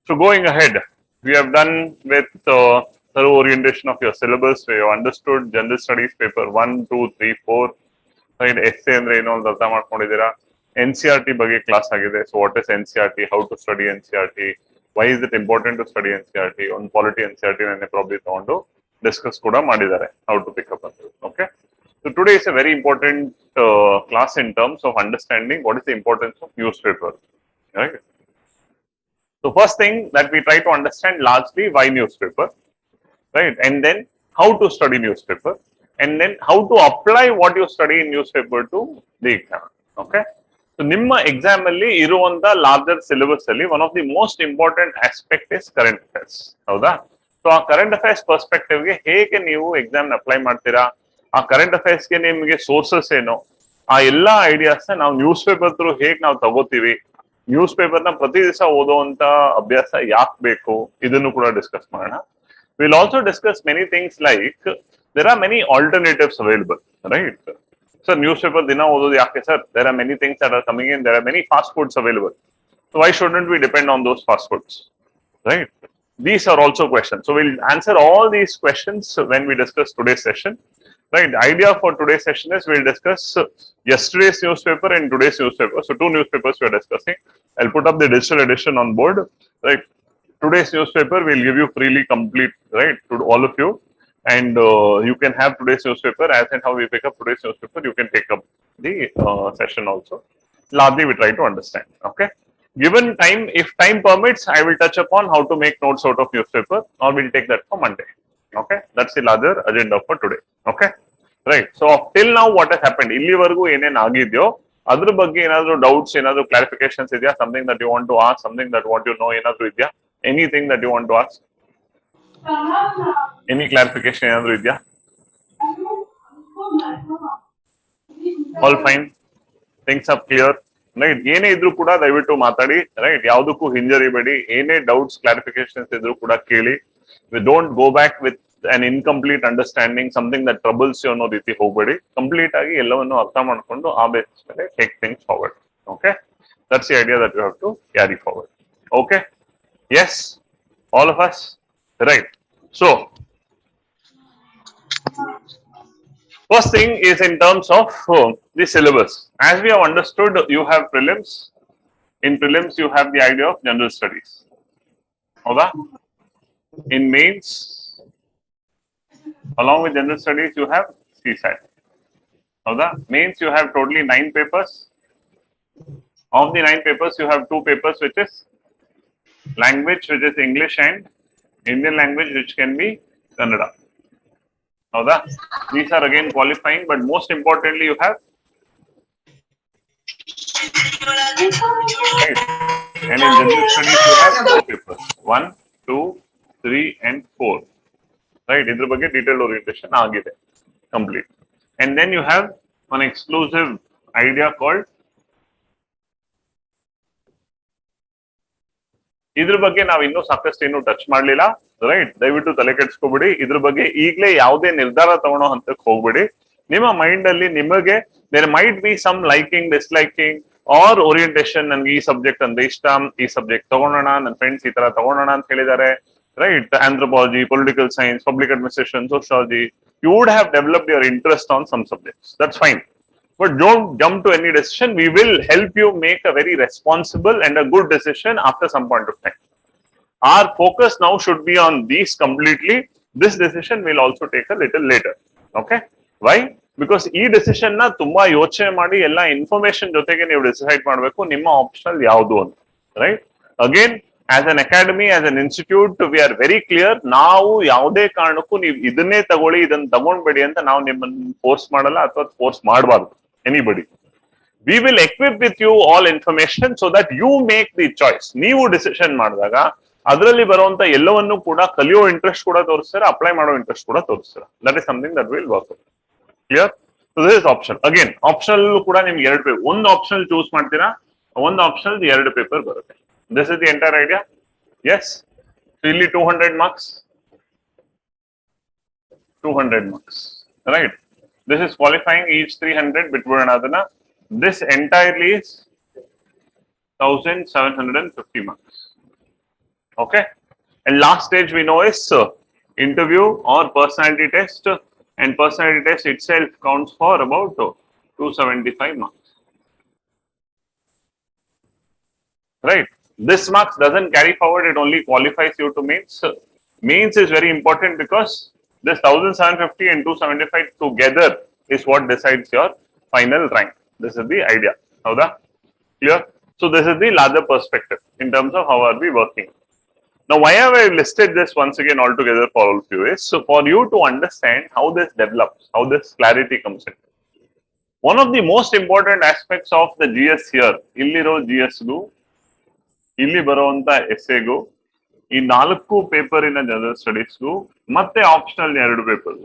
So going ahead, we have done with thorough orientation of your syllabus. We have understood general studies paper 1, 2, 3, 4. Right, essay ಅಂದ್ರೆ ಏನು ಅಂತ ಅರ್ಥ ಮಾಡ್ಕೊಂಡಿದ್ದೀರಾ. NCERT ಬಗ್ಗೆ class ಆಗಿದೆ. So what is NCERT? How to study NCERT? Why is it important to study NCERT? On polity NCERT ನೆನ್ನೆ probably ತಗೊಂಡು discuss ಕೂಡ ಮಾಡಿದ್ದಾರೆ. How to pick up ಅಂತ. Okay. So today is a very important class in terms of understanding what is the importance of newspaper. Right. So first thing that we try to understand largely why newspaper, right? And then how to study newspaper, and then how to apply what you study in newspaper to the exam. Okay. So ನಿಮ್ಮ exam ಅಲ್ಲಿ ಇರುವಂತ larger syllabus ಅಲ್ಲಿ one of the most important aspect is current affairs. ಹೌದಾ? So ಆ current affairs perspective ಗೆ ಹೇಗೆ ನೀವು exam apply ಮಾಡ್ತೀರಾ? ಆ current affairs ಗೆ ನಿಮಗೆ sources ಏನು? ಆ ಎಲ್ಲಾ ಐಡಿಯಾಸ್ ನಾವು ನ್ಯೂಸ್ ಪೇಪರ್ ಥ್ರೂ ಹೇಗೆ ನಾವು ತಗೋತೀವಿ, ನ್ಯೂಸ್ ಪೇಪರ್ ನ ಪ್ರತಿ ದಿವಸ ಓದುವಂತ ಅಭ್ಯಾಸ ಯಾಕೆ ಬೇಕು, ಇದನ್ನು ಕೂಡ ಡಿಸ್ಕಸ್ ಮಾಡೋಣ. Will also discuss many things like there are many alternatives available, right? Sir news paper ದಿನ ಓದೋದು ಯಾಕೆ sir? There are many things that are coming in, there are many fast foods available. So why shouldn't we depend on those fast foods, right? These are also questions. So we'll answer all these questions when we discuss today's session. Right, the idea for today's session is we'll discuss yesterday's newspaper and today's newspaper. So two newspapers we are discussing. I'll put up the digital edition on board. Right, today's newspaper we'll give you freely complete, right, to all of you, and you can have today's newspaper as and how we pick up today's newspaper. You can take up the session also. Largely we try to understand. Okay. Given time, if time permits, I will touch upon how to make notes out of newspaper, or we'll take that for Monday. Okay, that's the larger agenda for today. Okay, right. So till now what has happened, ಇಲ್ಲಿವರೆಗೂ ಏನೇನ್ ಆಗಿದೆಯೋ ಅದ್ರ ಬಗ್ಗೆ ಏನಾದ್ರು doubts, ಏನಾದ್ರು clarifications ಇದೆಯಾ? Something that you want to ask, something that want you know, ಏನಾದ್ರು ಇದೆಯಾ? Anything that you want to ask? Any clarification ಏನಾದ್ರು ಇದೆಯಾ? All fine, things are clear, right? ಏನೇ ಇದ್ರು ಕೂಡ ದಯವಿಟ್ಟು ಮಾತಾಡಿ, ರೈಟ್? ಯಾವುದಕ್ಕೂ ಹಿಂಜರಿಬೇಡಿ. ಏನೇ ಡೌಟ್ಸ್ ಕ್ಲಾರಿಫಿಕೇಶನ್ಸ್ ಇದ್ರು ಕೂಡ ಕೇಳಿ. We don't go back with an incomplete understanding, something that troubles you ಅನ್ನೋ ರೀತಿ ಹೋಗಬೇಡಿ. ಕಂಪ್ಲೀಟ್ ಆಗಿ ಎಲ್ಲವನ್ನು ಅರ್ಥ ಮಾಡ್ಕೊಂಡು ಆ ಬೇಸಿಸ್ ಮೇಲೆ take things forward. Okay, that's the idea that you have to carry forward. Okay, yes, all of us, right? So first thing is in terms of the syllabus. As we have understood, you have prelims. In prelims you have the idea of general studies. Okay? In mains, along with general studies, you have CSAT. Okay? Mains, you have totally 9 papers. Of the 9 papers, you have 2 papers, which is language, which is English, and Indian language, which can be Kannada. Okay? These are again qualifying, but most importantly, you have right. And in general studies, you have 4 papers: 1, 2, 3 and 4. Right, ಇದ್ರ ಬಗ್ಗೆ detailed orientation ಆಗಿದೆ, complete. And then you have one exclusive idea called, ಇದ್ರ ಬಗ್ಗೆ ನಾವು ಇನ್ನೂ ಸಾಕಷ್ಟು ಏನು touch ಮಾಡ್ಲಿಲ್ಲ, ರೈಟ್? ದಯವಿಟ್ಟು ತಲೆ ಕೆಡಿಸ್ಕೋಬಿಡಿ. ಇದ್ರ ಬಗ್ಗೆ ಈಗಲೇ ಯಾವುದೇ ನಿರ್ಧಾರ ತಗೊಳ್ಳೋ ಹಂತಕ್ಕೆ ಹೋಗ್ಬಿಡಿ. ನಿಮ್ಮ ಮೈಂಡ್ ಅಲ್ಲಿ ನಿಮಗೆ there might be some liking, disliking or orientation. ನನ್ಗೆ ಈ ಸಬ್ಜೆಕ್ಟ್ ಅಂದ್ರೆ ಇಷ್ಟ, ಈ ಸಬ್ಜೆಕ್ಟ್ ತಗೊಳ್ಳೋಣ, ನನ್ನ ಫ್ರೆಂಡ್ಸ್ ಈ ತರ ತಗೊಳ್ಳೋಣ ಅಂತ ಹೇಳಿದ್ದಾರೆ, right? Anthropology, political science, public administration, sociology. You would have developed your interest on some subjects. That's fine. But don't jump to any decision. We will help you make a very responsible and a good decision after some point of time. Our focus now should be on these completely. This decision will also take a little later. Okay? Why? Because ಈ decision ನ ತುಂಬಾ ಯೋಚನೆ ಮಾಡಿ ಎಲ್ಲ information ಜೊತೆಗೆ ನೀವು decide ಮಾಡಬೇಕು ನಿಮ್ಮ ಆಪ್ಷನಲ್ ಯಾವುದು ಅಂತ, right? Again, as an academy, as an institute, we are very clear. ನಾವು ಯಾವುದೇ ಕಾರಣಕ್ಕೂ ನೀವು ಇದನ್ನೇ ತಗೊಳ್ಳಿ, ಇದನ್ನ ತಗೊಂಡ್ಬೇಡಿ ಅಂತ ನಾವು ನಿಮ್ಮನ್ನ ಫೋರ್ಸ್ ಮಾಡಲ್ಲ ಅಥವಾ ಫೋರ್ಸ್ ಮಾಡಬಾರ್ದು anybody. We will equip with you all information so that you make the choice. ನೀವು ಡಿಸಿಷನ್ ಮಾಡಿದಾಗ ಅದರಲ್ಲಿ ಬರುವಂತ ಎಲ್ಲವನ್ನೂ ಕೂಡ ಕಲಿಯೋ ಇಂಟ್ರೆಸ್ಟ್ ಕೂಡ ತೋರಿಸ್ತಾರೆ, ಅಪ್ಲೈ ಮಾಡೋ ಇಂಟ್ರೆಸ್ಟ್ ಕೂಡ ತೋರಿಸ್ತಾರೆ. That is something that will work. Clear? So this is option. Again, optional ಕೂಡ ನಿಮ್ಗೆ 2 ಪೇಪರ್, ಒಂದು ಆಪ್ಷನಲ್ ಚೂಸ್ ಮಾಡ್ತೀರಾ, ಒಂದು ಆಪ್ಷನಲ್ 2 ಪೇಪರ್ ಬರುತ್ತೆ. This is the entire idea. Yes. So only 200 marks. 200 marks. Right. This is qualifying, each 300 between another. This entirely is 1750 marks. Okay, and last stage we know is interview or personality test, and personality test itself counts for about 275 marks. Right, this marks doesn't carry forward, it only qualifies you to mains. Mains is very important because this 1750 and 275 together is what decides your final rank. This is the idea. How the clear? So this is the larger perspective in terms of how are we working. Now, why have I listed this once again all together for all of you is so for you to understand how this develops, how this clarity comes in. One of the most important aspects of the GS here, illiro GS gu, ಇಲ್ಲಿ ಬರುವಂತ ಎಸ್ಸೆಗೂ ಈ 4 ಪೇಪರಿನ general ಸ್ಟಡೀಸ್ಗೂ ಮತ್ತೆ optional 2 paper.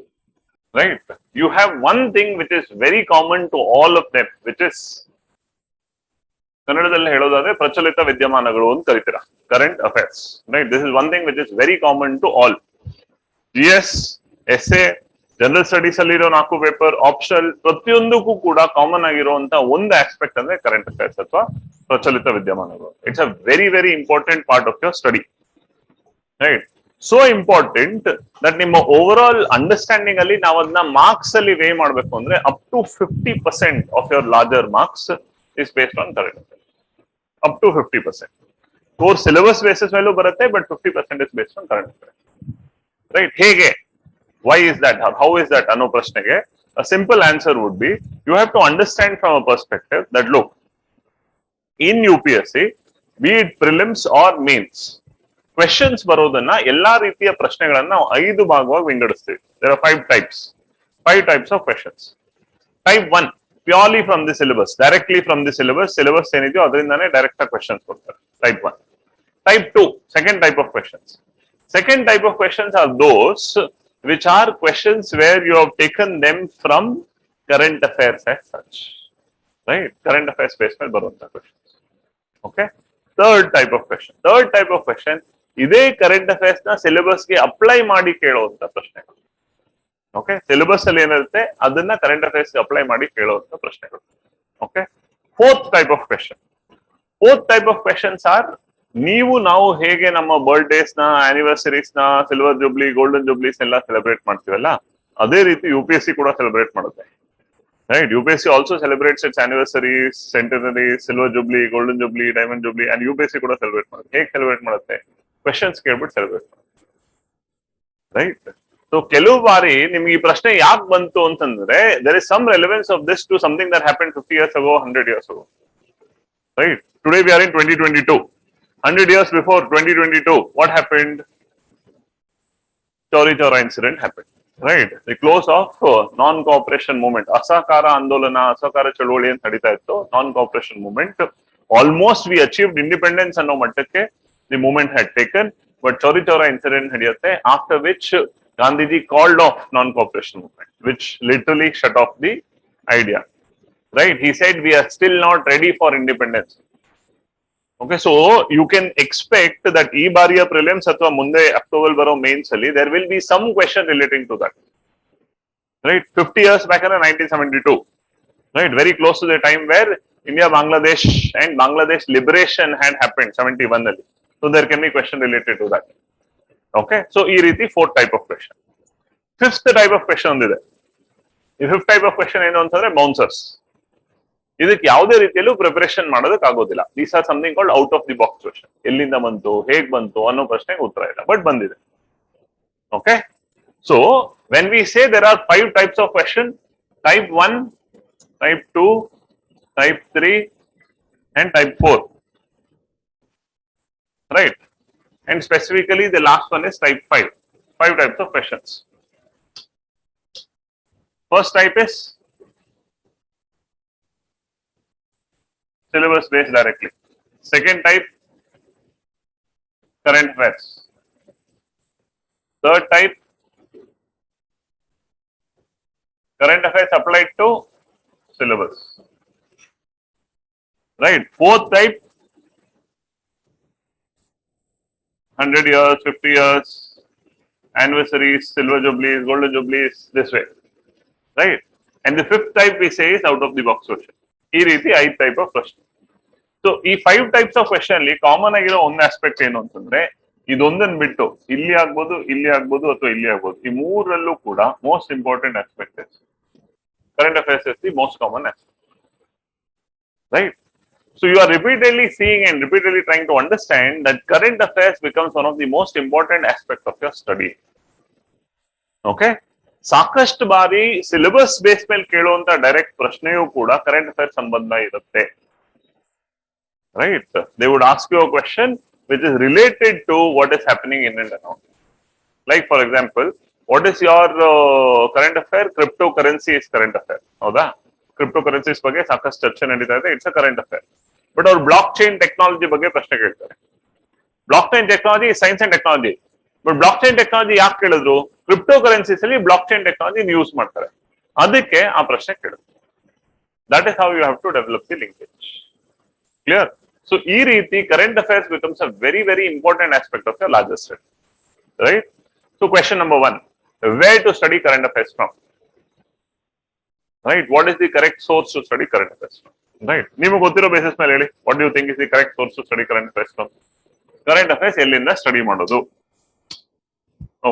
Right, you have one thing which is very common to all of them, which is ಕನ್ನಡದಲ್ಲಿ ಹೇಳೋದಾದ್ರೆ ಪ್ರಚಲಿತ ವಿದ್ಯಮಾನಗಳು ಅಂತ ಕರಿತೀರಾ, current affairs. Right, this is one thing which is very common to all. GS, essay, general studies ಅಲ್ಲಿರೋ 4 paper, optional, ಪ್ರತಿಯೊಂದಕ್ಕೂ ಕೂಡ common ಆಗಿರುವಂತ ಒಂದು ಆಸ್ಪೆಕ್ಟ್ ಅಂದ್ರೆ ಕರೆಂಟ್ ಅಫೇರ್ಸ್ ಅಥವಾ ಪ್ರಚಲಿತ ವಿದ್ಯಮಾನಗಳು. It's a very very important part of your study. Right, so important that ನಿಮ್ಮ ಓವರ್ ಆಲ್ ಅಂಡರ್ಸ್ಟ್ಯಾಂಡಿಂಗ್ ಅಲ್ಲಿ ನಾವು ಅದನ್ನ ಮಾರ್ಕ್ಸ್ ಅಲ್ಲಿ ವೇ ಮಾಡಬೇಕು ಅಂದ್ರೆ up to 50% of your larger marks is based on current affairs. Up to 50%. Course syllabus basis ಮೇಲೂ ಬರುತ್ತೆ, but 50% is based on current affairs. Right, ಹೇಗೆ, why is that, how is that ಅನ್ನೋ ಪ್ರಶ್ನೆಗೆ a simple answer would be you have to understand from a perspective that look, in UPSC, be it prelims or mains, questions ಬರೋದನ್ನ ಎಲ್ಲಾ ರೀತಿಯ ಪ್ರಶ್ನೆಗಳನ್ನ ನಾವು 5 ಭಾಗವಾಗಿ ವಿಂಗಡಿಸ್ತೀವಿ. There are 5 types of questions. Type 1, purely from the syllabus, directly from the syllabus ಏನಿದೆಯೋ ಅದರಿಂದಾನೇ direct ಆಗಿ questions ಕೊಡ್ತಾರೆ. Type 1. Type 2, second type of questions. Second type of questions are those which are questions where you have taken them from current affairs as such. Right? Current affairs based on barunta questions. Okay? Third type of question. ಇದೇ current affairs ನ syllabus ಗೆ apply ಮಾಡಿ ಕೇಳುವಂತ ಪ್ರಶ್ನೆಗಳು. Okay, syllabus ಅಲ್ಲಿ ಏನಿರುತ್ತೆ ಅದನ್ನ current affairs ಗೆ ಅಪ್ಲೈ ಮಾಡಿ ಕೇಳುವಂತ ಪ್ರಶ್ನೆಗಳು. Okay, fourth type of questions are ನೀವು ನಾವು ಹೇಗೆ ನಮ್ಮ ಬರ್ಡೇಸ್ ನ, ಆನಿವರ್ಸರೀಸ್ ನ, ಸಿಲ್ವರ್ ಜೂಬ್ಲಿ, ಗೋಲ್ಡನ್ ಜೂಬ್ಲೀಸ್ ಎಲ್ಲ ಸೆಲೆಬ್ರೇಟ್ ಮಾಡ್ತೀವಲ್ಲ, ಅದೇ ರೀತಿ UPSC ಕೂಡ ಸೆಲೆಬ್ರೇಟ್ ಮಾಡುತ್ತೆ. Right, UPSC also celebrates its anniversaries, centenary, silver jubilee, golden jubilee, diamond jubilee, and UPSC ಕೂಡ ಸೆಲೆಬ್ರೇಟ್ ಮಾಡುತ್ತೆ. ಹೇಗೆ ಸೆಲೆಬ್ರೇಟ್ ಮಾಡುತ್ತೆ? ಕ್ವೆಶನ್ಸ್ ಕೇಳ್ಬಿಟ್ಟು ಸೆಲೆಬ್ರೇಟ್ ಮಾಡುತ್ತೆ. ರೈಟ್, ಸೊ ಕೆಲವು ಬಾರಿ ನಿಮ್ಗೆ ಈ ಪ್ರಶ್ನೆ ಯಾಕೆ ಬಂತು ಅಂತಂದ್ರೆ there is some relevance of this to something that happen 50 years ago, 100 years ago. Right, today we are in 2022. 100 years before 2022, what happened? Chori Chora incident happened. Right, the close of non-cooperation movement, Asakara Andolana, Asakara Chaloli and Hadita, non-cooperation movement. Almost we achieved independence and no mattake, the movement had taken, but Chori Chora incident hadiyate, after which Gandhiji called off non-cooperation movement, which literally shut off the idea. Right, he said we are still not ready for independence. Okay, so you can expect that e bariya prelims athwa munde October baro mains alli there will be some question relating to that. Right, 50 years back in 1972. Right, very close to the time where India, Bangladesh and Bangladesh liberation had happened, 71 alli. So there can be question related to that. Okay, so ee riti fourth type of question. Fifth type of question ondide. The fifth type of question ಏನು ಅಂತಂದ್ರೆ bouncers. ಇದಕ್ಕೆ ಯಾವುದೇ ರೀತಿಯಲ್ಲೂ preparation ಮಾಡೋದಕ್ಕೆ ಆಗೋದಿಲ್ಲ. These are something called out of the box question. ಎಲ್ಲಿಂದ ಬಂತು, ಹೇಗ್ ಬಂತು ಅನ್ನೋ ಪ್ರಶ್ನೆಗೆ ಉತ್ತರ ಇಲ್ಲ, ಬಟ್ ಬಂದಿದೆ. Okay, so when we say there are 5 types of question, type 1, type 2, type 3 and type 4. Right, and specifically the last one is type 5. 5 types of questions. First type is syllabus based directly. Second type, current affairs. Third type, current affairs applied to syllabus. Right. Fourth type, 100 years, 50 years, anniversaries, silver jubilees, golden jubilees, this way. Right. And the fifth type we say is out of the box question. ಈ ರೀತಿ 5 type of question. So ಈ 5 types of question ಅಲ್ಲಿ common ಆಗಿರೋ ಒಂದು aspect ಏನು ಅಂತಂದ್ರೆ ಇದೊಂದನ್ನು ಬಿಟ್ಟು ಇಲ್ಲಿ ಆಗ್ಬೋದು, ಇಲ್ಲಿ ಆಗ್ಬೋದು, ಅಥವಾ ಇಲ್ಲಿ ಆಗ್ಬೋದು. ಈ ಮೂರಲ್ಲೂ ಕೂಡ most important aspect is current affairs is the most common aspect, right? So you are repeatedly seeing and repeatedly trying to understand that current affairs becomes one of the most important aspects of your study. Okay? ಸಾಕಷ್ಟು ಬಾರಿ syllabus base ಮೇಲೆ ಕೇಳುವಂತ direct ಪ್ರಶ್ನೆಯೂ ಕೂಡ current affairs ಸಂಬಂಧ ಇರುತ್ತೆ, right? They would ask you a question which is related to what is happening in and around. Like for example, what is your current affair? Cryptocurrency is current affair, ಹೌದಾ? Cryptocurrencies ಬಗ್ಗೆ ಸಾಕಷ್ಟು ಚರ್ಚೆ ನಡೀತಾ ಇದೆ, it's a current affair. But ಅವ್ರು blockchain technology ಬಗ್ಗೆ ಪ್ರಶ್ನೆ ಕೇಳ್ತಾರೆ. Blockchain technology science and technology, but blockchain technology ಯಾಕೆ ಕೇಳಿದ್ರು? ಕ್ರಿಪ್ಟೋ ಕರೆನ್ಸೀಸ್ ಅಲ್ಲಿ ಬ್ಲಾಕ್ ಚೈನ್ ಟೆಕ್ನಾಲಜಿ ಯೂಸ್ ಮಾಡ್ತಾರೆ, ಅದಕ್ಕೆ ಆ ಪ್ರಶ್ನೆ ಕೇಳಿದ್ರು. That is how you have to develop the linkage. Clear? So ಈ ರೀತಿ current affairs becomes a very very important aspect of a larger study, right? So question number 1, where to study current affairs from? Right? What is the correct source to study current affairs from? Right? ನಿಮಗೆ ಗೊತ್ತಿರೋ basis ಮೇಲೆ ಹೇಳಿ, what do you think is the correct source to study current affairs from? Current affairs ಎಲ್ಲಿಂದ study ಮಾಡೋದು?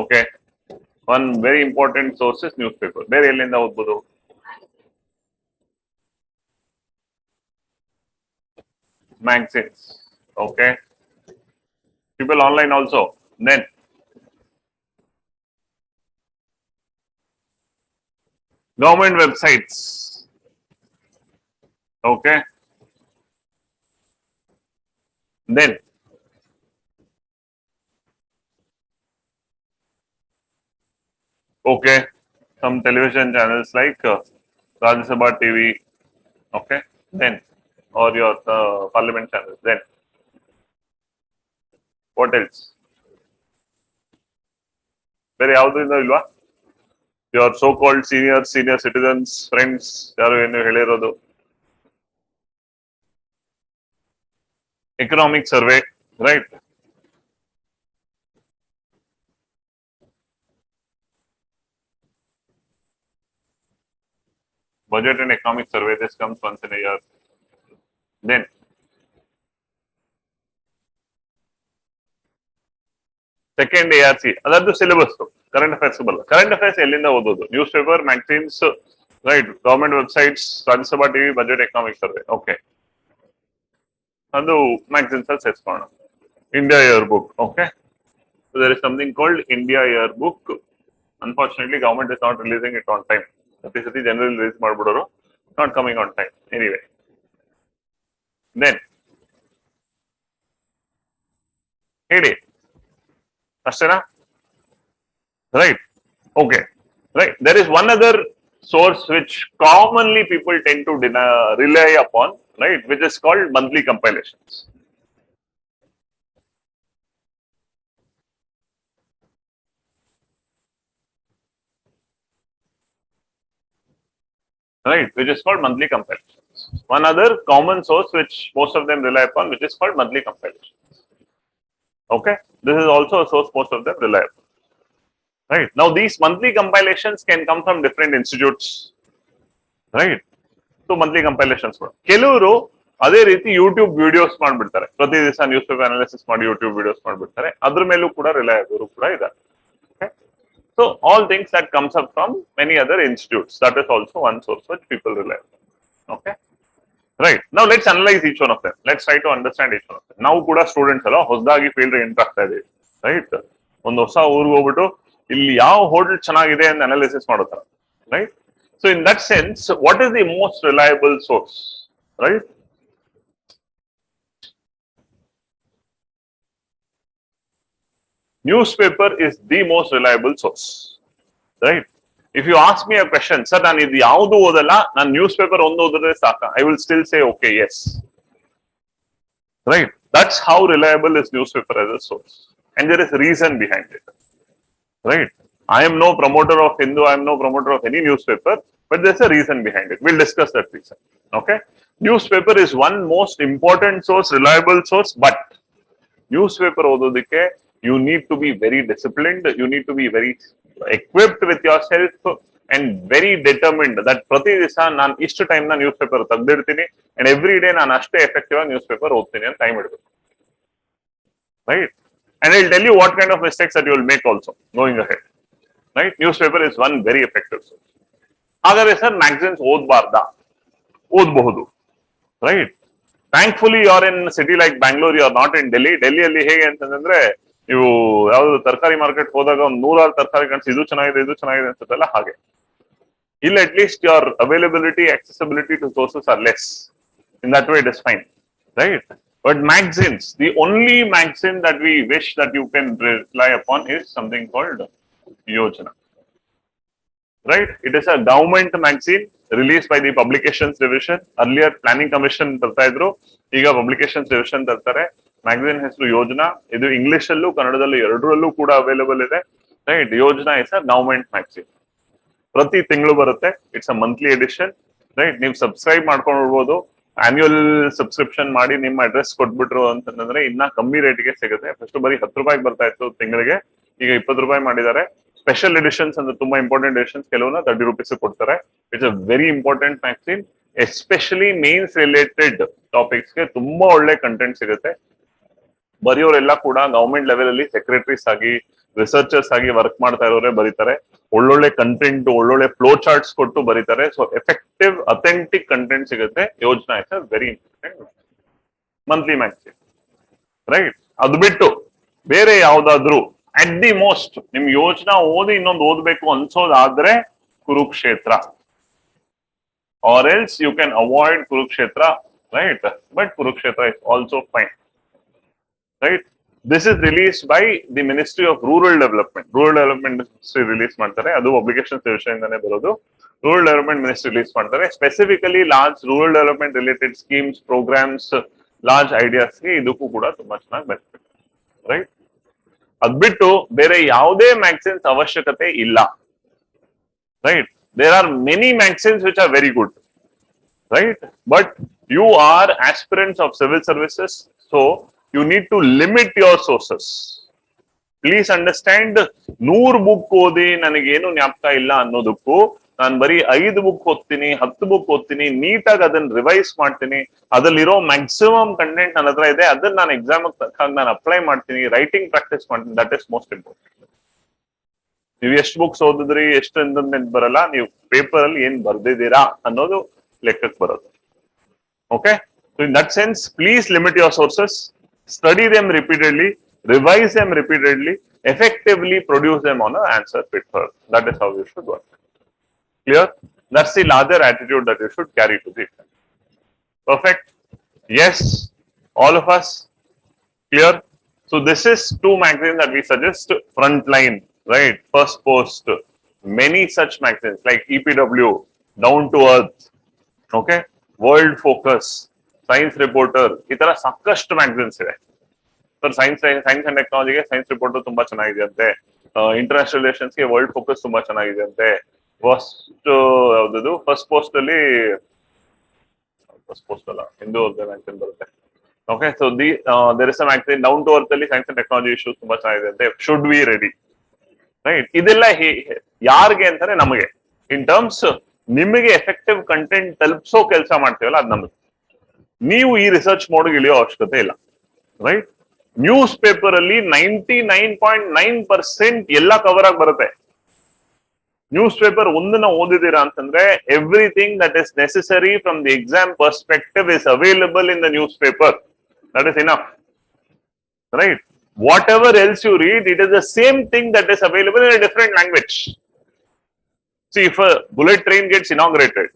Okay, one very important source is news paper. ಬೇರೆ ಎಲ್ಲಿಂದ ಓದ್ಬೋದು? Magazines. Okay, people online also. Then government websites. Okay, then okay, some television channels like Rajya Sabha TV. Okay, then or your parliament channels. Then what else? ಬೇರೆ ಯಾವುದು ಇಲ್ವಾ? your so-called senior citizens, friends, ಯಾರು ಏನು ಹೇಳಿರೋದು? Economic survey, right? Budget and economic survey, this comes once in a year. Then second ARC, ಅದರದ್ದು syllabus current affairs ಬರಲ್ಲ. Current affairs ಎಲ್ಲಿಂದ ಓದೋದು? Newspaper, magazines, right? Government websites, Rajya Sabha TV, budget, economic survey. Okay, ಅದು magazines ಅಲ್ಲಿ ಸೇರಿಸ್ಕೋಣ. India yearbook. Okay, so there is something called India yearbook. Unfortunately government is not releasing it on time. ಪ್ರತಿ ಸತಿ general release ಮಾಡ್ಬಿಡೋರು, not coming on time. Anyway, then ಹೇಳಿ ಅಷ್ಟೇನಾ? Right? Okay. Right. There is one other source which commonly people tend to rely upon, right? Which is called monthly compilations. Right? Which is called monthly compilations. One other common source which most of them rely upon, which is called monthly compilations. Okay? This is also a source most of them rely upon. Right? Now these monthly compilations can come from different institutes, right? So monthly compilations ಕೆಲವರು ಅದೇ ರೀತಿ YouTube videos ಮಾಡ್ಬಿಡ್ತಾರೆ, ಪ್ರತಿ ದಿವಸ newspaper analysis ಮಾಡಿ YouTube videos ಮಾಡ್ಬಿಡ್ತಾರೆ, ಅದ್ರ ಮೇಲೂ ಕೂಡ ರಿಲೈ ಆಗೋರು ಕೂಡ ಇದ್ದಾರೆ. So all things that comes up from many other institutes, that is also one source which people rely on. Okay, right? ನಾವು let's analyse each one of them, let's try to understand each one of them. ನಾವು ಕೂಡ students ಅಲ್ಲ, ಹೊಸದಾಗಿ field enter ಆಗ್ತಾ ಇದೀವಿ, right? ಒಂದು ಹೊಸ ಊರಿಗೆ ಹೋಗ್ಬಿಟ್ಟು ಇಲ್ಲಿ ಯಾವ ಹೋಟೆಲ್ ಚೆನ್ನಾಗಿದೆ ಅಂತ ಅನಾಲಿಸಿಸ್ ಮಾಡೋತರ, right? So in that sense, what is the most reliable source, right? Newspaper is the most reliable source, right? If you ask me a question, sir, ನಾನು ಇದು ಯಾವುದು ಓದಲ್ಲ, ನಾನು ನ್ಯೂಸ್ ಪೇಪರ್ ಒಂದು ಓದಿದ್ರೆ ಸಾಕ, I will still say okay, yes, right? That's how reliable is newspaper as a source, and there is reason behind it. Right? I am no promoter of Hindu, I am no promoter of any newspaper, but there's a reason behind it. We'll discuss that reason. Okay? Newspaper is one most important source, reliable source, but newspaper ododike, you need to be very disciplined, you need to be very equipped with yourself and very determined that ಪ್ರತಿ ದಿವಸ ನಾನು ಇಷ್ಟು time ನ newspaper ತೆಗೆದಿರ್ತೀನಿ and every day ನಾನು ಅಷ್ಟೇ effective ಆಗಿ news paper ಓದ್ತೀನಿ ಅಂತ ಟೈಮ್ ಇಡಬೇಕು. Right? and it'll tell you what kind of mistakes that you will make also going ahead. Right? Newspaper is one very effective source. ಹಾಗಾದ್ರೆ sir magazines ಓದಬಾರ್ದಾ? ಓದಬಹುದು. Right? Thankfully you are in city like Bangalore, you are not in Delhi. ಡೆಲ್ಲಿಯಲ್ಲಿ ಹೇಗೆ ಅಂತಂದ್ರೆ ನೀವು ಯಾವ್ದು ತರಕಾರಿ market ಹೋದಾಗ ಒಂದು 100 ತರಕಾರಿ ಕಾಣಿಸಿ ಇದು ಚೆನ್ನಾಗಿದೆ ಅನ್ಸುತ್ತಲ್ಲ, ಹಾಗೆ ಇಲ್ಲಿ at least your availability, accessibility to sources are less. In that way it is fine, right? But magazines, the only magazine that we wish that you can rely upon is something called Yojana. Right? It is a government magazine released by the Publications Division. Earlier Planning Commission tarta idru, iga Publications Division tartare. Magazine ಹೆಸರು ಯೋಜನಾ. ಇದು English ಅಲ್ಲೂ ಕನ್ನಡದಲ್ಲೂ ಎರಡರಲ್ಲೂ ಕೂಡ available ಇದೆ. Right? Yojana is a government magazine. ಪ್ರತಿ ತಿಂಗಳು ಬರುತ್ತೆ. It's a monthly edition. Right? ನೀವು ಸಬ್ಸ್ಕ್ರೈಬ್ ಮಾಡ್ಕೊಂಡು ನೋಡ್ಬೋದು. ಆನ್ಯುವಲ್ ಸಬ್ಸ್ಕ್ರಿಪ್ಷನ್ ಮಾಡಿ ನಿಮ್ಮ ಅಡ್ರೆಸ್ ಕೊಟ್ಬಿಟ್ರು ಅಂತಂದ್ರೆ ಇನ್ನ ಕಮ್ಮಿ ರೇಟ್ಗೆ ಸಿಗುತ್ತೆ. ಫಸ್ಟ್ ಬರೀ 10 ರೂಪಾಯಿಗೆ ಬರ್ತಾ ಇತ್ತು ತಿಂಗಳಿಗೆ, ಈಗ 20 ರೂಪಾಯಿ ಮಾಡಿದ್ದಾರೆ. ಸ್ಪೆಷಲ್ ಎಡಿಷನ್ಸ್ ಅಂದ್ರೆ ತುಂಬಾ ಇಂಪಾರ್ಟೆಂಟ್ ಎಡಿಷನ್ಸ್ ಕೆಲವನ್ನ 30 ರೂಪೀಸ್ ಕೊಡ್ತಾರೆ. It's a very important magazine. Especially mains related ಟಾಪಿಕ್ಸ್ಗೆ ತುಂಬಾ ಒಳ್ಳೆ ಕಂಟೆಂಟ್ ಸಿಗುತ್ತೆ. ಬರೆಯೋರೆಲ್ಲ ಕೂಡ ಗವರ್ಮೆಂಟ್ ಲೆವೆಲ್ ಅಲ್ಲಿ ಸೆಕ್ರೆಟರೀಸ್ ಆಗಿ, ರಿಸರ್ಚರ್ಸ್ ಆಗಿ ವರ್ಕ್ ಮಾಡ್ತಾ ಇರೋರೆ ಬರೀತಾರೆ. ಒಳ್ಳೊಳ್ಳೆ ಕಂಟೆಂಟ್, ಒಳ್ಳೊಳ್ಳೆ ಫ್ಲೋ ಚಾರ್ಟ್ಸ್ ಕೊಟ್ಟು ಬರೀತಾರೆ. ಸೊ ಎಫೆಕ್ಟಿವ್ ಅಥೆಂಟಿಕ್ ಕಂಟೆಂಟ್ ಸಿಗುತ್ತೆ. ಯೋಜನಾ is a very important monthly magazine. Right? ಅದು ಬಿಟ್ಟು ಬೇರೆ ಯಾವ್ದಾದ್ರು ಅಟ್ ದಿ ಮೋಸ್ಟ್ ನಿಮ್ ಯೋಜನಾ ಓದಿ ಇನ್ನೊಂದು ಓದ್ಬೇಕು ಅನ್ಸೋದಾದ್ರೆ Kurukshetra, or else you can avoid Kurukshetra. Right? But Kurukshetra is also fine. Right? This is released by the Ministry of Rural Development. Rural Development Ministry release ಮಾಡ್ತಾರೆ. ಅದು Publications Division ಇಂದಾನೆ ಬರೋದು. Rural Development Ministry release ಮಾಡ್ತಾರೆ. Specifically large rural development related schemes, programs, large ideas ಗೆ ಇದಕ್ಕೂ ಕೂಡ ತುಂಬಾ ಚೆನ್ನಾಗಿ ಬೆನಿಫಿಟ್. ರೈಟ್? ಅದ್ಬಿಟ್ಟು ಬೇರೆ ಯಾವುದೇ ಮ್ಯಾಗಝಿನ್ಸ್ ಅವಶ್ಯಕತೆ ಇಲ್ಲ. Right? There are many magazines which are very good. Right? But you are aspirants of civil services, so you need to limit your sources. Please understand, 100 book ಓದಿ ನನಗೇನು ಜ್ಞಾಪಕ ಇಲ್ಲ ಅನ್ನೋದಕ್ಕೂ ನಾನು ಬರೀ 5 ಬುಕ್ ಓದ್ತೀನಿ, 10 ಬುಕ್ ಓದ್ತೀನಿ, ನೀಟಾಗಿ ಅದನ್ನ ರಿವೈಸ್ ಮಾಡ್ತೀನಿ, ಅದರಲ್ಲಿರೋ ಮ್ಯಾಕ್ಸಿಮಮ್ ಕಂಟೆಂಟ್ ನನ್ನ ಹತ್ರ ಇದೆ, ಅದನ್ನ ನಾನು ಎಕ್ಸಾಮ್ ತಕ್ಕಾಗ ನಾನು ಅಪ್ಲೈ ಮಾಡ್ತೀನಿ, ರೈಟಿಂಗ್ ಪ್ರಾಕ್ಟೀಸ್ ಮಾಡ್ತೀನಿ. That is most important. ನೀವು ಎಷ್ಟು ಬುಕ್ಸ್ ಓದಿದ್ರಿ, ಎಷ್ಟು ನೆನ್ಪು ಬರಲ್ಲ, ನೀವು ಪೇಪರ್ ಅಲ್ಲಿ ಏನ್ ಬರ್ದಿದ್ದೀರಾ ಅನ್ನೋದು ಲೆಕ್ಕಕ್ಕೆ ಬರೋದು. Okay? So in that sense please limit your sources. Study them repeatedly, revise them repeatedly, effectively produce them on an answer paper. That is how you should work. Clear? That's the larger attitude that you should carry to the exam. Perfect? Yes, all of us? Clear? So this is 2 magazines that we suggest. Frontline, right? First Post, many such magazines like EPW, Down to Earth, okay? World Focus, science reporter, ಈ ತರ ಸಾಕಷ್ಟು magazines ಇದೆ sir. Science and ಟೆಕ್ನಾಲಜಿಗೆ science reporter ತುಂಬಾ ಚೆನ್ನಾಗಿದೆ ಅಂತೆ. International ರಿಲೇಷನ್ಸ್ಗೆ world focus ತುಂಬಾ ಚೆನ್ನಾಗಿದೆ ಅಂತೆ. ಯಾವ್ದು ಫಸ್ಟ್ ಪೋಸ್ಟ್ ಅಲ್ಲಿ, ಫಸ್ಟ್ ಪೋಸ್ಟ್ ಅಲ್ಲ, ಹಿಂದೂ ಮ್ಯಾಗಝಿನ್ ಬರುತ್ತೆ. Okay? So there is a magazine Down to Earth ಅಲ್ಲಿ ಸೈನ್ಸ್ ಅಂಡ್ ಟೆಕ್ನಾಲಜಿ ಇಶ್ಯೂಸ್ ತುಂಬಾ ಚೆನ್ನಾಗಿದೆ ಅಂತೆ. Should we ready? ರೈಟ್? ಇದೆಲ್ಲ ಯಾರಿಗೆ ಅಂತಾರೆ? ನಮಗೆ. ಇನ್ ಟರ್ಮ್ಸ್ ನಿಮಗೆ ಎಫೆಕ್ಟಿವ್ ಕಂಟೆಂಟ್ ತಲುಪಿಸೋ ಕೆಲಸ ಮಾಡ್ತೀವಲ್ಲ, ಅದು ನಮಗೆ. ನೀವು ಈ ರಿಸರ್ಚ್ ಮೋಡ್ಗೆ ಇಳಿಯೋ ಅವಶ್ಯಕತೆ ಇಲ್ಲ. ರೈಟ್? ನ್ಯೂಸ್ ಪೇಪರ್ ಅಲ್ಲಿ 99.9% ಎಲ್ಲ ಕವರ್ ಆಗಿ ಬರುತ್ತೆ. ನ್ಯೂಸ್ ಪೇಪರ್ ಒಂದನ್ನ ಓದಿದೀರಾ ಅಂತಂದ್ರೆ everything that is necessary from the exam perspective is available in the news paper. That is enough. Right? Whatever else you read, it is the same thing that is available in a different language. See, if a bullet train gets inaugurated,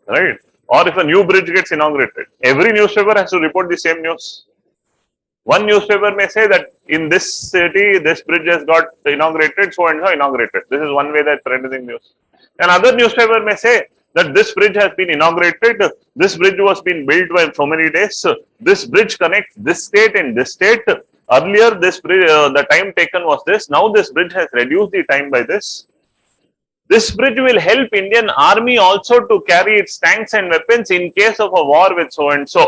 right? Or if a new bridge gets inaugurated, every newspaper has to report the same news. One newspaper may say that in this city, this bridge has got inaugurated, so and so inaugurated. This is one way that spreading news. Another newspaper may say that this bridge has been inaugurated, this bridge was being built by so many days, this bridge connects this state and this state. Earlier, this bridge, the time taken was this, now this bridge has reduced the time by this. This bridge will help Indian Army also to carry its tanks and weapons in case of a war with so and so.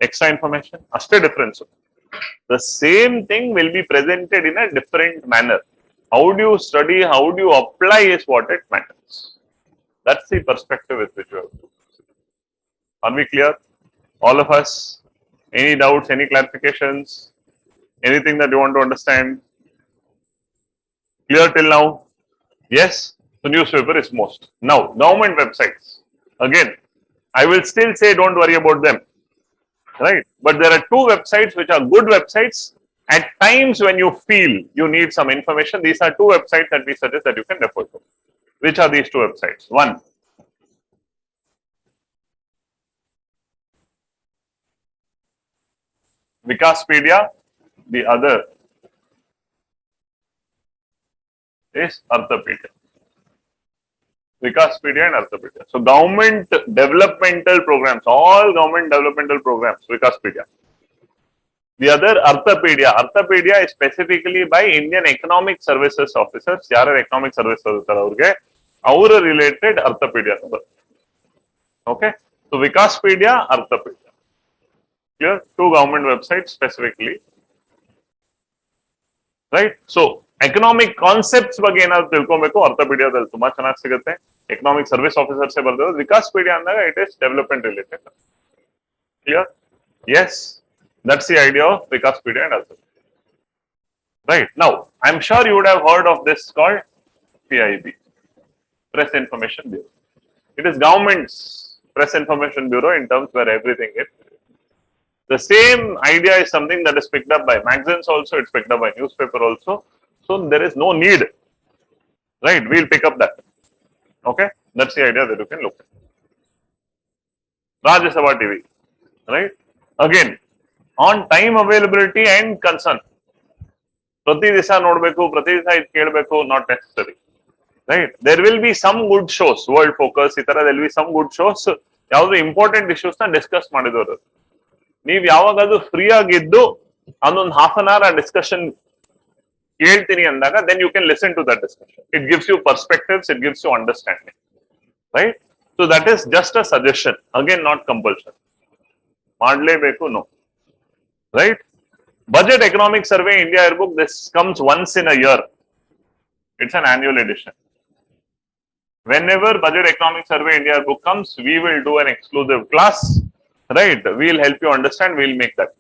Extra information, ashte difference. The same thing will be presented in a different manner. How do you study, how do you apply is what it matters. That's the perspective with which you have to. Are we clear? All of us? Any doubts, any clarifications? Anything that you want to understand? Clear till now? Yes, the newspaper is most. Now, government websites. Again, I will still say don't worry about them, right? But there are two websites which are good websites. At times when you feel you need some information, these are two websites that we suggest that you can refer to. Which are these two websites? One, Wikispedia. The other is Arthapedia. Wikispedia and Arthapedia. So government developmental programs, all government developmental programs, Wikispedia. The other Arthapedia. Arthapedia is specifically by Indian Economic Services Officers. Yara Economic Services Officers our related Arthapedia. Okay. So Wikispedia, Arthapedia. Clear? Two government websites specifically. Right? So economic concepts ಬಗ್ಗೆ ಏನಾದ್ರು ತಿಳ್ಕೊಬೇಕು ಅರ್ಥಪೀಡಿಯಾದಲ್ಲಿ ತುಂಬಾ ಚೆನ್ನಾಗಿ ಸಿಗುತ್ತೆ. Economic service officers ಬರ್ತಾರೆ. ವಿಕಾಸ್ಪೀಡಿಯಾ ಅಂದಾಗ it is development related. Clear? Yes. That's the idea of Wikipedia and Arthapedia. Right. Now, I'm sure you would have heard of this called PIB, Press Information Bureau. It is government's Press Information Bureau in terms where everything is. The same idea is something that is picked up by magazines also, it's picked up by newspaper also. So there is no need. Right. We'll pick up that. Okay. That's the idea that you can look at. Rajya Sabha TV. Right. Again, on time availability and concern. ಪ್ರತಿ ದಿವಸ ನೋಡಬೇಕು, ಪ್ರತಿ ದಿವಸ ಇದು ಕೇಳಬೇಕು, not necessary. Right. There will be some good shows, world focus ಈ ತರ there will be some good shows. ಯಾವ್ದು ಇಂಪಾರ್ಟೆಂಟ್ ಇಶ್ಯೂಸ್ ನ ಡಿಸ್ಕಸ್ ಮಾಡಿದವರು. ನೀವ್ ಯಾವಾಗಾದ್ರೂ ಫ್ರೀ ಆಗಿದ್ದು ಅದೊಂದು ಹಾಫ್ ಅನ್ ಅವರ್ ಆ ಡಿಸ್ಕಷನ್ ಕೇಳ್ತೀನಿ ಅಂದಾಗ then you can listen to that discussion. It gives you perspectives, it gives you understanding. Right. So that is just a suggestion, again not compulsory. ಮಾಡ್ಲೇಬೇಕು no. Right? Budget Economic Survey India Yearbook, this comes once in a year. It's an annual edition. Whenever Budget Economic Survey India Yearbook comes, we will do an exclusive class. Right? We'll help you understand, we'll make that.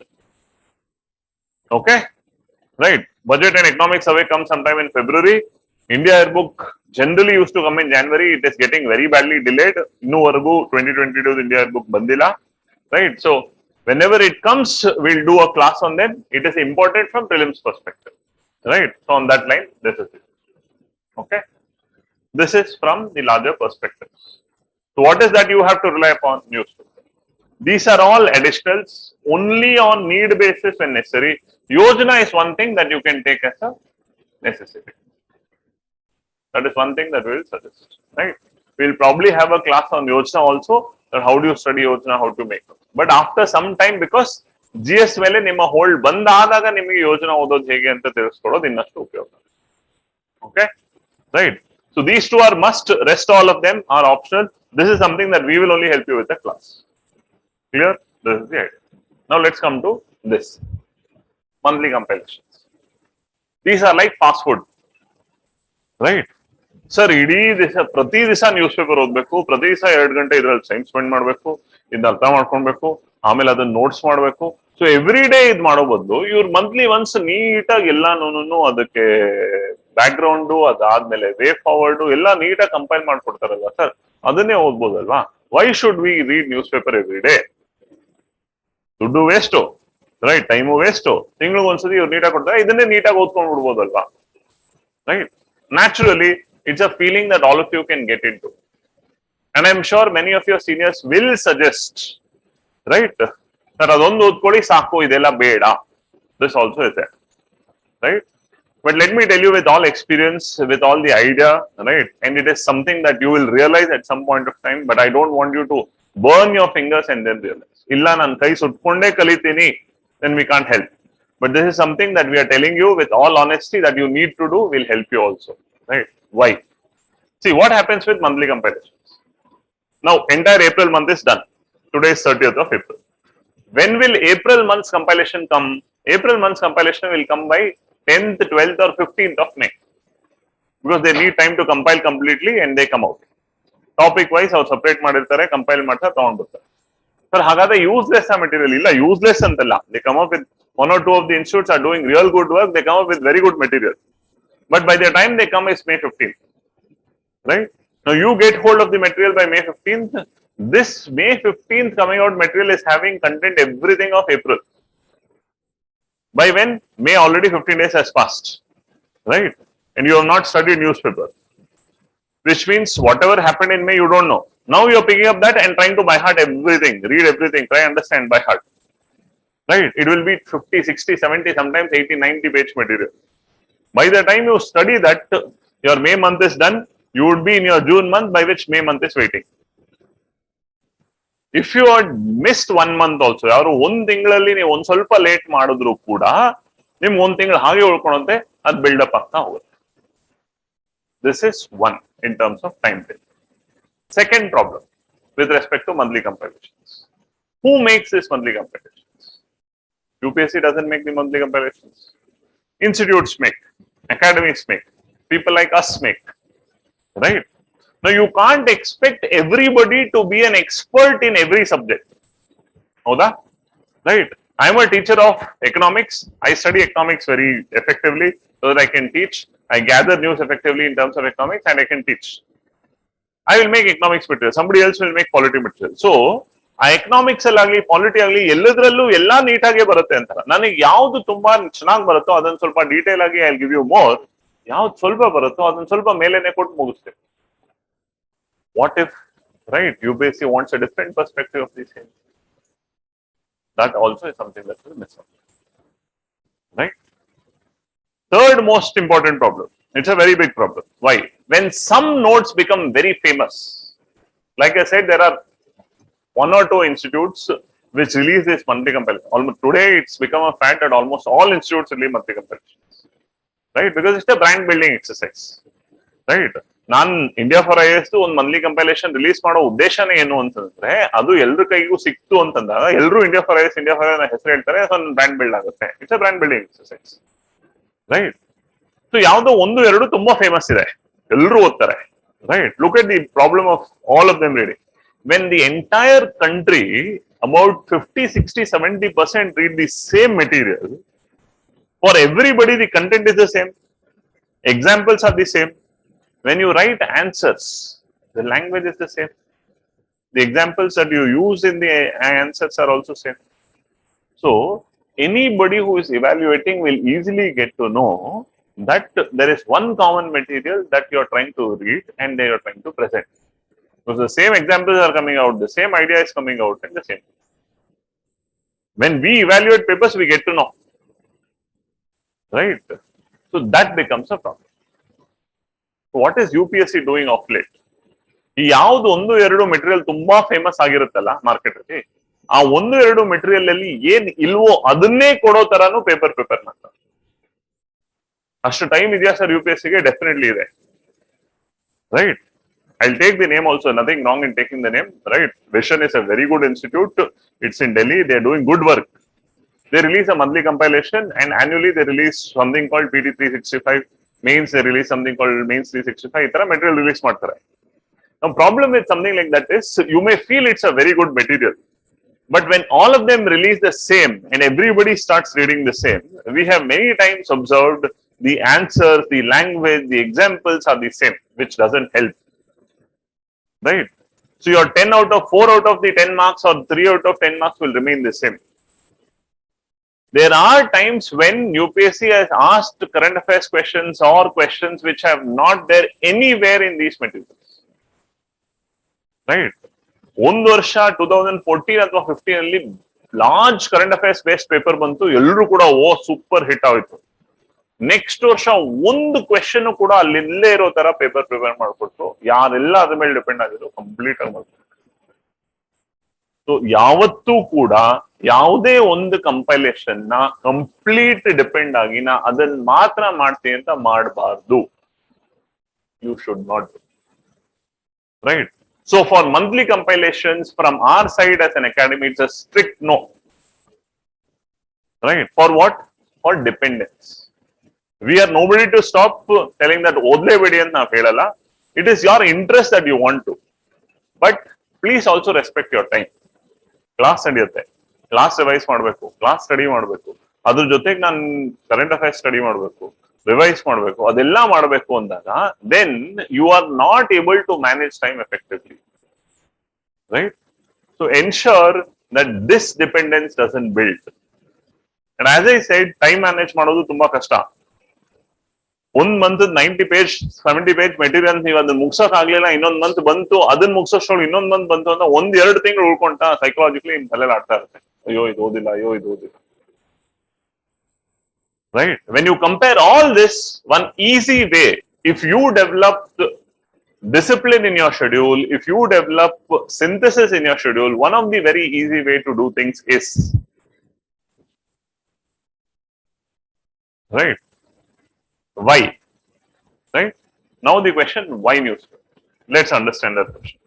Okay? Right? Budget and Economic Survey comes sometime in February. India Yearbook generally used to come in January. It is getting very badly delayed. Innuvargu 2022 India Yearbook bandila. Right? So, whenever it comes, we'll do a class on them. It is important from prelims perspective. Right? So on that line, this is it. Okay? This is from the larger perspectives. So what is that you have to rely upon? Newspaper. These are all additionals, only on need basis when necessary. Yojana is one thing that you can take as a necessity. That is one thing that we will suggest. Right? We'll probably have a class on Yojana also. How do you study Yojana, how to make it. But after some time, because GS ಮೇಲೆ ನಿಮ್ಮ hold ಬಂದಾದಾಗ ನಿಮಗೆ ಯೋಜನಾ ಓದೋದು ಹೇಗೆ ಅಂತ ತಿಳಿಸ್ಕೊಡೋದು ಇನ್ನಷ್ಟು ಉಪಯೋಗ. Okay? Right? So these two are must, rest all of them are optional. This is something that we will only help you with the class. Clear? This is the idea. Now let's come to this. Monthly compilations. These are like fast food. Right? Sir ಇಡೀ ದಿವಸ ಪ್ರತಿ ದಿವಸ news paper ಓದ್ಬೇಕು, ಪ್ರತಿ ದಿವಸ 2 ಗಂಟೆ ಇದ್ರಲ್ಲಿ time spend ಮಾಡ್ಬೇಕು, ಇದನ್ನ ಅರ್ಥ ಮಾಡ್ಕೊಳ್ಬೇಕು, ಆಮೇಲೆ ಅದನ್ನ ನೋಟ್ಸ್ ಮಾಡ್ಬೇಕು. ಸೊ ಎವ್ರಿ ಡೇ ಇದ್ ಮಾಡೋ ಬದಲು ಇವ್ರು ಮಂತ್ಲಿ ಒನ್ಸ್ ನೀಟಾಗಿ ಎಲ್ಲಾನು ಅದಕ್ಕೆ ಬ್ಯಾಕ್ ಗ್ರೌಂಡ್, ಅದಾದ್ಮೇಲೆ ವೇ ಫಾರ್ವರ್ಡ್ ಎಲ್ಲ ನೀಟಾಗಿ ಕಂಪೈಲ್ ಮಾಡ್ಕೊಡ್ತಾರಲ್ವಾ ಸರ್, ಅದನ್ನೇ ಓದ್ಬೋದಲ್ವಾ? Why should we read newspaper every day? ದುಡ್ಡು ವೇಸ್ಟು, ರೈಟ್, ಟೈಮು ವೇಸ್ಟು. ತಿಂಗಳಿಗೆ ಒಂದ್ಸತಿ ಇವ್ರು ನೀಟಾಗಿ ಕೊಡ್ತಾರೆ, ಇದನ್ನೇ ನೀಟಾಗಿ ಓದ್ಕೊಂಡು ಬಿಡ್ಬೋದಲ್ವಾ? Right. Naturally, it's a feeling that all of you can get into. And I'm sure many of your seniors will suggest, right, that adondu odkoli saku idella beda. This also is there. Right? But let me tell you with all experience, with all the idea, right, and it is something that you will realize at some point of time, but I don't want you to burn your fingers and then realize. Illa nan kai sutkonde kalitini, then we can't help. But this is something that we are telling you with all honesty that you need to do, will help you also. Right? Why? See, what happens with monthly compilations? Now, entire April month is done. Today is 30th of April. When will April month's compilation come? April month's compilation will come by 10th, 12th or 15th of May. Because they need time to compile completely and they come out. Topic wise, our separate ಮಾಡಿರ್ತಾರೆ, compile ಮಾಡ್ತಾರೆ, ತಗೊಂಡ್ಬಿಡ್ತಾರೆ. Sir, hagada useless material illa, useless antalla. They come up with one or two of the institutes are doing real good work, they come up with very good material. But by the time they come is May 15th. Right? Now you get hold of the material by May 15th. This May 15th coming out material is having content everything of April. By when? May already 15 days has passed. Right? And you have not studied newspaper. Which means whatever happened in May, you don't know. Now you are picking up that and trying to by heart everything, read everything, try understand by heart. Right? It will be 50, 60, 70, sometimes 80, 90 page material. By the time you study that, your May month is done, you would be in your June month, by which May month is waiting. If you had missed 1 month also, ಯಾರು ಒಂದು ತಿಂಗಳಲ್ಲಿ ನೀವು ಒಂದು ಸ್ವಲ್ಪ late ಮಾಡಿದ್ರು ಕೂಡ ನಿಮ್ಗೆ ಒಂದು ತಿಂಗಳು ಹಾಗೆ ಉಳ್ಕೊಳುತ್ತೆ, ಅದು ಬಿಲ್ಡಪ್ ಆಗ್ತಾ ಹೋಗುತ್ತೆ. This is one in terms of timetable. Second problem with respect to monthly compilations. Who makes this monthly compilations? UPSC doesn't make the monthly compilations. Institutes make, academies make, people like us make. Right? Now you can't expect everybody to be an expert in every subject. Hoda? Right? I am a teacher of economics. I study economics very effectively so that I can teach. I gather news effectively in terms of economics and I can teach. I will make economics material. Somebody else will make polity material. So, ಆ economics ಅಲ್ಲಿ polity ಆಗಲಿ ಎಲ್ಲದರಲ್ಲೂ ಎಲ್ಲಾ ನೀಟಾಗಿ ಬರುತ್ತೆ ಅಂತ. ನನಗೆ ಯಾವ್ದು ತುಂಬಾ ಚೆನ್ನಾಗಿ ಬರುತ್ತೋ ಅದನ್ನ ಸ್ವಲ್ಪ ಡೀಟೇಲ್ ಆಗಿ ಐ ಗಿವ್ ಯು ಮೋರ್. ಯಾವ್ದು ಸ್ವಲ್ಪ ಬರುತ್ತೋ ಅದನ್ನ ಸ್ವಲ್ಪ ಮೇಲೆನೆ ಕೊಟ್ಟು ಮುಗಿಸ್ತೇವೆ. What if, right, UPSC wants a different perspective of these things? That also is something that will miss out. Right? Third most important problem. It's a very big problem. Why? When some notes become very famous, like I said, there are 1 or 2 institutes which release this monthly compilation. Almost today, it's become a fact that almost all institutes release monthly compilations. Right? Because it's a brand building exercise. Right? ನಾನು India for IAS ಒಂದು monthly compilation release ಮಾಡೋ ಉದ್ದೇಶನೇ ಏನು ಅಂತಂದ್ರೆ ಅದು ಎಲ್ರ ಕೈಗೂ ಸಿಕ್ತು ಅಂತಂದಾಗ ಎಲ್ಲರೂ ಇಂಡಿಯಾ ಫಾರ್ ಐಎಎಸ್ ಹೆಸರು ಹೇಳ್ತಾರೆ, ಒಂದು ಬ್ರ್ಯಾಂಡ್ ಬಿಲ್ಡ್ ಆಗುತ್ತೆ. It's a brand building exercise. Right? So ಯಾವ್ದೋ 1-2 ತುಂಬಾ ಫೇಮಸ್ ಇದೆ, ಎಲ್ಲರೂ ಓದ್ತಾರೆ. Right? Look at the problem of all of them reading. When the entire country about 50, 60, 70% read the same material, for everybody the content is the same, examples are the same. When you write answers, the language is the same. The examples that you use in the answers are also same. So, anybody who is evaluating will easily get to know that there is one common material that you are trying to read and they are trying to present. So, the same examples are coming out, the same idea is coming out and the same. When we evaluate papers, we get to know. Right? So, that becomes a problem. What is UPSC doing of late? ಈ ಯಾವ್ದು 1-2 material ತುಂಬಾ famous ಆಗಿರುತ್ತಲ್ಲ market ಅಲ್ಲಿ, ಆ 1-2 material ಅಲ್ಲಿ ಏನ್ ಇಲ್ವೋ ಅದನ್ನೇ ಕೊಡೋ ತರಾನು ಪೇಪರ್ ಮಾಡ್ತಾರೆ. ಅಷ್ಟು ಟೈಮ್ ಇದೆಯಾ ಸರ್ UPSCಗೆ? ಡೆಫಿನೆಟ್ಲಿ ಇದೆ. Right? I'll take the name also, nothing wrong in taking the name. Right? Vision is a very good institute. It's in Delhi. They're doing good work. They release a monthly compilation and annually they release something called PD 365. Mains they release something called Mains 365. Itara material release ಮಾಡ್ತಾರೆ. Now problem with something like that is you may feel it's a very good material, but when all of them release the same and everybody starts reading the same, we have many times observed the answers, the language, the examples are the same, which doesn't help. Right? So your 4 out of the 10 marks or 3 out of 10 marks will remain the same. There are times when UPSC has asked current affairs questions or questions which have not there anywhere in these materials. Right? ಒಂದು ವರ್ಷ 2014 ಅಥವಾ 15 ಅಲ್ಲಿ large current affairs based paper ಬಂತು, ಎಲ್ಲರೂ ಕೂಡ super hit ಆಯ್ತು. Next ವರ್ಷ ಒಂದು ಕ್ವೆಶನ್ ಕೂಡ ಅಲ್ಲಿ ಇಲ್ಲೇ ಇರೋ ತರ ಪೇಪರ್ ಪ್ರಿಪೇರ್ ಮಾಡ್ಕೊಟ್ರು. ಯಾರೆಲ್ಲ ಅದ್ರ ಮೇಲೆ ಡಿಪೆಂಡ್ ಆಗಿದ್ರು ಕಂಪ್ಲೀಟ್ ಆಗಿ ಮಾಡ್ಕೊಟ್ರು. ಸೊ ಯಾವತ್ತೂ ಕೂಡ ಯಾವುದೇ ಒಂದು ಕಂಪೈಲೇಷನ್ ನ ಕಂಪ್ಲೀಟ್ ಡಿಪೆಂಡ್ ಆಗಿ ನಾ ಅದನ್ನ ಮಾತ್ರ ಮಾಡ್ತೀನಿ ಅಂತ ಮಾಡಬಾರ್ದು. You should not. Right? So for monthly compilations from our side as an academy, it's a strict no. Right? For what? For dependence. We are nobody to stop telling that odle bedi anta na helala. It is your interest that you want to. But please also respect your time. Class ನಡೆಯುತ್ತೆ, class revise ಮಾಡಬೇಕು, class study ಮಾಡಬೇಕು, ಅದ್ರ ಜೊತೆಗೆ ನಾನು current affairs study ಮಾಡಬೇಕು, revise ಮಾಡಬೇಕು, ಅದೆಲ್ಲ ಮಾಡಬೇಕು ಅಂದಾಗ then you are not able to manage time effectively, right? So ensure that this dependence doesn't build. And as I said, time manage ಮಾಡೋದು ತುಂಬಾ ಕಷ್ಟ. ಒಂದ್ ಮಂತ್ 90 ಪೇಜ್ 70 ಪೇಜ್ ಮೆಟೀರಿಯಲ್ ನೀವು ಅದನ್ನ ಮುಗ್ಸಕ್ ಆಗ್ಲಿಲ್ಲ, ಇನ್ನೊಂದ್ ಮಂತ್ ಬಂತು, ಅದನ್ನ ಮುಗ್ಸೋಷ್ಟ್ರೊಳಗೆ ಇನ್ನೊಂದ್ ಮಂತ್ ಬಂತು ಅಂತ 1-2 ತಿಂಗಳು ಉಳ್ಕೊಂತ ಸೈಕಲಾಜಿಕಲಿ ನಿಮ್ ತಲೆಯಲ್ಲಿ ಆಡ್ತಾ ಇರುತ್ತೆ, ಅಯ್ಯೋ ಇದು ಓದಿಲ್ಲ, ಅಯ್ಯೋ ಇದು ಓದಿಲ್ಲ, right? When you compare all this, one easy way, if you develop discipline in your schedule, if you develop synthesis in your schedule, one of the very easy way to do things is, right? Why? Right? Now the question, why newspaper? Let's understand that question.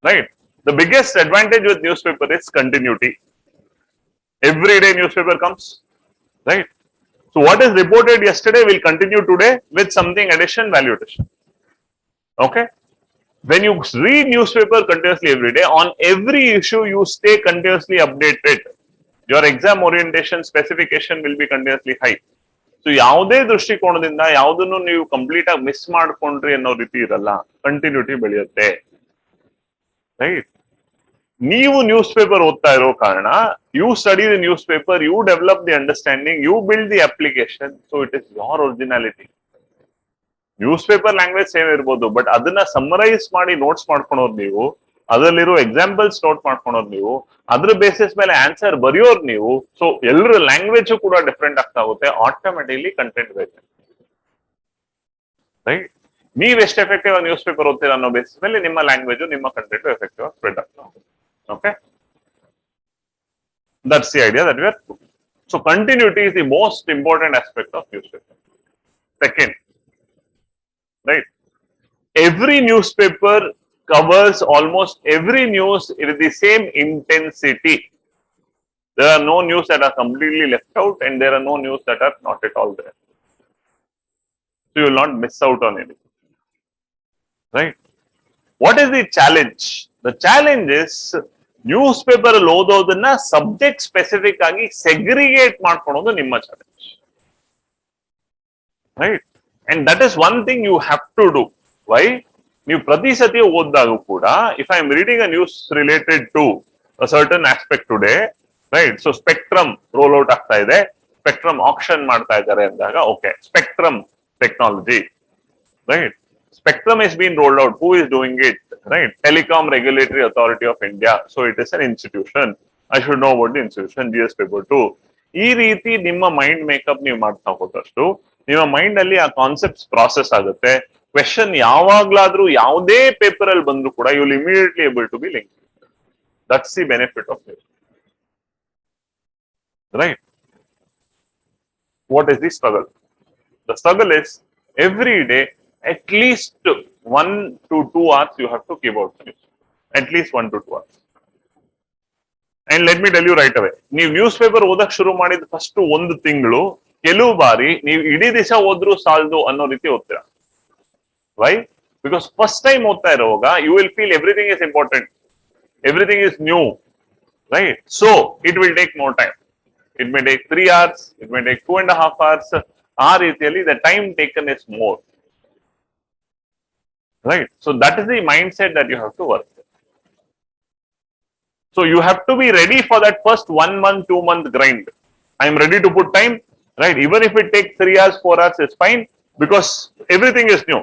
Right? The biggest advantage with newspaper is continuity. Every day newspaper comes, right? So what is reported yesterday will continue today with something addition, value addition. Okay? When you read newspaper continuously every day, on every issue you stay continuously updated. Your exam orientation specification will be continuously high. So ಯಾವುದೇ ದೃಷ್ಟಿಕೋನದಿಂದ ಯಾವುದನ್ನು ನೀವು complete ಆಗಿ miss ಮಾಡ್ಕೊಂಡ್ರಿ ಅನ್ನೋ ರೀತಿ ಇರಲ್ಲ, continuity ಬೆಳೆಯುತ್ತೆ, ರೈಟ್? ನೀವು ನ್ಯೂಸ್ ಪೇಪರ್ ಓದ್ತಾ ಇರೋ ಕಾರಣ, you study the news paper, you develop the understanding, you build the application, so it is your originality. News paper language same ಇರ್ಬೋದು, ಬಟ್ ಅದನ್ನ ಸಮ್ಮರೈಸ್ ಮಾಡಿ ನೋಟ್ಸ್ ಮಾಡ್ಕೊಳೋರು ನೀವು, ಅದರಲ್ಲಿರೋ ಎಕ್ಸಾಂಪಲ್ಸ್ ನೋಟ್ ಮಾಡ್ಕೊಳೋರು ನೀವು, ಅದ್ರ ಬೇಸಿಸ್ ಮೇಲೆ ಆನ್ಸರ್ ಬರೆಯೋರು ನೀವು. ಸೊ ಎಲ್ಲರ ಲ್ಯಾಂಗ್ವೇಜ್ ಕೂಡ ಡಿಫ್ರೆಂಟ್ ಆಗ್ತಾ ಹೋಗುತ್ತೆ, ಆಟೋಮೆಟಿಕ್ಲಿ ಕಂಟೆಂಟ್ ಬೇಕು, ರೈಟ್? ನೀವ್ ಎಷ್ಟು ಎಫೆಕ್ಟಿವ್ ಆಗಿ ನ್ಯೂಸ್ ಪೇಪರ್ ಓದ್ತೀರಾ ಅನ್ನೋ ಬೇಸಿಸ್ ಮೇಲೆ ನಿಮ್ಮ ಲ್ಯಾಂಗ್ವೇಜ್, ನಿಮ್ಮ ಕಂಟೆಂಟ್ ಎಫೆಕ್ಟಿವ್ ಆಗಿ ಸ್ಪ್ರೆಡ್ ಆಗ್ತಾ ಹೋಗುತ್ತೆ. Okay, that's the idea that we are. So continuity is the most important aspect of newspaper. Second, right? Every newspaper covers almost every news with the same intensity. There are no news that are completely left out, and there are no news that are not at all there. So you will not miss out on anything, right? What is the challenge? The challenge is news paper ಅಲ್ಲಿ ಓದೋದನ್ನ subject specific ಆಗಿ segregate ಮಾಡ್ಕೊಳೋದು ನಿಮ್ಮ challenge, right? And that is one thing you have to do. Why? ನೀವು ಪ್ರತಿ ಸತಿ ಓದಿದಾಗ ಕೂಡ, if I am reading a news related to a certain aspect today, right? So spectrum roll out ಆಗ್ತಾ ಇದೆ, ಸ್ಪೆಕ್ಟ್ರಮ್ ಆಕ್ಷನ್ ಮಾಡ್ತಾ ಇದ್ದಾರೆ ಅಂದಾಗ, okay, spectrum technology, right? Spectrum is being rolled out. Who is doing it? Right? Telecom Regulatory Authority of India. So it is an institution. I should know about the institution. GS paper 2. ಈ ರೀತಿ ನಿಮ್ಮ mind makeup ನೀವು ಮಾಡ್ತಾ ಹೋದಷ್ಟು ನಿಮ್ಮ mind ಅಲ್ಲಿ ಆ concepts process ಆಗುತ್ತೆ. Question ಯಾವಾಗ್ಲಾದ್ರೂ ಯಾವುದೇ ಪೇಪರ್ ಅಲ್ಲಿ ಬಂದ್ರು ಕೂಡ you will immediately able to be link. That's the benefit of it, right? What is the struggle? The struggle is every day at least 1 to 2 hours you have to keep out news. At least 1 to 2 hours. And let me tell you right away, ನೀವು news paper ಓದಕ್ ಶುರು ಮಾಡಿದ first 1 ತಿಂಗಳು ಕೆಲವು ಬಾರಿ ನೀವು ಇಡೀ ದಿವಸ ಓದ್ರೂ ಸಾಲದು ಅನ್ನೋ ರೀತಿ ಓದ್ತೀರಾ. ವೈ? ಬಿಕಾಸ್ ಫಸ್ಟ್ ಟೈಮ್ ಓದ್ತಾ ಇರುವಾಗ you will feel everything is important, everything is new, right? So it will take more time. It may take 3 hours, it may take 2.5 hours. ಆ ರೀತಿಯಲ್ಲಿ the time taken is more, right? So that is the mindset that you have to work with. So you have to be ready for that first 1 month, 2 month grind. I am ready to put time, right? Even if it takes 3 hours, 4 hours, it's fine because everything is new.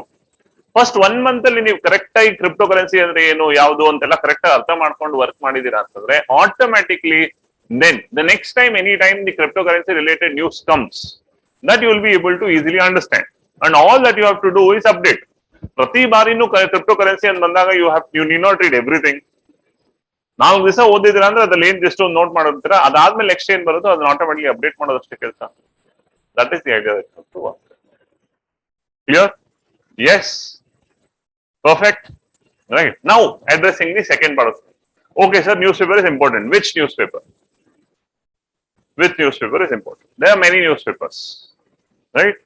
First 1 month ಅಲ್ಲಿ ನೀವು correct ಆಗಿ crypto currency ಅಂದ್ರೆ ಏನು, ಯಾವುದು ಅಂತೆಲ್ಲ correct ಆಗಿ ಅರ್ಥ ಮಾಡ್ಕೊಂಡು ವರ್ಕ್ ಮಾಡಿದೀರಾ ಅಂತಂದ್ರೆ automatically then the next time, any time the cryptocurrency related news comes, that you will be able to easily understand. And all that you have to do is update. ಪ್ರತಿ ಬಾರಿನೂ crypto currency ಅಂತ ಬಂದಾಗ you need not read everything. 4 ದಿವಸ ಓದಿದ್ರ ಅಂದ್ರೆ ಅದ್ರಲ್ಲಿ ಏನ್ just ಒಂದು note ಮಾಡಿರ್ತೀರಾ, ಅದಾದ್ಮೇಲೆ next ಏನ್ ಬರುತ್ತೋ ಅದನ್ನ ಆಟೋಮೆಟಿಕ್ಲಿ ಅಪ್ಡೇಟ್ ಮಾಡೋದಷ್ಟೇ ಕೆಲಸ. That is the idea. Clear? Yes, perfect, right? Now addressing the second part. Okay sir, news paper is important. Which news paper? Which newspaper is important? There are many newspapers, right?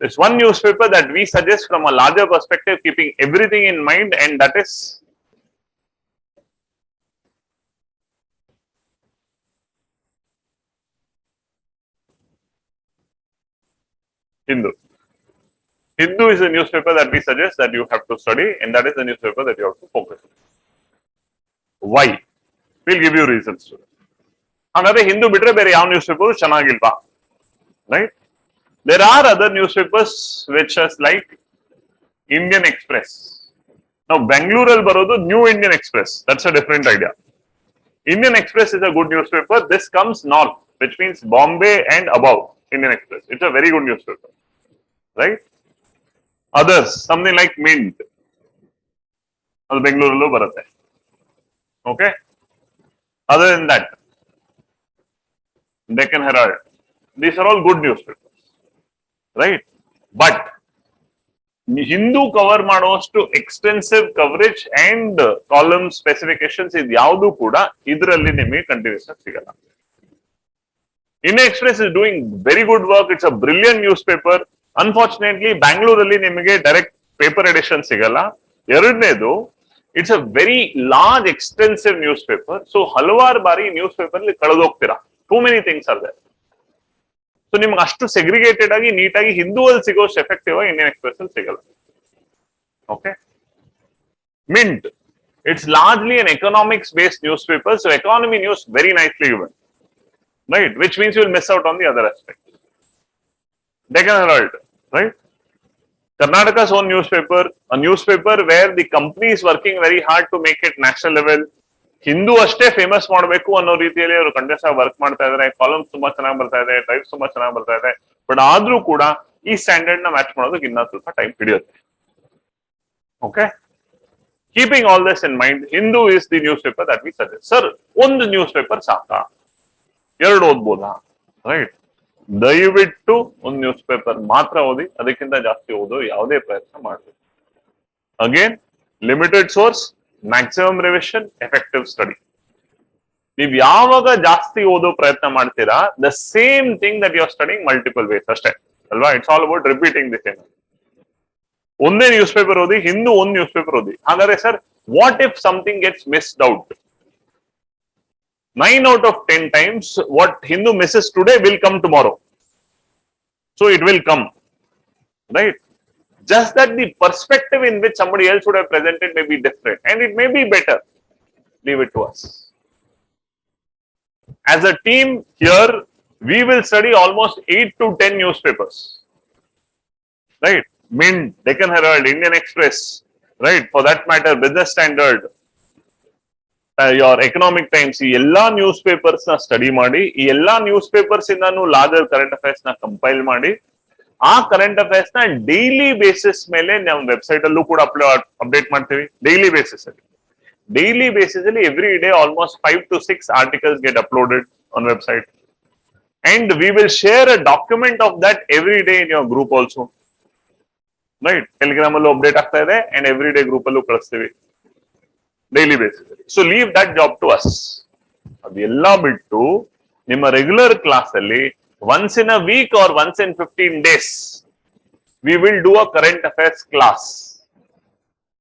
There's one newspaper that we suggest from a larger perspective, keeping everything in mind, and that is Hindu. Hindu is a newspaper that we suggest that you have to study, and that is the newspaper that you have to focus on. Why? We'll give you reasons to it. ಹಾಗಾದ್ರೆ ಹಿಂದೂ ಬಿಟ್ರೆ ಬೇರೆ ಯಾವ newspaper ಚೆನ್ನಾಗಿಲ್ವಾ? Right? There are other newspapers which is like Indian Express. Now Bangalore barodu New Indian Express. That's a different idea. Indian Express is a good newspaper. This comes north, which means Bombay and above. Indian Express. It's a very good newspaper. Right? Others, something like Mint. Adu Bangalore barutte. Okay? Other than that, Deccan Herald. These are all good newspapers. Right? But Hindu cover ಮಾಡುವಷ್ಟು extensive coverage and column specifications ಇದು ಯಾವುದು ಕೂಡ ಇದರಲ್ಲಿ ನಿಮಗೆ continuous ಆಗಿ ಸಿಗಲ್ಲ. Indian Express is doing very good work. It's a brilliant newspaper. Unfortunately, ಬ್ಯಾಂಗ್ಳೂರಲ್ಲಿ ನಿಮಗೆ ಡೈರೆಕ್ಟ್ ಪೇಪರ್ ಎಡಿಷನ್ ಸಿಗಲ್ಲ. ಎರಡನೇದು, it's a very large extensive news paper. So ಹಲವಾರು ಬಾರಿ ನ್ಯೂಸ್ ಪೇಪರ್ ಅಲ್ಲಿ ಕಳೆದೋಗ್ತೀರಾ. Too many things are there. So ನಿಮ್ಗೆ ಅಷ್ಟು ಸೆಗ್ರಿಗೇಟೆಡ್ ಆಗಿ ನೀಟಾಗಿ ಹಿಂದೂ ಅಲ್ಲಿ ಸಿಗೋಷ್ಟು ಎಫೆಕ್ಟಿವ್ ಆಗಿ ಇಂಡಿಯನ್ ಎಕ್ಸ್ಪ್ರೆಸ್ ಅಲ್ಲಿ ಸಿಗಲ್ಲ. Okay. Mint, it's largely an economics based news paper. So economy news very nicely given, right, which means you will miss out on the other aspect. Deccan Herald, right? Karnataka's own newspaper, a newspaper where the company is working very hard to make it national level. Hindu ಅಷ್ಟೇ famous ಮಾಡಬೇಕು ಅನ್ನೋ ರೀತಿಯಲ್ಲಿ ಅವರು continuous ಆಗಿ work ಮಾಡ್ತಾ ಇದ್ದಾರೆ. Columns ತುಂಬಾ ಚೆನ್ನಾಗಿ ಬರ್ತಾ ಇದೆ, ಟೈಪ್ಸ್ ತುಂಬಾ ಚೆನ್ನಾಗಿ ಬರ್ತಾ ಇದೆ. ಬಟ್ ಆದ್ರೂ ಕೂಡ ಈ ಸ್ಟ್ಯಾಂಡರ್ಡ್ ನ ಮ್ಯಾಚ್ ಮಾಡೋದಕ್ಕೆ ಇನ್ನೂ ಸ್ವಲ್ಪ ಟೈಮ್ ಹಿಡಿಯುತ್ತೆ. Okay. Keeping all this in mind, Hindu is the news paper that we suggest. Sir, ಒಂದು ನ್ಯೂಸ್ ಪೇಪರ್ ಸಾಕಾ? ಎರಡು ಓದ್ಬೋದಾ? ರೈಟ್. ದಯವಿಟ್ಟು ಒಂದು ನ್ಯೂಸ್ ಪೇಪರ್ ಮಾತ್ರ ಓದಿ, ಅದಕ್ಕಿಂತ ಜಾಸ್ತಿ ಓದೋ ಯಾವುದೇ ಪ್ರಯತ್ನ ಮಾಡಬೇಕು. Again, limited source, maximum revision, effective study. ನೀವು ಯಾವಾಗ ಜಾಸ್ತಿ ಓದೋ ಪ್ರಯತ್ನ ಮಾಡ್ತೀರಾ, the same thing that you are studying multiple ways ಅಷ್ಟೇ ಅಲ್ವಾ? It's all about repeating the same. ಒಂದೇ ನ್ಯೂಸ್ ಪೇಪರ್ ಓದಿ, ಹಿಂದೂ ಒಂದು ನ್ಯೂಸ್ ಪೇಪರ್ ಓದಿ. ಹಾಗಾದ್ರೆ sir, what if something gets missed out? 9 out of 10 times what Hindu misses today will come tomorrow. So it will come, right? Just that the perspective in which somebody else would have presented may be different and it may be better. Leave it to us. As a team here, we will study almost 8 to 10 newspapers, right? Mint, Deccan Herald, Indian Express, right? For that matter, Business Standard, your Economic Times, ಈ ಎಲ್ಲಾ news papers ನ study ಮಾಡಿ, ಈ ಎಲ್ಲಾ news papers ಇಂದಾನು larger current affairs ನ compile ಮಾಡಿ, ಆ ಕರೆಂಟ್ ಅಫೇರ್ಸ್ ನ ಡೈಲಿ ಬೇಸಿಸ್ ಮೇಲೆ ನಾವು ವೆಬ್ಸೈಟ್ ಅಲ್ಲೂ ಕೂಡ ಅಪ್ಡೇಟ್ ಮಾಡ್ತೀವಿ. ಡೈಲಿ ಬೇಸಿಸ್ ಅಲ್ಲಿ, ಡೈಲಿ ಬೇಸಿಸ್ ಅಲ್ಲಿ every day almost 5 to 6 articles get uploaded on website and we will share a document of that every day in your group also, right? Telegram ಅಲ್ಲೂ update ಆಗ್ತಾ ಇದೆ and every day group ಅಲ್ಲೂ ಕಳಿಸ್ತೀವಿ daily basis. So leave that job to us. ಅದೆಲ್ಲ ಬಿಟ್ಟು ನಿಮ್ಮ regular class ಅಲ್ಲಿ once in a week or once in 15 days we will do a current affairs class.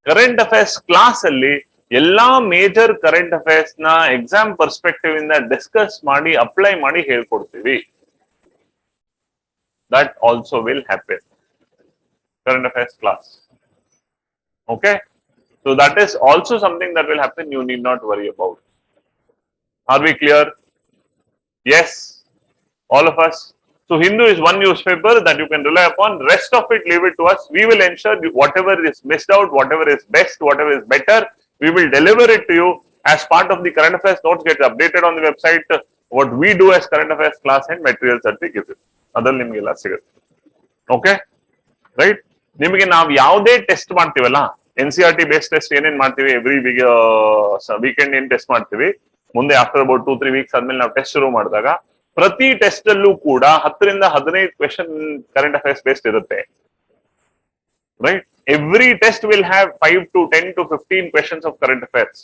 Current affairs class ಅಲ್ಲಿ ಎಲ್ಲಾ major current affairs ನ exam perspective ಇಂದ discuss ಮಾಡಿ apply ಮಾಡಿ ಹೇಳ್ಕೊಡ್ತೀವಿ. That also will happen. Current affairs class. Okay. So that is also something that will happen. You need not worry about. Are we clear? Yes, all of us. So Hindu is one newspaper that you can rely upon. Rest of it, leave it to us. We will ensure whatever is missed out, whatever is best, whatever is better, we will deliver it to you as part of the current affairs notes. Get updated on the website. What we do as current affairs class and materials that we give you. Adal nimge ella sigute. Okay, right? ನಿಮಗೆ ನಾವು ಯಾವುದೇ test ಮಾಡ್ತೀವಲ್ಲ, NCERT based test ಏನೇನ್ ಮಾಡ್ತೀವಿ, every weekend ಏನ್ test ಮಾಡ್ತೀವಿ, ಮುಂದೆ after about 2-3 weeks ಆದ್ಮೇಲೆ ನಾವು ಟೆಸ್ಟ್ ಶುರು ಮಾಡಿದಾಗ ಪ್ರತಿ ಟೆಸ್ಟ್ ಅಲ್ಲೂ ಕೂಡ 10 ರಿಂದ 15 ಕ್ವೆಶನ್ ಕರೆಂಟ್ ಅಫೇರ್ಸ್ ಬೇಸ್ಡ್ ಇರುತ್ತೆ, right? Every test will have 5 to 10 to 15 questions of current affairs.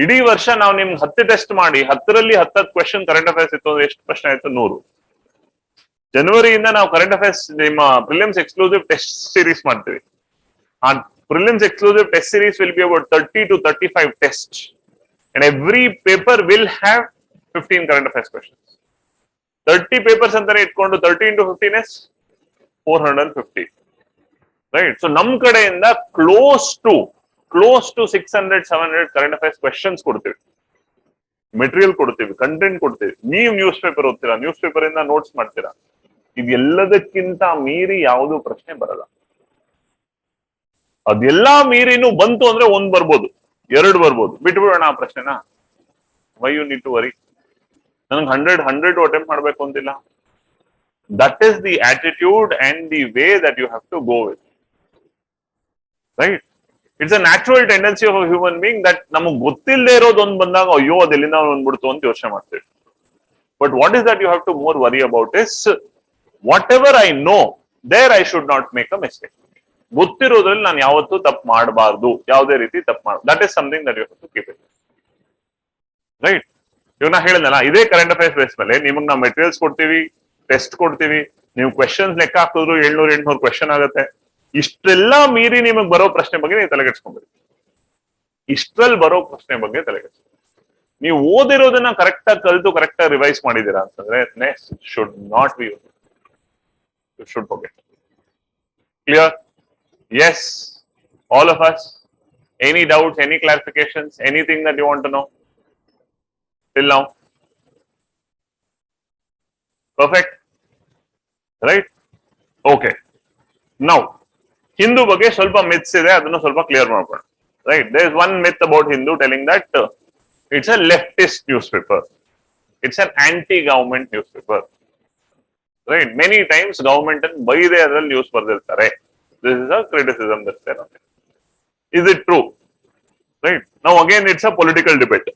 ಇಡೀ ವರ್ಷ ನಾವು ನಿಮ್ಗೆ 10 ಟೆಸ್ಟ್ ಮಾಡಿ 10ರಲ್ಲಿ 10 ಕ್ವೆಶನ್ ಕರೆಂಟ್ ಅಫೇರ್ಸ್ ಇತ್ತು ಅಂದ್ರೆ ಎಷ್ಟು ಪ್ರಶ್ನೆ ಆಯ್ತು? 100. ಜನವರಿಯಿಂದ ನಾವು ಕರೆಂಟ್ ಅಫೇರ್ಸ್ ನಿಮ್ಮ ಪ್ರಿಲಿಮ್ಸ್ ಎಕ್ಸ್ಕ್ಲೂಸಿವ್ ಟೆಸ್ಟ್ ಸೀರೀಸ್ ಮಾಡ್ತೀವಿ. ಆ prelims exclusive test series will be about 30 to 35 test and every paper will have 15 current affairs questions. 30 papers ಅಂತಾನೆ ಇಟ್ಕೊಂಡು 30 into 15 is 450, right? So ನಮ್ ಕಡೆಯಿಂದ close to 600-700 current affairs questions ಕೊಡ್ತೀವಿ, material ಕೊಡ್ತೀವಿ, content ಕೊಡ್ತೀವಿ. ನೀವು ನ್ಯೂಸ್ ಪೇಪರ್ ಓದ್ತೀರಾ, news paper ಇಂದ ನೋಟ್ಸ್ ಮಾಡ್ತೀರಾ. ಇದೆಲ್ಲದಕ್ಕಿಂತ ಮೀರಿ ಯಾವುದು ಪ್ರಶ್ನೆ ಬರಲ್ಲ. ಅದೆಲ್ಲಾ ಮೀರಿನೂ ಬಂತು ಅಂದ್ರೆ 1 ಬರ್ಬೋದು, 2 ಬರ್ಬೋದು, ಬಿಟ್ಬಿಡೋಣ ಆ ಪ್ರಶ್ನೆನ. Why you need to worry? ನನಗೆ 100 ಅಟೆಂಪ್ಟ್ ಮಾಡ್ಬೇಕು ಅಂತಿಲ್ಲ. That is the attitude and the way that you have to go with, right? It's a natural tendency of human being that ನಮಗ್ ಗೊತ್ತಿಲ್ಲದೆ ಇರೋದೊಂದು ಬಂದಾಗ ಅಯ್ಯೋ ಅದೆಲ್ಲಿಂದ ಬಂದ್ಬಿಡ್ತು ಅಂತ ಯೋಚನೆ ಮಾಡ್ತೀವಿ. But what is that you have to more worry about is whatever I know there I should not make a mistake. ಗೊತ್ತಿರೋದ್ರಲ್ಲಿ ನಾನು ಯಾವತ್ತೂ ತಪ್ಪು ಮಾಡಬಾರ್ದು, ಯಾವುದೇ ರೀತಿ ತಪ್ಪು ಮಾಡ. That is something that you have to keep it, right? ಇವಾಗ ನಾ ಹೇಳಿದ್ನಲ್ಲ, ಇದೇ ಕರೆಂಟ್ ಅಫೇರ್ಸ್ ಬೇಸ್ ಮೇಲೆ ನಿಮಗೆ ನಾವು ಮೆಟೀರಿಯಲ್ಸ್ ಕೊಡ್ತೀವಿ, ಟೆಸ್ಟ್ ಕೊಡ್ತೀವಿ. ನೀವು ಕ್ವೆಶನ್ಸ್ ಲೆಕ್ಕ ಹಾಕಿದ್ರು 700-800 ಕ್ವೆಶನ್ ಆಗುತ್ತೆ. ಇಷ್ಟೆಲ್ಲ ಮೀರಿ ನಿಮಗೆ ಬರೋ ಪ್ರಶ್ನೆ ಬಗ್ಗೆ ನೀವು ತಲೆಗೆಡ್ಸ್ಕೊಂಡ್ಬಿಡಿ. ಇಷ್ಟರಲ್ಲಿ ಬರೋ ಪ್ರಶ್ನೆ ಬಗ್ಗೆ ತಲೆಗೆಡ್ಸ್ಕೊಂಡ್ರಿ. ನೀವು ಓದಿರೋದನ್ನ ಕರೆಕ್ಟ್ ಆಗಿ ಕಲಿತು ಕರೆಕ್ಟ್ ಆಗಿ ರಿವೈಸ್ ಮಾಡಿದೀರಾ ಅಂತಂದ್ರೆ next should not be, you should forget. Clear? Yes, all of us. Any doubts, any clarifications, anything that you want to know till now? Perfect, right? Okay. Now, Hindu ಬಗ್ಗೆ ಸ್ವಲ್ಪ myths ಇದೆ, ಅದನ್ನು ಸ್ವಲ್ಪ clear ಮಾಡ್ಕೊಳ್ಳೋಣ. Right? There is one myth about Hindu telling that it's a leftist newspaper. It's an anti-government newspaper. Right? Many times government and ಬೈದೆ ಅದರಲ್ಲಿ news ಬರ್ದಿರ್ತಾರೆ. This is a criticism that's there on it. Is it true? Right? Now again, it's a political debate.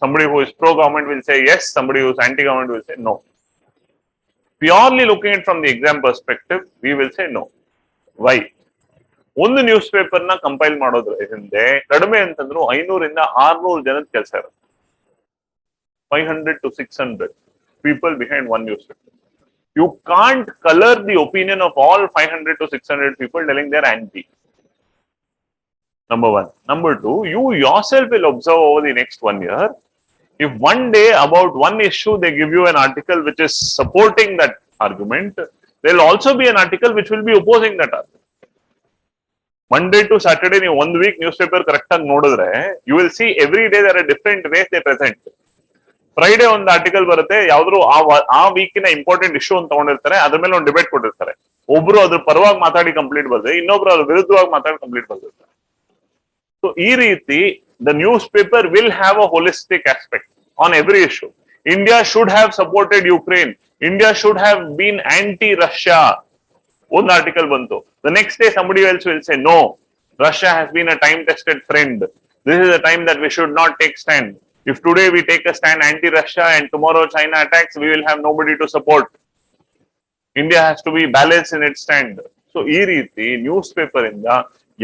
Somebody who is pro-government will say yes, somebody who is anti-government will say no. Purely looking at from the exam perspective, we will say no. Why? ಒಂದು news paper ನ compile ಮಾಡೋದ್ರ ಹಿಂದೆ ಕಡಿಮೆ ಅಂತಂದ್ರು 500-600 ಜನದ ಕೆಲಸ ಇರುತ್ತೆ. 500 to 600 people behind one newspaper. You can't color the opinion of all 500 to 600 people telling they're anti. Number one. Number two, you yourself will observe over the next 1 year. If one day about one issue they give you an article which is supporting that argument, there will also be an article which will be opposing that argument. Monday to Saturday, you 1 week newspaper correct ag nodidre, you will see every day there are different ways they present. Friday ಒಂದು article ಬರುತ್ತೆ, ಯಾವ್ದು ಆ ವೀಕಿನ important issue ಅಂತ ತಗೊಂಡಿರ್ತಾರೆ, ಅದ್ರ ಮೇಲೆ ಒಂದು debate ಕೊಟ್ಟಿರ್ತಾರೆ. ಒಬ್ರು ಅದ್ರ ಪರವಾಗಿ ಮಾತಾಡಿ ಕಂಪ್ಲೀಟ್ ಬರ್ತಾರೆ, ಇನ್ನೊಬ್ರು ಅದ್ರ ವಿರುದ್ಧವಾಗಿ ಮಾತಾಡಿ ಕಂಪ್ಲೀಟ್ ಬರ್ತಿರ್ತಾರೆ. ಸೊ ಈ ರೀತಿ the news paper will have a holistic aspect on every issue. India should have supported Ukraine, India should have been anti Russia. ಒಂದು ಆರ್ಟಿಕಲ್ ಬಂತು, the next day somebody else will say no, Russia has been a time tested friend, this is a time that we should not take stand. If today we take a stand anti-Russia and tomorrow China attacks, we will have nobody to support. India has to be balanced in its stand. So, ಈ ರೀತಿ news paper ಇಂದ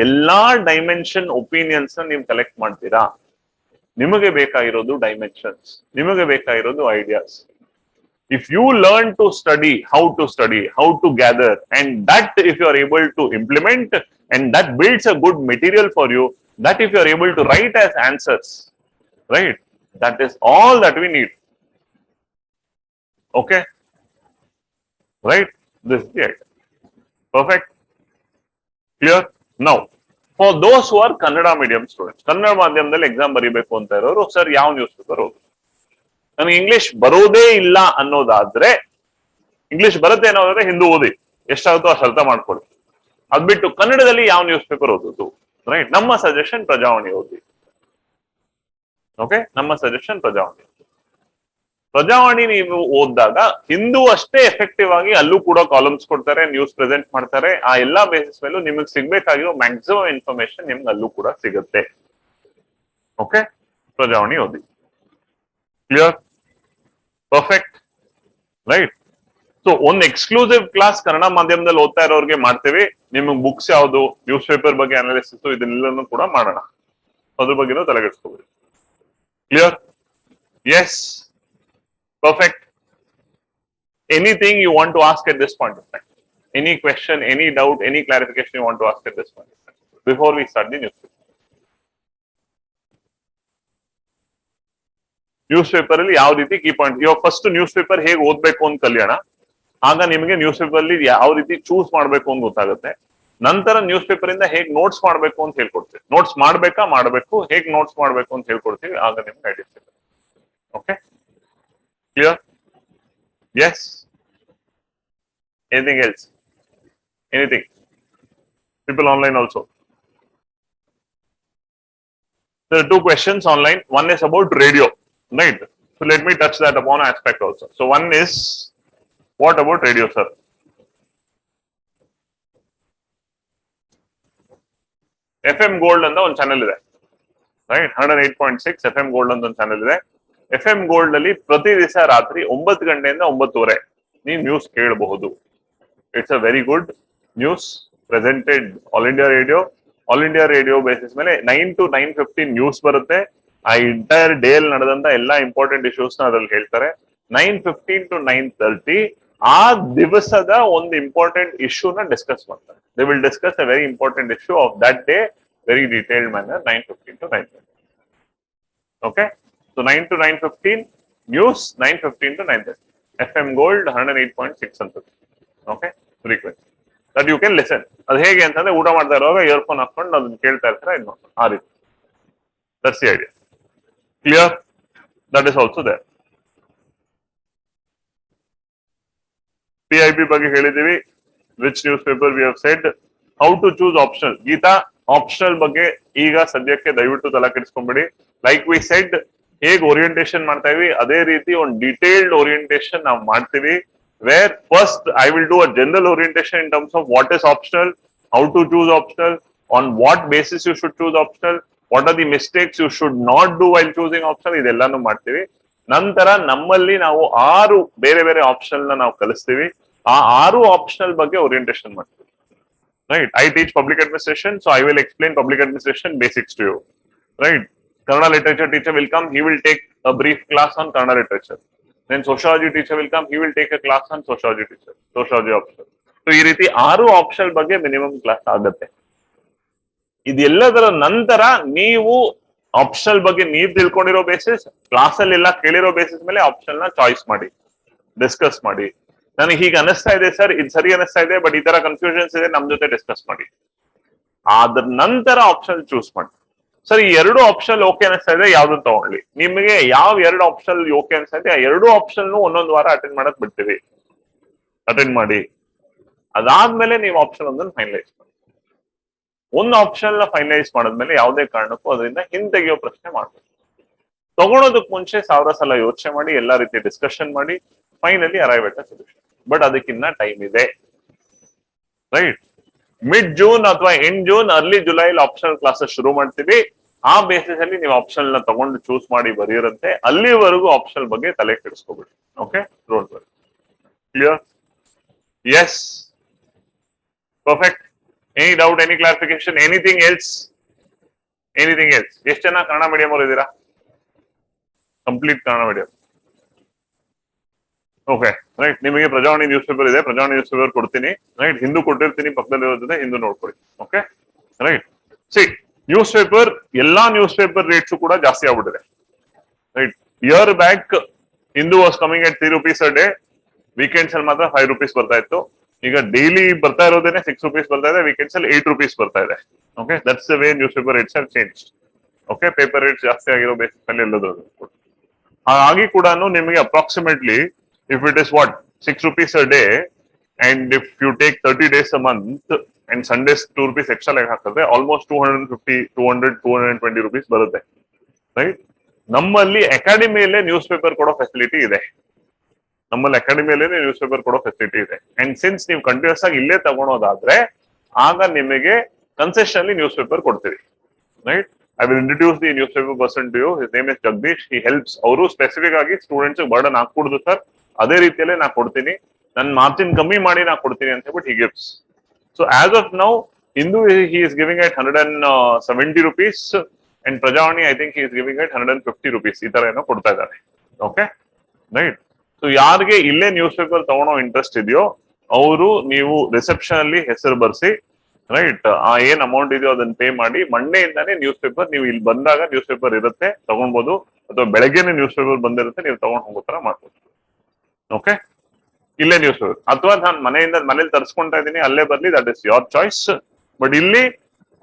ಎಲ್ಲಾ dimension opinions ನೀವು collect ಮಾಡ್ತೀರಾ. ನಿಮಗೆ ಬೇಕಾಗಿರೋದು dimensions, ನಿಮಗೆ ಬೇಕಾಗಿರೋದು ideas. If you learn to study, how to gather, and that if you are able to implement, and that builds a good material for you, that if you are able to write as answers, right? That is all that we need. Okay? Right? This is it. Perfect? Clear? Now, for those who are Kannada medium students, Kannada ಮಾಧ್ಯಮದಲ್ಲಿ exam ಬರೀಬೇಕು ಅಂತ ಇರೋರು, sir ಯಾವ news paper ಓದು? ನನಗೆ English ಬರೋದೇ ಇಲ್ಲ ಅನ್ನೋದಾದ್ರೆ, ಇಂಗ್ಲಿಷ್ ಬರುತ್ತೆ ಅನ್ನೋದಾದ್ರೆ ಹಿಂದೂ ಓದಿ, ಎಷ್ಟಾಗುತ್ತೋ ಅಷ್ಟು ಅರ್ಥ ಮಾಡ್ಕೊಳ್ಳಿ. ಅದ್ಬಿಟ್ಟು ಕನ್ನಡದಲ್ಲಿ ಯಾವ ನ್ಯೂಸ್ ಪೇಪರ್ ಓದೋದು? ರೈಟ್? ನಮ್ಮ ಸಜೆಷನ್ ಪ್ರಜಾವಾಣಿ ಓದಿ. ಓಕೆ, ನಮ್ಮ ಸಜೆಷನ್ ಪ್ರಜಾವಾಣಿ. ಪ್ರಜಾವಾಣಿ ನೀವು ಓದಿದಾಗ ಹಿಂದೂ ಅಷ್ಟೇ ಎಫೆಕ್ಟಿವ್ ಆಗಿ ಅಲ್ಲೂ ಕೂಡ ಕಾಲಮ್ಸ್ ಕೊಡ್ತಾರೆ, ನ್ಯೂಸ್ ಪ್ರೆಸೆಂಟ್ ಮಾಡ್ತಾರೆ. ಆ ಎಲ್ಲಾ ಬೇಸಿಸ್ ಮೇಲೂ ನಿಮಗೆ ಸಿಗ್ಬೇಕಾಗಿರೋ ಮ್ಯಾಕ್ಸಿಮಮ್ ಇನ್ಫಾರ್ಮೇಶನ್ ನಿಮ್ಗೆ ಅಲ್ಲೂ ಕೂಡ ಸಿಗುತ್ತೆ. ಓಕೆ, ಪ್ರಜಾವಾಣಿ ಓದಿ. ಕ್ಲಿಯರ್? Perfect, right? ಸೊ ಒಂದು ಎಕ್ಸ್ಕ್ಲೂಸಿವ್ ಕ್ಲಾಸ್ ಕನ್ನಡ ಮಾಧ್ಯಮದಲ್ಲಿ ಓದ್ತಾ ಇರೋರಿಗೆ ಮಾಡ್ತೀವಿ. ನಿಮಗೆ ಬುಕ್ಸ್ ಯಾವುದು, ನ್ಯೂಸ್ ಪೇಪರ್ ಬಗ್ಗೆ ಅನಾಲಿಸಿಸ್, ಇದನ್ನೆಲ್ಲನೂ ಕೂಡ ಮಾಡೋಣ. ಅದ್ರ ಬಗ್ಗೆ ತಲೆಗೆಡ್ಸ್ಕೋಬಹುದು. Clear? Yes. Perfect. anything you want to ask at this point of time? Any question, any doubt, any clarification you want to ask at this point of time before we start the newspaper? News paper ಅಲ್ಲಿ ಯಾವ ರೀತಿ key point, ಇವಾಗ first newspaper ಹೇಗೆ ಓದ್ಬೇಕು ಅಂತ ಕಲಿಯೋಣ. ಆಗ ನಿಮಗೆ ನ್ಯೂಸ್ ಪೇಪರ್ ಅಲ್ಲಿ ಯಾವ ರೀತಿ ಚೂಸ್ ಮಾಡ್ಬೇಕು ಅಂತ ಗೊತ್ತಾಗುತ್ತೆ. ನಂತರ ನ್ಯೂಸ್ ಪೇಪರ್ ಇಂದ ಹೇಗೆ ನೋಟ್ಸ್ ಮಾಡ್ಬೇಕು ಅಂತ ಹೇಳ್ಕೊಡ್ತೀವಿ. ನೋಟ್ಸ್ ಮಾಡಬೇಕು, ಹೇಗೆ ನೋಟ್ಸ್ ಮಾಡ್ಬೇಕು ಅಂತ ಹೇಳ್ಕೊಡ್ತೀವಿ. ಆಗ ನಿಮ್ಗೆ ಐಡಿಯಾ ಸಿಗುತ್ತೆ. Okay, clear? Yes, anything else? Anything? People online also. There are two questions online. One is about radio, right? So let me touch that upon aspect also. So one is, what about radio, sir? FM Gold ಅಂತ ಒಂದು channel ಇದೆ, right? 108.6 FM Gold ಅಂತ ಒಂದು channel ಇದೆ. FM Gold ಅಲ್ಲಿ ಪ್ರತಿ ದಿವಸ ರಾತ್ರಿ 9 ಗಂಟೆಯಿಂದ 9:30 ನೀವು ನ್ಯೂಸ್ ಕೇಳಬಹುದು. It's a very good news presented all India radio basis ಮೇಲೆ 9 to 9:15 ನ್ಯೂಸ್ ಬರುತ್ತೆ. ಆ ಎಂಟೈರ್ ಡೇ ಅಲ್ಲಿ ನಡೆದಂತ ಎಲ್ಲಾ ಇಂಪಾರ್ಟೆಂಟ್ ಇಶ್ಯೂಸ್ ನ ಅದ್ರಲ್ಲಿ ಹೇಳ್ತಾರೆ. 9:15 to 9:30 ಆ ದಿವಸದ ಒಂದು ಇಂಪಾರ್ಟೆಂಟ್ ಇಶ್ಯೂ ನ ಡಿಸ್ಕಸ್ ಮಾಡ್ತಾರೆ. They will discuss a very important issue of that day, very detailed manner. 9:15 to 9:30. Okay, so 9 to 9:15 news, 9:15 to 9:30 FM Gold 108.6 ಅಂತ. Okay, frequency that you can listen. ಅದು ಹೇಗೆ ಅಂತಂದ್ರೆ ಊಟ ಮಾಡ್ತಾ ಇರುವಾಗ ಇಯರ್ಫೋನ್ ಹಾಕೊಂಡು ಅದನ್ನ ಕೇಳ್ತಾ ಇರ್ತಾರೆ, ಇದು ಆ ರೀತಿ. That's the idea. Clear? That is also there. PIB ಬಗ್ಗೆ ಹೇಳಿದೀವಿ. Which news paper we have said. How to choose optional. Geeta, optional ಬಗ್ಗೆ ಈಗ ಸದ್ಯಕ್ಕೆ ದಯವಿಟ್ಟು ತಲೆ ಕೆಡಿಸ್ಕೊಂಡ್ಬಿಡಿ. ಲೈಕ್ ವಿ ಸೆಡ್, ಹೇಗೆ ಓರಿಯಂಟೇಶನ್ ಮಾಡ್ತಾ ಇವಿ ಅದೇ ರೀತಿ ಒಂದು ಡಿಟೇಲ್ಡ್ ಓರಿಯಂಟೇಶನ್ ನಾವು ಮಾಡ್ತೀವಿ. Where first I will do a general orientation in terms of what is optional, how to choose optional, on what basis you should choose optional, what are the mistakes you should not do while choosing optional. ಇದೆಲ್ಲಾನು ಮಾಡ್ತೀವಿ. ನಂತರ ನಮ್ಮಲ್ಲಿ ನಾವು 6 ಬೇರೆ ಬೇರೆ option ನ ನಾವು ಕಲಿಸ್ತೀವಿ. ಆ 6 optional ಬಗ್ಗೆ ಓರಿಯಂಟೇಶನ್ ಮಾಡ್ತೀವಿ. Right? I teach public administration, so I will explain public administration basics to you. Right? Kannada literature teacher will come, he will take a brief class on Kannada literature. Then sociology teacher will come, he will take a class on sociology optional. So ಈ ರೀತಿ 6 option ಬಗ್ಗೆ minimum class ಆಗುತ್ತೆ. ಇದೆಲ್ಲದರ ನಂತರ ನೀವು option ಬಗ್ಗೆ ನೀವು ತಿಳ್ಕೊಂಡಿರೋ basis, class ಅಲ್ಲಿ ಎಲ್ಲ ಕೇಳಿರೋ ಬೇಸಿಸ್ ಮೇಲೆ ಆಪ್ಷನ್ ನ ಚಾಯ್ಸ್ ಮಾಡಿ, ಡಿಸ್ಕಸ್ ಮಾಡಿ. ನನಗೆ ಹೀಗೆ ಅನಿಸ್ತಾ ಇದೆ ಸರ್, ಇದು ಸರಿ ಅನಿಸ್ತಾ ಇದೆ, ಬಟ್ ಈ ತರ ಕನ್ಫ್ಯೂಷನ್ಸ್ ಇದೆ, ನಮ್ ಜೊತೆ ಡಿಸ್ಕಸ್ ಮಾಡಿ. ಅದ್ರ ನಂತರ ಆಪ್ಷನ್ ಚೂಸ್ ಮಾಡಿ. ಸರ್, ಈ 2 ಆಪ್ಷನ್ ಓಕೆ ಅನಿಸ್ತಾ ಇದೆ, ಯಾವ್ದು ತಗೊಳ್ಳಿ. ನಿಮಗೆ ಯಾವ 2 ಆಪ್ಷನ್ ಓಕೆ ಅನಿಸ್ತಾ ಇದೆ, ಆ 2 ಆಪ್ಷನ್ ಒಂದೊಂದು ವಾರ ಅಟೆಂಡ್ ಮಾಡಕ್ ಬಿಡ್ತೀವಿ. ಅಟೆಂಡ್ ಮಾಡಿ. ಅದಾದ್ಮೇಲೆ ನೀವು ಆಪ್ಷನ್ ಒಂದನ್ನು ಫೈನಲೈಸ್ ಮಾಡಿ. ಒಂದು ಆಪ್ಷನ್ ನ ಫೈನಲೈಸ್ ಮಾಡಿದ್ಮೇಲೆ ಯಾವುದೇ ಕಾರಣಕ್ಕೂ ಅದರಿಂದ ಹಿಂತೆಗೆಯೋ ಪ್ರಶ್ನೆ ಮಾಡ್ಬೇಕು. ತಗೊಳೋದಕ್ ಮುಂಚೆ 1000 ಸಲ ಯೋಚನೆ ಮಾಡಿ, ಎಲ್ಲಾ ರೀತಿ ಡಿಸ್ಕಷನ್ ಮಾಡಿ, finally arrive at a solution. But ಅದಕ್ಕಿನ್ನ ಟೈಮ್ ಇದೆ, ರೈಟ್? ಮಿಡ್ ಜೂನ್ ಅಥವಾ end June, early July optional classes ಶುರು ಮಾಡ್ತೀವಿ. ಆ ಬೇಸಿಸ್ ಅಲ್ಲಿ ನೀವು ಆಪ್ಷನ್ ನ ತಗೊಂಡು ಚೂಸ್ ಮಾಡಿ ಬರೆಯಿರಂತೆ. ಅಲ್ಲಿವರೆಗೂ ಆಪ್ಷನ್ ಬಗ್ಗೆ ತಲೆ ಕೆಡಿಸ್ಕೋಬೇಡಿ. Okay, don't worry. Clear? Yes, perfect. Any doubt, any clarification, anything else? ಎಷ್ಟು ಜನ ಕನ್ನಡ ಮೀಡಿಯಂ ಅವರು ಇದ್ದೀರಾ? Complete Kannada medium. Okay, right. ನಿಮಗೆ ಪ್ರಜಾವಾಣಿ ನ್ಯೂಸ್ ಪೇಪರ್ ಇದೆ, ಪ್ರಜಾವಾಣಿ ನ್ಯೂಸ್ ಪೇಪರ್ ಕೊಡ್ತೀನಿ, ರೈಟ್? ಹಿಂದೂ ಕೊಟ್ಟಿರ್ತೀನಿ, ಪಕ್ಕದಲ್ಲಿ ಇರೋದ್ರೆ ಹಿಂದೂ ನೋಡ್ಕೊಳ್ಳಿ. Okay, right. See, news paper, ಎಲ್ಲಾ ನ್ಯೂಸ್ ಪೇಪರ್ ರೇಟ್ಸ್ ಕೂಡ ಜಾಸ್ತಿ ಆಗ್ಬಿಟ್ಟಿದೆ, right? Year back Hindu was coming at 3 rupees a day. Weekends ಅಲ್ಲಿ ಮಾತ್ರ 5 rupees ಬರ್ತಾ ಇತ್ತು. ಈಗ ಡೈಲಿ ಬರ್ತಾ ಇರೋದೇನೆ 6 rupees ಬರ್ತಾ ಇದೆ, ವೀಕೆಂಡ್ಸ್ ಅಲ್ಲಿ 8 rupees ಬರ್ತಾ ಇದೆ. Okay, that's the way news paper rates have change. Okay, paper rates ಜಾಸ್ತಿ ಆಗಿರೋ ಬೇಸಿಸ್ ಮೇಲೆ ಎಲ್ಲದೂ. ಹಾಗಾಗಿ ಕೂಡ ನಿಮಗೆ approximately, if it is what 6 rupees a day, and if you take 30 days a month and Sundays 2 rupees extra ಲೆಕ್ಕ ಹಾಕಿದ್ರೆ almost 250, 200, 220 rupees ಬರುತ್ತೆ, ರೈಟ್? ನಮ್ಮಲ್ಲಿ ಅಕಾಡೆಮಿಯಲ್ಲೇ ನ್ಯೂಸ್ ಪೇಪರ್ ಕೊಡೋ ಫೆಸಿಲಿಟಿ ಇದೆ. ಅಂಡ್ ಸಿನ್ಸ್ ನೀವು ಕಂಟಿನ್ಯೂಸ್ ಆಗಿ ಇಲ್ಲೇ ತಗೊಳೋದಾದ್ರೆ ಆಗ ನಿಮಗೆ ಕನ್ಸೆಷನ್ ಅಲ್ಲಿ ನ್ಯೂಸ್ ಪೇಪರ್ ಕೊಡ್ತೀವಿ, right? I will introduce the newspaper person to you. His name is Jagdish. He helps. ಅವರು ಸ್ಪೆಸಿಫಿಕ್ ಆಗಿ ಸ್ಟೂಡೆಂಟ್ಸ್ ಬರ್ಡನ್ ಹಾಕ್ಕೊಡುದು ಸರ್, ಅದೇ ರೀತಿಯಲ್ಲೇ ನಾ ಕೊಡ್ತೀನಿ, ನನ್ನ ಮಾರ್ಜಿನ್ ಕಮ್ಮಿ ಮಾಡಿ ನಾ ಕೊಡ್ತೀನಿ ಅಂತ ಹೇಳ್ಬಿಟ್ಟು he gives. So as of now, Hindu he is giving at 170 rupees and Prajavani I think he is giving at 150 rupees. ಈ ತರ ಏನೋ ಕೊಡ್ತಾ ಇದ್ದಾರೆ. Okay, right? ಸೊ ಯಾರಿಗೆ ಇಲ್ಲೇ ನ್ಯೂಸ್ ಪೇಪರ್ ತಗೊಳೋ ಇಂಟ್ರೆಸ್ಟ್ ಇದೆಯೋ ಅವರು ನೀವು ರಿಸೆಪ್ಷನ್ ಅಲ್ಲಿ ಹೆಸರು ಬರ್ಸಿ, ರೈಟ್, ಆ ಏನ್ ಅಮೌಂಟ್ ಇದೆಯೋ ಅದನ್ನ ಪೇ ಮಾಡಿ. ಮಂಡೆಯಿಂದಾನೇ ನ್ಯೂಸ್ ಪೇಪರ್ ನೀವು ಇಲ್ಲಿ ಬಂದಾಗ ನ್ಯೂಸ್ ಪೇಪರ್ ಇರುತ್ತೆ, ತಗೊಳ್ಬಹುದು, ಅಥವಾ ಬೆಳಗ್ಗೆನೆ ನ್ಯೂಸ್ ಪೇಪರ್ ಬಂದಿರುತ್ತೆ, ನೀವು ತಗೊಂಡ್ ಹೋಗೋ ತರ ಮಾಡ್ಬೋದು. ಓಕೆ, ಇಲ್ಲೇ ನ್ಯೂಸ್ ಪೇಪರ್, ಅಥವಾ ನಾನು ಮನೇಲಿ ತರಿಸ್ಕೊಂತಾ ಇದ್ದೀನಿ ಅಲ್ಲೇ ಬರ್ಲಿ, that is your choice. But ಇಲ್ಲಿ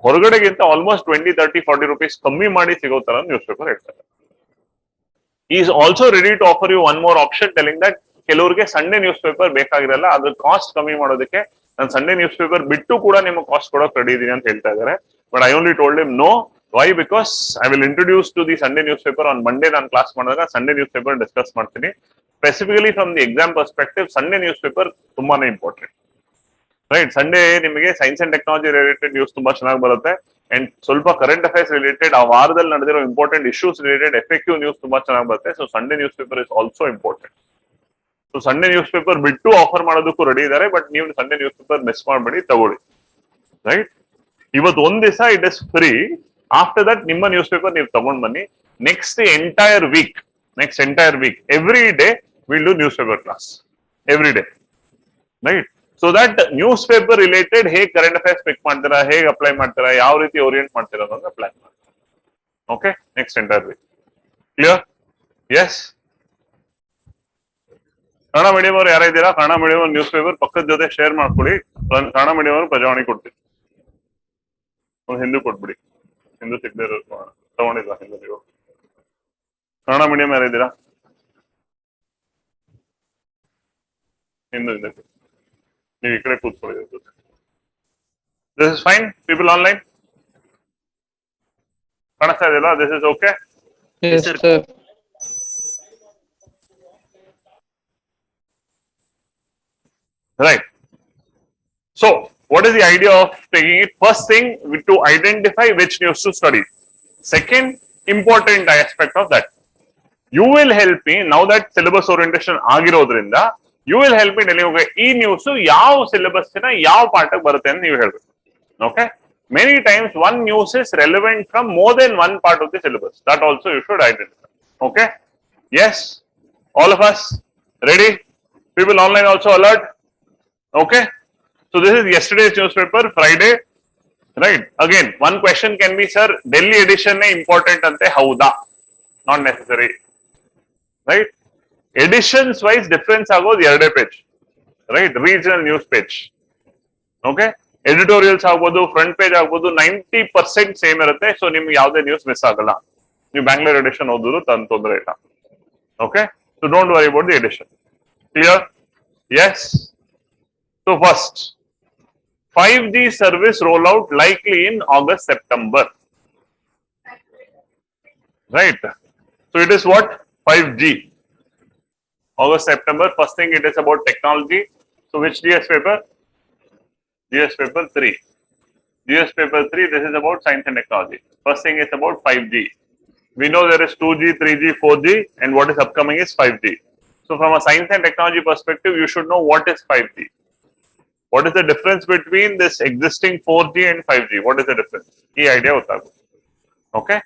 ಹೊರಗಡೆಗಿಂತ ಆಲ್ಮೋಸ್ಟ್ 20, 30, 40 rupees ಕಮ್ಮಿ ಮಾಡಿ ಸಿಗೋ ತರ ನ್ಯೂಸ್ ಪೇಪರ್ ಹೇಳ್ತಾರೆ. Is also ready to offer you one more option, telling that ಕೆಲವರಿಗೆ ಸಂಡೇ ನ್ಯೂಸ್ ಪೇಪರ್ ಬೇಕಾಗಿರಲ್ಲ, ಅದ್ರ ಕಾಸ್ಟ್ ಕಮ್ಮಿ ಮಾಡೋದಕ್ಕೆ ನಾನು ಸಂಡೇ ನ್ಯೂಸ್ ಪೇಪರ್ ಬಿಟ್ಟು ಕೂಡ ನಿಮಗೆ ಕಾಸ್ಟ್ ಕೊಡೋಕೆ ರೆಡಿ ಇದೀನಿ ಅಂತ ಹೇಳ್ತಾ ಇದ್ದಾರೆ. But I only told him no. Why? Because I will introduce to the Sunday news paper on Monday. ನಾನು ಕ್ಲಾಸ್ ಮಾಡಿದಾಗ ಸಂಡೇ ನ್ಯೂಸ್ ಪೇಪರ್ ಡಿಸ್ಕಸ್ ಮಾಡ್ತೀನಿ. Specifically from the exam perspective Sunday news paper ತುಂಬಾನೇ important, right. Sunday ನಿಮಗೆ science and technology related news ತುಂಬಾ ಚೆನ್ನಾಗಿ ಬರುತ್ತೆ, and ಸ್ವಲ್ಪ current affairs related, ಆ ವಾರದಲ್ಲಿ ನಡೆದಿರೋ important issues related effective news ತುಂಬಾ ಚೆನ್ನಾಗಿ ಬರುತ್ತೆ. So Sunday news paper is also important. So Sunday news paper ಬಿಟ್ಟು ಆಫರ್ ಮಾಡೋದಕ್ಕೂ ರೆಡಿ ಇದ್ದಾರೆ, ಬಟ್ ನೀವು ಸಂಡೇ ನ್ಯೂಸ್ ಪೇಪರ್ ಮಿಸ್ ಮಾಡಬೇಡಿ, ತಗೊಳ್ಳಿ, ರೈಟ್. ಇವತ್ತು ಒಂದ್ ದಿವಸ it is free. After that ನಿಮ್ಮ ನ್ಯೂಸ್ ಪೇಪರ್ ನೀವು ತಗೊಂಡ್ ಬನ್ನಿ. Next entire week every day will do news paper class every day, right. So that news paper related ಹೇಗೆ ಕರೆಂಟ್ ಅಫೇರ್ಸ್ ಪಿಕ್ ಮಾಡ್ತೀರಾ, ಹೇಗೆ ಅಪ್ಲೈ ಮಾಡ್ತೀರಾ, ಯಾವ ರೀತಿ ಓರಿಯೆಂಟ್ ಮಾಡ್ತೀರಾ ಅನ್ನೋದನ್ನ ಪ್ಲಾನ್ ಮಾಡ್ತೀರಾ. Okay, next entire week clear? Yes. Kannada medium ಅವ್ರು ಯಾರ ಇದ್ದೀರಾ? ಕನ್ನಡ ಮೀಡಿಯಂ ನ್ಯೂಸ್ ಪೇಪರ್ ಪಕ್ಕದ ಜೊತೆ ಶೇರ್ ಮಾಡ್ಕೊಳ್ಳಿ. ಕನ್ನಡ ಮೀಡಿಯಂ ಅವರು ಪ್ರಜಾವಾಣಿ ಕೊಡ್ತೀವಿ, ಒಂದು ಹಿಂದೂ ಕೊಟ್ಬಿಡಿ. ಹಿಂದೂ ಸಿಗದೆ ತಗೊಂಡಿಲ್ಲ ಹಿಂದೂ. ನೀವು ಕನ್ನಡ ಮೀಡಿಯಂ ಯಾರಿದ್ದೀರಾ? ಹಿಂದೂ ಇದೆ, ನೀವು ಈ ಕಡೆ ಕೂತ್ಕೊಳ್ಳಿ. This is fine. People online ಕಾಣಿಸ್ತಾ ಇದೆಯಲ್ಲ? This is okay? Right. So, what is the idea of taking it? First thing, to identify which news to study. Second, important aspect of that. You will help me, now that syllabus orientation ಆಗಿರೋದ್ರಿಂದ, you will help me telling, okay, ಈ news ಯಾವ syllabus ಯಾವ ಪಾಠಕ್ಕೆ ಬರುತ್ತೆ ಅಂತ ನೀವು ಹೇಳ್ಬೇಕು. Okay? Many times one news is relevant from more than one part of the syllabus. That also you should identify. Okay? Yes? All of us? Ready? People online also alert? Okay, so this is yesterday's newspaper, Friday, right? Again, one question can be, sir, Delhi edition important ante hauda? Not necessary, right? Editions wise difference agodu erade page, right? Regional news page, okay? Editorials agodu, front page agodu, 90% same irutte. So nimge yavade news miss agalla. You Bangalore edition oduru tondre illa. Okay, so don't worry about the edition. Clear? Yes. So first, 5G service rollout likely in August, September. Right. So it is what? 5G. August, September. First thing, it is about technology. So which GS paper? GS paper 3. GS paper 3, this is about science and technology. First thing is about 5G. We know there is 2G, 3G, 4G, and what is upcoming is 5G. So from a science and technology perspective, you should know what is 5G. What is the difference between this existing 4G and 5G? What is the difference? Key idea hota hai. Okay?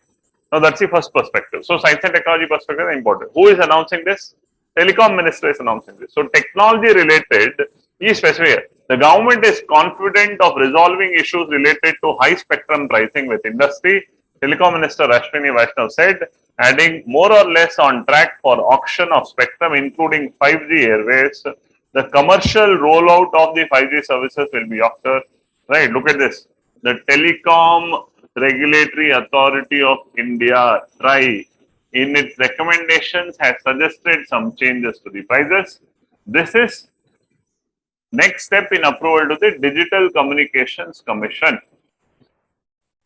Now that's the first perspective. So science and technology perspective is important. Who is announcing this? Telecom Minister is announcing this. So technology related is specified. The government is confident of resolving issues related to high spectrum pricing with industry. Telecom Minister Ashwini Vaishnav said, adding more or less on track for auction of spectrum, including 5G airwaves. The commercial rollout of the 5G services will be after, right? Look at this. The Telecom Regulatory Authority of India, TRAI, in its recommendations has suggested some changes to the prices. This is next step in approval to the Digital Communications Commission.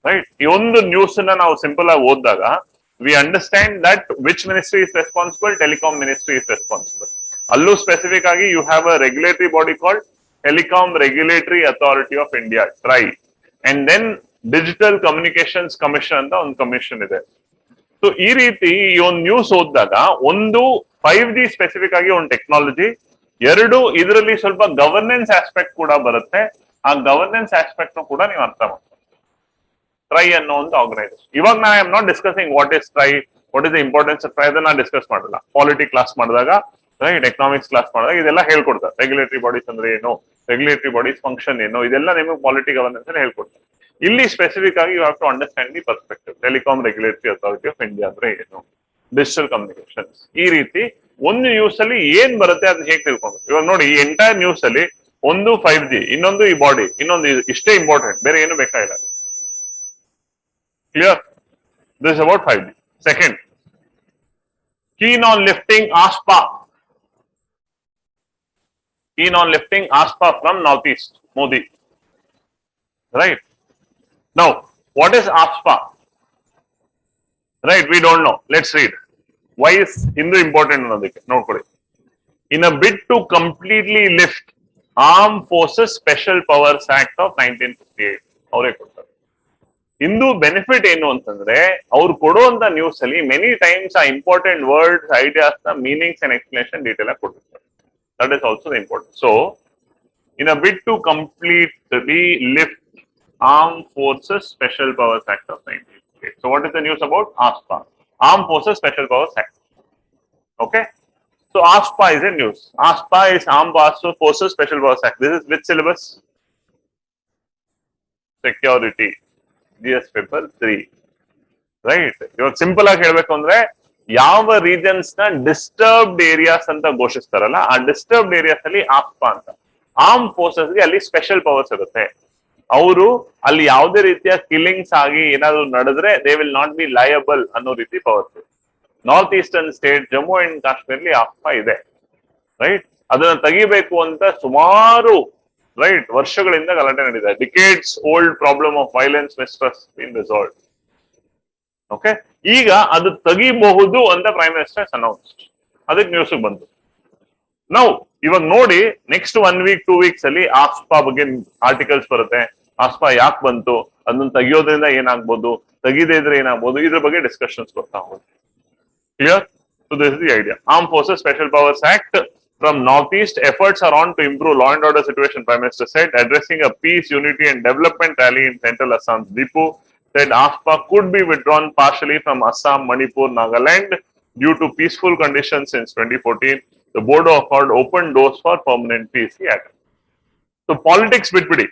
Right? Even the news na now simple odaga, we understand that which ministry is responsible. Telecom Ministry is responsible. Allu specific agi, you have a regulatory body called Telecom Regulatory Authority of India, TRAI, and then Digital Communications Commission anta on commission ide. So ee reeti ee on news odaga ondu 5G specific agi on technology, ಎರಡು ಇದರಲ್ಲಿ ಸ್ವಲ್ಪ governance aspect ಕೂಡ ಬರುತ್ತೆ. ಆ governance aspect ಕೂಡ ನೀವು ಅರ್ಥ ಮಾಡ್ತೀವಿ. ಟ್ರೈ ಅನ್ನೋ ಒಂದು ಆರ್ಗನೈಸೇಷನ್. ಇವಾಗ I am not discussing what is try, what is the importance of try, ಅದನ್ನ ಡಿಸ್ಕಸ್ ಮಾಡಲ್ಲ. ಪಾಲಿಟಿ ಕ್ಲಾಸ್ ಮಾಡಿದಾಗ ರೈಟ್ ಎಕನಾಮಿಕ್ಸ್ ಕ್ಲಾಸ್ ಮಾಡಿದಾಗ ಇದೆಲ್ಲ ಹೇಳ್ಕೊಡ್ತಾರೆ. ರೆಗ್ಯುಲೇಟರಿ ಬಾಡೀಸ್ ಅಂದ್ರೆ ಏನು, ರೆಗ್ಯುಲೇಟರಿ ಬಾಡೀಸ್ ಫಂಕ್ಷನ್ ಏನು, ಇದೆಲ್ಲ ನಿಮಗೆ ಪಾಲಿಟಿ ಗವರ್ನೆನ್ಸ್ ಅಲ್ಲಿ ಹೇಳ್ಕೊಡ್ತಾರೆ. ಇಲ್ಲಿ ಸ್ಪೆಸಿಫಿಕ್ ಆಗಿ you have to understand the perspective. Telecom regulatory authority of India ಅಂದ್ರೆ ಏನು, ಡಿಜಿಟಲ್ ಕಮ್ಯುನಿಕೇಶನ್ಸ್, ಈ ರೀತಿ ಒಂದು ನ್ಯೂಸ್ ಅಲ್ಲಿ ಏನ್ ಬರುತ್ತೆ ಅದನ್ನ ಹೇಗೆ ತಿಳ್ಕೊಂಡು. ಇವಾಗ ನೋಡಿ, ಈ ಎಂಟೈರ್ ನ್ಯೂಸ್ ಅಲ್ಲಿ ಒಂದು 5G, ಇನ್ನೊಂದು ಈ ಬಾಡಿ, ಇನ್ನೊಂದು ಇಷ್ಟೇ ಇಂಪಾರ್ಟೆಂಟ್, ಬೇರೆ ಏನು ಬೇಕಾಗಿಲ್ಲ. Clear? This about 5G. Second, keen on lifting ASPA. Keen on lifting ASPA from Northeast, Modi. Right? Now, what is ASPA? Right, we don't know. Let's read. Why is Hindu important? In a bid to completely lift Armed Forces Special Powers Act of 1958. ಅವರೇ ಕೊಡ್ತಾರೆ. ಇಂದು benefit ಏನು ಅಂತಂದ್ರೆ, ಅವ್ರು ಕೊಡುವಂತ news ಅಲ್ಲಿ many times ಆ important words, ideas ನ meanings and explanation detail ಆಗಿ ಕೊಟ್ಟಿರ್ತಾರೆ. That is also important. So in a bid to completely lift Armed Forces Special Powers Act of 1958. So what is the news about ASPA? Armed Forces Special Powers Act. Okay. So ASPA is a news. ASPA is Armed Forces Special Powers Act. This is which syllabus? Security. GS paper 3. Right. ಇವಾಗ simple ಆಗಿ ಹೇಳ್ಬೇಕು ಅಂದ್ರೆ, ಯಾವ regions ನ disturbed areas ಅಂತ ಘೋಷಿಸ್ತಾರಲ್ಲ, ಆ disturbed areas ಅಲ್ಲಿ ಆಸ್ಪಾ ಅಂತ. ಆರ್ಮ್ ಫೋರ್ಸಸ್ ಗೆ ಅಲ್ಲಿ ಸ್ಪೆಷಲ್ ಪವರ್ಸ್ ಇರುತ್ತೆ. ಅವರು ಅಲ್ಲಿ ಯಾವುದೇ ರೀತಿಯ ಕಿಲ್ಲಿಂಗ್ಸ್ ಆಗಿ ಏನಾದ್ರು ನಡೆದ್ರೆ they will not be liable ಅನ್ನೋ ರೀತಿ powers. North eastern state Jammu and ಕಾಶ್ಮೀರ್ಲಿ ಆಸ್ಪಾ ಇದೆ. ರೈಟ್, ಅದನ್ನ ತೆಗಿಬೇಕು ಅಂತ ಸುಮಾರು ರೈಟ್ ವರ್ಷಗಳಿಂದ ಗಲಾಟೆ ನಡೆದಿದೆ. Decades old problem of violence mistrust in resolve. Okay, ಈಗ ಅದು ತೆಗಿಬಹುದು ಅಂತ ಪ್ರೈಮ್ ಮಿನಿಸ್ಟರ್ ಅನೌನ್ಸ್ಡ್. ಅದಕ್ಕೆ ನ್ಯೂಸ್ ಬಂತು. ನಾವು ಇವಾಗ ನೋಡಿ, ನೆಕ್ಸ್ಟ್ 1 week 2 weeks ಅಲ್ಲಿ ಆಸ್ಪಾ ಬಗ್ಗೆ ಆರ್ಟಿಕಲ್ಸ್ ಬರುತ್ತೆ. ಆಸ್ಪಾ ಯಾಕೆ ಬಂತು, ಅದನ್ನ ತೆಗಿಯೋದ್ರಿಂದ ಏನಾಗ್ಬೋದು, ತೆಗಿದೇ ಇದ್ರೆ ಏನಾಗ್ಬೋದು, ಇದ್ರ ಬಗ್ಗೆ ಡಿಸ್ಕಷನ್ಸ್ ಬರ್ತಾ ಹೋಗುತ್ತೆ. Clear? So this is the idea. Arm forces special powers act from Northeast, efforts are on to improve law and order situation, Prime Minister said, addressing a peace, unity and development rally in central Assam's Dipu, said ASPA could be withdrawn partially from Assam, Manipur, Nagaland due to peaceful conditions since 2014. The board of accord opened doors for permanent peace. He added. So politics bitbidi,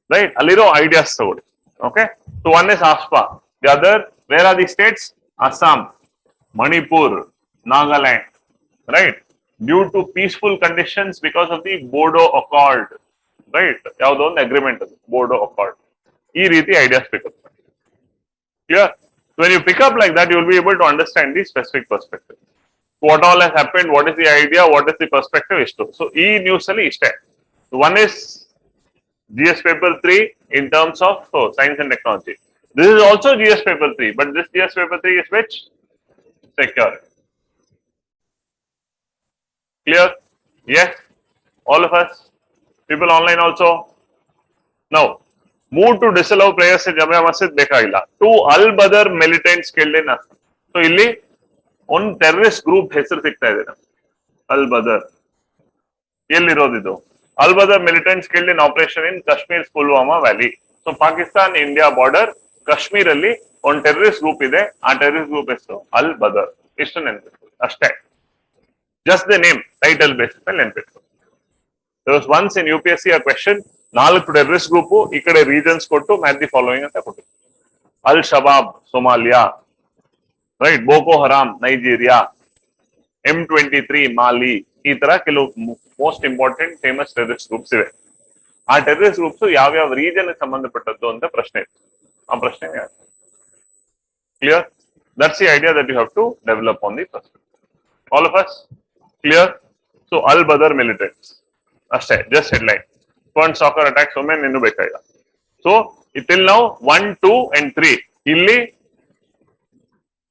right? Aliro ideas togodi. Okay. So one is ASPA. The other, where are the states? Assam, Manipur, Nagaland, right? Due to peaceful conditions because of the Bodo Accord, right? Yavado one agreement, Bodo Accord. Ee riti ideas pick up. Clear? So when you pick up like that, you will be able to understand the specific perspective. What all has happened, what is the idea, what is the perspective, ishto. So e news ali ishte. One is GS paper 3 in terms of science and technology. This is also GS paper 3, but this GS paper 3 is which? Security. Clear? Yes? All of us? People online also? Now, move to disallow prayers in Jamia Masjid Bekaila. 2 Al-Badr militants killed in Assam. So, illi on terrorist group ಹೆಸರು ಸಿಗ್ತಾ ಇದೆ. Al-Badr. ಎಲ್ಲಿರೋದಿದು? Al-Badr militants killed in operation in Kashmir's Pulwama Valley. So, Pakistan-India border, Kashmir ಅಲ್ಲಿ ಒಂದು terrorist group ಇದೆ. ಆ terrorist group ಹೆಸರು Al-Badr. ಇಷ್ಟು ನೆನಪಿಟ್ಟು ಅಷ್ಟೇ. Just the name, title basis ಮೇಲೆ ನೆನಪಿಟ್ಟು. There was once in UPSC a question, 4 terrorist group ಈ ಕಡೆ ರೀಜನ್ಸ್ ಕೊಟ್ಟು ಮ್ಯಾಚ್ ದಿ ಫಾಲೋಯಿಂಗ್ ಅಂತ ಕೊಟ್ಟು. Al-Shabaab ಸೋಮಾಲಿಯಾ, ರೈಟ್, ಬೋಕೋ ಹರಾಮ್ ನೈಜೀರಿಯಾ, M23 ಮಾಲಿ, ಈ ತರ ಕೆಲವು most important famous terrorist groups ಇವೆ. ಆ ಟೆರರಿಸ್ಟ್ ಗ್ರೂಪ್ಸ್ ಯಾವ್ಯಾವ ರೀಜನ್ ಸಂಬಂಧಪಟ್ಟದ್ದು ಅಂತ ಪ್ರಶ್ನೆ ಇತ್ತು. ಆ ಪ್ರಶ್ನೆ clear? That's the idea that you have to develop on the first. All of us clear? So Al-Badr militants ಅಷ್ಟೇ, just headline. Fund soccer attacks ಒಮ್ಮೆ ಇನ್ನು ಬೇಕಾಗಿಲ್ಲ. ಸೊ ಇಟಿಲ್ ನೌ 1, 2 and 3 ಇಲ್ಲಿ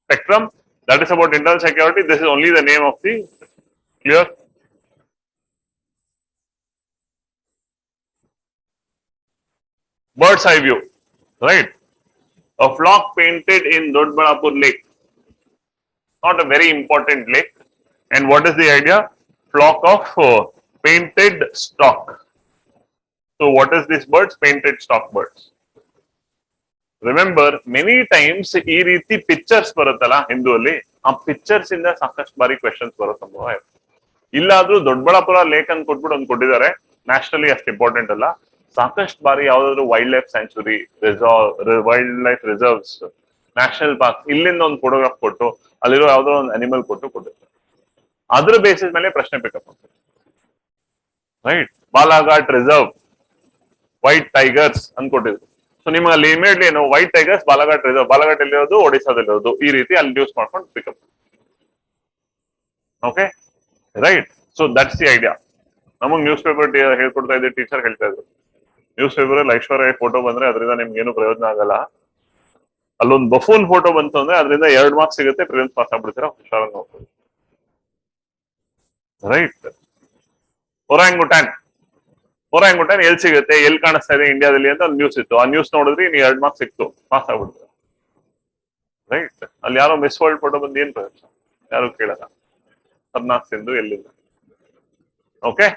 spectrum, that is about internal security. This is only the name of the clear. Bird's eye view, right? A flock painted in Dodbalapur Lake, not a very important lake. And what is the idea? Flock of painted stock. So what is this birds? Painted stock birds. Remember, many times ಈ ರೀತಿ pictures ಬರುತ್ತಲ್ಲ ಹಿಂದೂ ಅಲ್ಲಿ, ಆ pictures ಇಂದ ಸಾಕಷ್ಟು ಬಾರಿ questions ಬರೋ ಸಂಭವ ಇದೆ. ಇಲ್ಲಾದ್ರೂ ದೊಡ್ಡಬಳ್ಳಾಪುರ ಲೇಕ್ ಅಂತ ಕೊಟ್ಬಿಟ್ಟು ಒಂದು ಕೊಟ್ಟಿದ್ದಾರೆ, ನ್ಯಾಷನಲಿ ಅಷ್ಟು ಇಂಪಾರ್ಟೆಂಟ್ ಅಲ್ಲ. ಸಾಕಷ್ಟು ಬಾರಿ ಯಾವ್ದಾದ್ರು wild life sanctuary, wild life reserves, national park ಇಲ್ಲಿಂದ ಒಂದು ಫೋಟೋಗ್ರಾಫ್ ಕೊಟ್ಟು ಅಲ್ಲಿರೋ ಯಾವ್ದೋ ಒಂದು ಅನಿಮಲ್ ಕೊಟ್ಟಿರ್ತಾರೆ. ಅದ್ರ ಬೇಸಿಸ್ ಮೇಲೆ ಪ್ರಶ್ನೆ ಪಿಕಪ್ ಆಗ್ತದೆ. Right, Balaghat reserve white tigers ಅನ್ಕೊಟ್ಟಿದ್ರು. ಸೊ ನಿಮ್ಗೆ ಅಲ್ಲಿ ಇಮಿಡಿಯೇಟ್ಲಿ ಏನು white tigers Balaghat reserve, Balaghat ಎಲ್ಲಿರೋದು ಒಡಿಸಾದಲ್ಲಿರೋದು, ಈ ರೀತಿ ಅಲ್ಲಿ ಯೂಸ್ ಮಾಡ್ಕೊಂಡು pick up. Okay right. So that's the idea. ನಮಗ್ ನ್ಯೂಸ್ ಪೇಪರ್ ಹೇಳ್ಕೊಡ್ತಾ ಇದ್ದೆ, ಟೀಚರ್ ಹೇಳ್ತಾ ಇದ್ರು ನ್ಯೂಸ್ ಪೇಪರ್ ಅಲ್ಲಿ ಐಶ್ವರ್ಯ ಫೋಟೋ ಬಂದ್ರೆ ಅದರಿಂದ ನಿಮ್ಗೆ ಏನು ಪ್ರಯೋಜನ ಆಗಲ್ಲ, ಅಲ್ಲೊಂದು ಬಫೂನ್ ಫೋಟೋ ಬಂತು ಅಂದ್ರೆ ಅದರಿಂದ 2 ಮಾರ್ಕ್ಸ್ ಸಿಗುತ್ತೆ, ಪ್ರಿಲಿಮ್ಸ್ ಪಾಸ್ ಆಗ್ಬಿಡ್ತೀರಾ, ಹುಷಾರಾಗಿ ನೋಡ್ಕೊಳ್ಳಿ. ರೈಟ್. ಒರಾಂಗುಟಾನ್ ಎಲ್ಲಿ ಸಿಗುತ್ತೆ, ಎಲ್ಲಿ ಕಾಣಿಸ್ತಾ ಇದೆ ಇಂಡಿಯಾದಲ್ಲಿ ಅಂತ ಒಂದು ನ್ಯೂಸ್ ಇತ್ತು. ಆ ನ್ಯೂಸ್ ನೋಡಿದ್ರಿ ನೀವು 2 ಮಾರ್ಕ್ಸ್ ಸಿಕ್ತು, ಪಾಸ್ ಆಗ್ಬಿಡ್ತೀರಾ. ರೈಟ್. ಅಲ್ಲಿ ಯಾರೋ ಮಿಸ್ ವರ್ಲ್ಡ್ ಫೋಟೋ ಬಂದು ಏನ್ ಪ್ರಯೋಜನ, ಯಾರು ಕೇಳಲ್ಲ. 14 ಸಿಂಧು ಎಲ್ಲಿಂದ. Okay,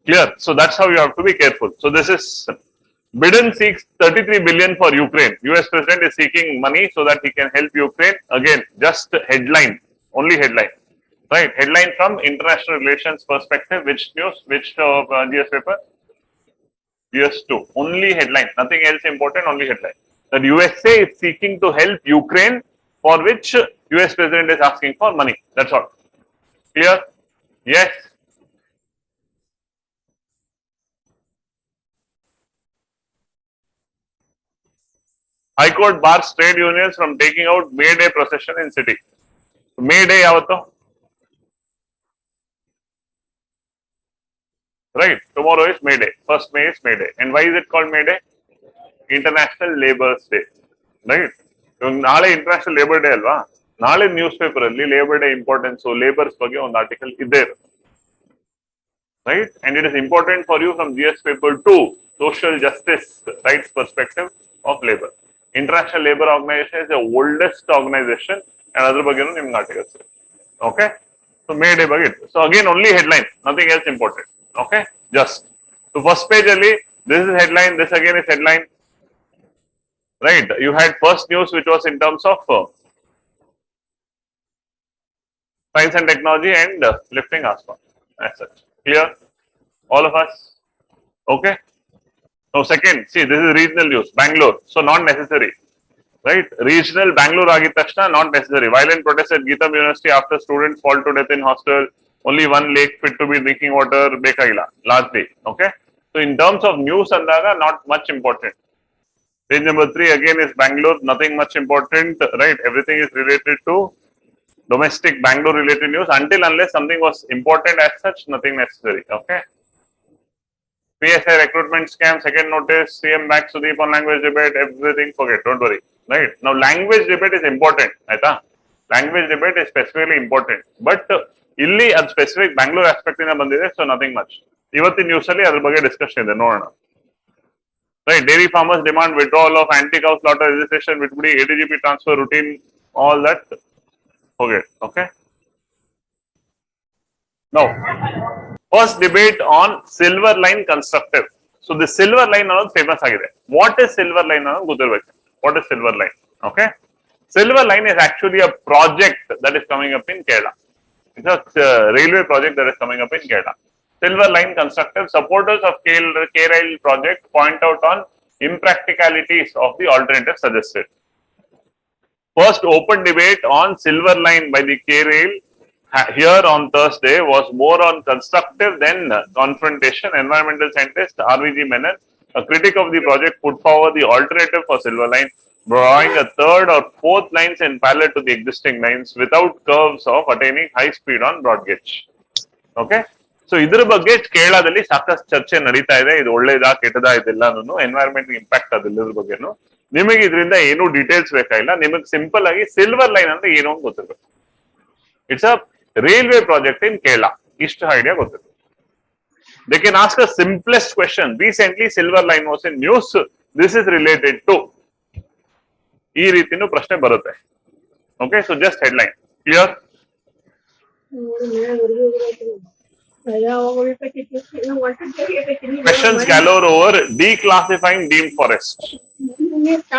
clear. So that's how you have to be careful. So this is Biden seeks 33 billion for Ukraine. US president is seeking money so that he can help Ukraine. Again, just headline, only headline, right? Headline from international relations perspective. Which news? Which GS paper? GS2. Only headline. Nothing else important. Only headline. That USA is seeking to help Ukraine, for which US president is asking for money. That's all. Clear? Yes. High Court bars trade unions from taking out May Day procession in city. May Day yavattu? Right. Tomorrow is May Day. 1st May is May Day. And why is it called May Day? International Labour's Day. Right. ನಾಳೆ international labour day ಅಲ್ವಾ? ನಾಳೆ news paper ಅಲ್ಲಿ labour day importance, labours ಬಗ್ಗೆ ಒಂದು article ಇದ್ದೇ ಇರುತ್ತೆ. Right. And it is important for you from GS paper 2, social justice rights perspective of labor. International Labour Organization is the oldest organization, and other bagenu nimge articles. Okay, so May Day ಬಗ್ಗೆ. So again only headline, nothing else important. Okay, just so first page ಅಲ್ಲಿ this is headline, this again is headline. Right, you had first news which was in terms of science and technology and lifting asphalt as such. Clear, all of us? Okay. Now second, see this is regional news, Bangalore, so not necessary, right? Regional Bangalore agid takshana not necessary. Violent protest at Geetam University after students fall to death in hostel. Only one lake fit to be drinking water bekagila largely. Okay, so in terms of news andaga not much important. Page number 3 again is Bangalore, nothing much important, right? Everything is related to domestic Bangalore related news. Until unless something was important as such, nothing necessary. Okay. PSI recruitment scam, second notice, CM back Sudeep on language debate, everything forget, don't worry. Right. Now language debate is important, aita? Language debate is specifically important. But illi ad specific Bangalore aspect inda bandide, so nothing much. Ivattin news alli adra ಬಗ್ಗೆ discussion ಇದೆ, ನೋಡೋಣ. Right, dairy farmers demand withdrawal of anti-cow slaughter registration, which would be ADGP transfer routine, all that forget. Okay. Now, first debate on silver line constructive. So the silver line ಅನ್ನೋದು famous ಆಗಿದೆ. What is silver line ಅನ್ನೋದು ಗೊತ್ತಿರಬೇಕು. What is silver line? Okay. Silver line is actually a project that is coming up in Kerala. It's a railway project that is coming up in Kerala. Silver line constructive. Supporters of K-Rail project point out on impracticalities of the alternative suggested. First open debate on silver line by the K-Rail here on Thursday was more on constructive than confrontation. Environmental scientist RVG Menon, a critic of the project, put forward the alternative for silver line, drawing a third or fourth lines in parallel to the existing lines without curves of attaining high speed on broad gauge. Okay. So ಇದರ ಬಗ್ಗೆ ಕೇರಳದಲ್ಲಿ ಸಾಕಷ್ಟು ಚರ್ಚೆ ನಡೀತಾ ಇದೆ. ಇದು ಒಳ್ಳೇದಾ ಕೆಟ್ಟದಾ ಇದೆಲ್ಲಾನು, ಎನ್ವೈರನ್ಮೆಂಟ್ ಇಂಪ್ಯಾಕ್ಟ್ ಅದೆಲ್ಲದ್ರ ಬಗ್ಗೆನು. ನಿಮಗೆ ಇದರಿಂದ ಏನು ಡೀಟೇಲ್ಸ್ ಬೇಕಾಗಿಲ್ಲ, ನಿಮಗೆ ಸಿಂಪಲ್ ಆಗಿ ಸಿಲ್ವರ್ ಲೈನ್ ಅಂದ್ರೆ ಏನು ಅಂತ ಗೊತ್ತಿರಬೇಕು. It's a railway project in Kerala. Ishta idea gotte. They can ask a simplest question. Recently, silver line was in news. This is related to. Ee reetinu prashne barutte. Okay, so just headline. Clear? Questions galore over declassifying deemed forest.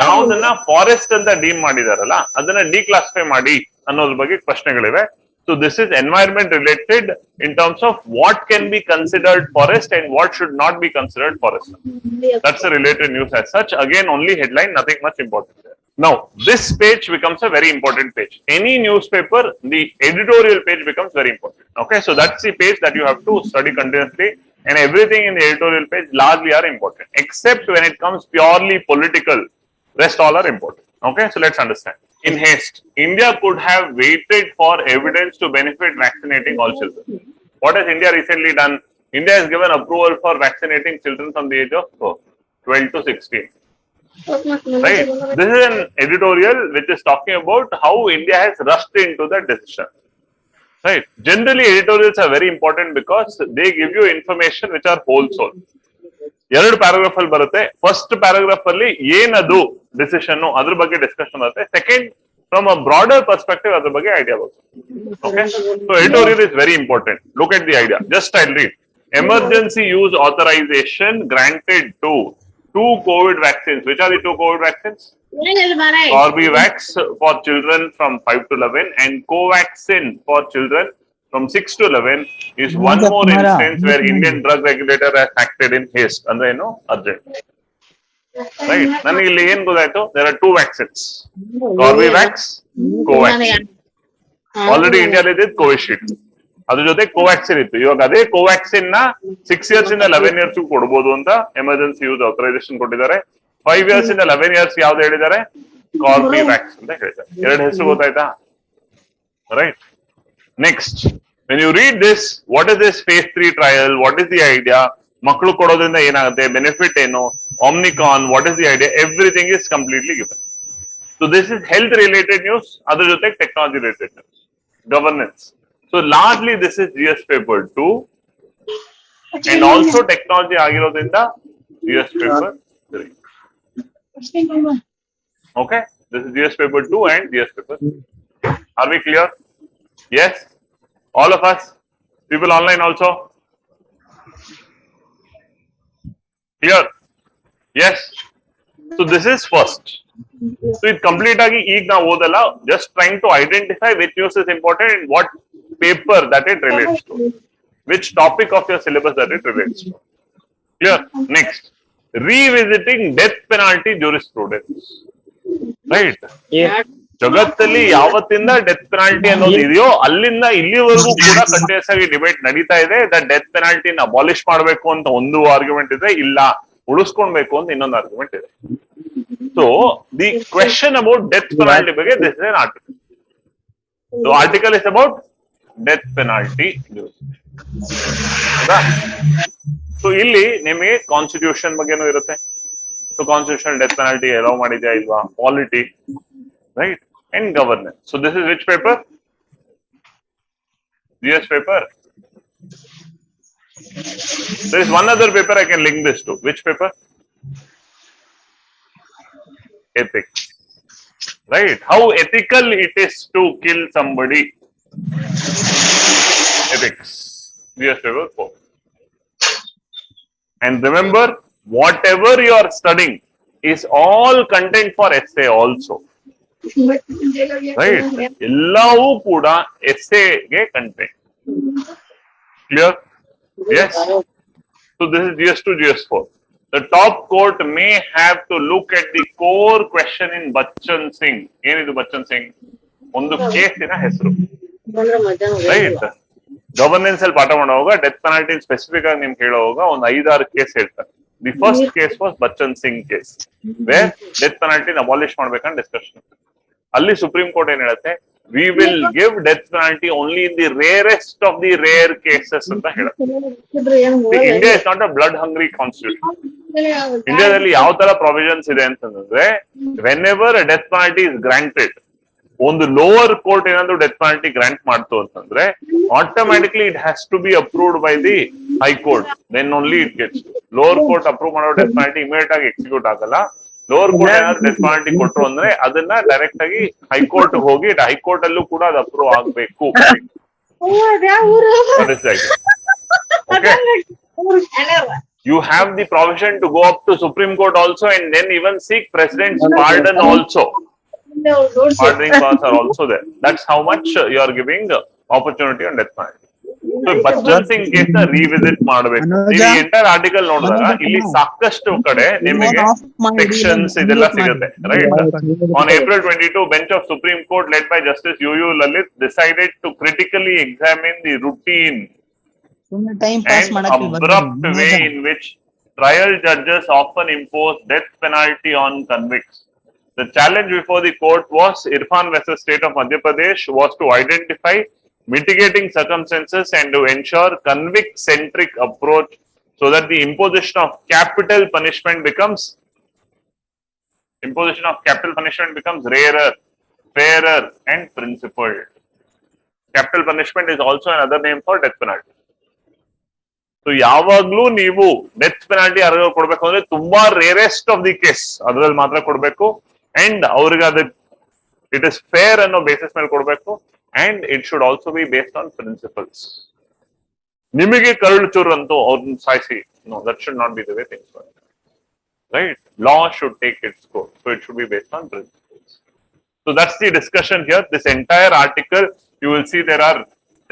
ಯಾವ್ದನ್ನ forest ಅಂತ deem ಮಾಡಿದಾರಲ್ಲ ಅದನ್ನ ಡಿಕ್ಲಾಸಿಫೈ ಮಾಡಿ ಅನ್ನೋದ್ರ ಬಗ್ಗೆ ಪ್ರಶ್ನೆಗಳಿವೆ. So this is environment related in terms of what can be considered forest and what should not be considered forest. That's a related news as such. Again, only headline, nothing much important there. Now, this page becomes a very important page. Any newspaper, the editorial page becomes very important. Okay, so that's the page that you have to study continuously, and everything in the editorial page largely are important, except when it comes purely political. Rest all are important. Okay, so let's understand. In haste, India could have waited for evidence to benefit vaccinating all children. What has India recently done? India has given approval for vaccinating children from the age of 12 to 16. Right. This is an editorial which is talking about how India has rushed into the decision. Right. Generally, editorials are very important because they give you information which are wholesome. ಎರಡು paragraph ಅಲ್ಲಿ ಬರುತ್ತೆ. First paragraph ಅಲ್ಲಿ ಏನದು decision ಅದ್ರ ಬಗ್ಗೆ discussion ಬರುತ್ತೆ. Second, from a broader perspective ಅದ್ರ ಬಗ್ಗೆ ಐಡಿಯಾ ಬರುತ್ತೆ. Okay, so editorial is very important. Look at the idea. Just I read. Emergency use authorization granted to 2 COVID vaccines. Which are the 2 COVID vaccines? Corbevax for children from 5 to 11 and Covaxin for children from 6 to 11 is one more instance where Indian drug regulator has acted in haste. Andre urgent. Right? Nange illi ಏನು ಗೊತ್ತಾಯ್ತು? There are 2 vaccines. Corbevax, Covaxin. Already India ಅಲ್ಲಿ ಇದೆ Covishield. ಅದ್ರ ಜೊತೆ ಕೋವ್ಯಾಕ್ಸಿನ್ ಇತ್ತು. ಇವಾಗ ಅದೇ ಕೋವ್ಯಾಕ್ಸಿನ್ ನ 6 years ಇಂದ 11 years ಕೊಡಬಹುದು ಅಂತ ಎಮರ್ಜೆನ್ಸಿ ಯೂಸ್ ಆಥರೈಸೇಷನ್ ಕೊಟ್ಟಿದ್ದಾರೆ. 5 years ಇಂದ 11 years ಯಾವ್ದು ಹೇಳಿದ್ದಾರೆ? ಕಾರ್ಬಿವ್ಯಾಕ್ಸ್ ಅಂತ ಹೇಳಿದ್ದಾರೆ. ಎರಡು ಹೆಸರು ಗೊತ್ತಾಯ್ತಾ? Right. Next, when you read this, what is this phase 3 trial? What is the idea? ಮಕ್ಕಳು ಕೊಡೋದ್ರಿಂದ ಏನಾಗುತ್ತೆ? ಬೆನಿಫಿಟ್ ಏನು? Omnicron, what is the idea? Everything is completely given. So this is health related news. ಅದ್ರ ಜೊತೆ technology related news. Governance. So largely this is GS paper 2 and also technology ಆಗಿರೋದ್ರಿಂದ GS paper 3. Okay, this is GS paper 2 and GS paper 3. Are we clear? Yes, all of us, people online also clear? Yes. So this is first. So it complete agi ಈಗ ನಾವು ಓದಲ್ಲ, just trying to identify which news is important and what paper that it relates to, which topic of your syllabus that it relates to. Clear? Next, revisiting death penalty jurisprudence. Right? Yeah. ಜಗತ್ತಲ್ಲಿ ಯಾವತ್ತಿಂದ death penalty ಅನ್ನೋದು ಇದೆಯೋ ಅಲ್ಲಿಂದ ಇಲ್ಲಿವರೆಗೂ ಕೂಡ continuous ಆಗಿ debate ನಡೀತಾ ಇದೆ. Death ಪೆನಾಲ್ಟಿನ abolish ಮಾಡಬೇಕು ಅಂತ ಒಂದು ಆರ್ಗ್ಯುಮೆಂಟ್ ಇದೆ, ಇಲ್ಲ ಉಳಿಸ್ಕೊಳ್ಬೇಕು ಅಂತ ಇನ್ನೊಂದು ಆರ್ಗ್ಯುಮೆಂಟ್ ಇದೆ. So the question about death penalty ಬಗ್ಗೆ this is an article. So article is about death penalty. So ಇಲ್ಲಿ ನಿಮಗೆ ಕಾನ್ಸ್ಟಿಟ್ಯೂಷನ್ ಬಗ್ಗೆನೂ ಇರುತ್ತೆ. So constitution death penalty allow ಮಾಡಿದ್ಯಾ ಇಲ್ವಾ, polity, right, and governance. So this is which paper? GS paper. There is one other paper I can link this to. Which paper? Ethics. Right? How ethical it is to kill somebody. Ethics. GS paper 4. And remember, whatever you are studying is all content for essay also. Right? ಎಲ್ಲವೂ ಕೂಡ ಎಸ್ಸೆಗೆ content. Clear? Yes. So this is GS2, GS4. The top court may have to look at the core question in Bachchan Singh. ಏನಿದು ಬಚ್ಚನ್ ಸಿಂಗ್? ಒಂದು ಕೇಸಿನ ಹೆಸರು. Right? Governance ಅಲ್ಲಿ ಪಾಠ ಮಾಡುವಾಗ death penalty specific ಆಗಿ ನಿಮ್ಗೆ ಹೇಳುವಾಗ ಒಂದು 5-6 ಕೇಸ್ ಹೇಳ್ತಾರೆ. The first case was Bachan Singh case, where death penalty abolish ಮಾಡ್ಬೇಕಂತ ಡಿಸ್ಕಷನ್. ಅಲ್ಲಿ ಸುಪ್ರೀಂ ಕೋರ್ಟ್ ಏನ್ ಹೇಳುತ್ತೆ, we will give death penalty only in the rarest of the rare cases ಅಂತ ಹೇಳುತ್ತೆ. India is not a blood hungry constitution. ಇಂಡಿಯಾದಲ್ಲಿ ಯಾವ ತರ provisions ಇದೆ ಅಂತಂದ್ರೆ, whenever death penalty is granted, ಒಂದು ಲೋವರ್ ಕೋರ್ಟ್ ಏನಾದ್ರು ಡೆತ್ ಪೆನಾಲ್ಟಿ ಗ್ರಾಂಟ್ ಮಾಡ್ತು ಅಂತಂದ್ರೆ automatically it has to B approved by the high court, then only it gets. Lower court approve ಮಾಡೋ ಡೆತ್ ಪೆನಾಲ್ಟಿ ಇಮಿಡಿಯೇಟ್ ಆಗಿ execute ಆಗಲ್ಲ. Lower court ಏನಾದ್ರು death penalty ಕೊಟ್ರು ಅಂದ್ರೆ ಅದನ್ನ ಡೈರೆಕ್ಟ್ ಆಗಿ ಹೈಕೋರ್ಟ್ ಹೋಗಿ ಹೈಕೋರ್ಟ್ ಅಲ್ಲೂ ಕೂಡ ಅದು ಅಪ್ರೂವ್ ಆಗ್ಬೇಕು. You have the provision to go up to Supreme Court also and then even seek President's pardon also. Pardoning powers are also there. That's how much you are giving opportunity on death penalty. So Bachchan Singh case na revisit ಮಾಡಬೇಕು. ನೀವು ಈ entire article ನೋಡಿದಾಗ ಇಲ್ಲಿ ಸಾಕಷ್ಟು ಕಡೆ ನಿಮಗೆ sections ಇದೆಲ್ಲ ಸಿಗುತ್ತೆ, right? On April 22, bench of Supreme Court led by Justice UU Lalit decided to critically examine the routine and abrupt way in which trial judges often impose death penalty on convicts. The challenge before the court was Irfan versus State of Madhya Pradesh was to identify mitigating circumstances and to ensure convict-centric approach so that the imposition of capital punishment becomes rarer, fairer, and principled. Capital punishment is also another name for death penalty. So ಯಾವಾಗ್ಲೂ ನೀವು death penalty ಯಾರಿಗೂ ಕೊಡ್ಬೇಕು ಅಂದ್ರೆ ತುಂಬಾ rarest of the case ಅದ್ರಲ್ಲಿ ಮಾತ್ರ ಕೊಡ್ಬೇಕು, and ಅವ್ರಿಗೆ ಅದು ಇಟ್ ಇಸ್ ಫೇರ್ ಅನ್ನೋ ಬೇಸಿಸ್ ಮೇಲೆ ಕೊಡ್ಬೇಕು, and it should also be based on principles. ನಿಮಗೆ ಕರಳು ಚೂರು ಅಂತೂ ಅವ್ರನ್ನ ಸಾಯಿಸಿ, no, that should not be the way things work, right? Law should take its course, so it should be based on principles. So that's the discussion here. This entire article, you will see there are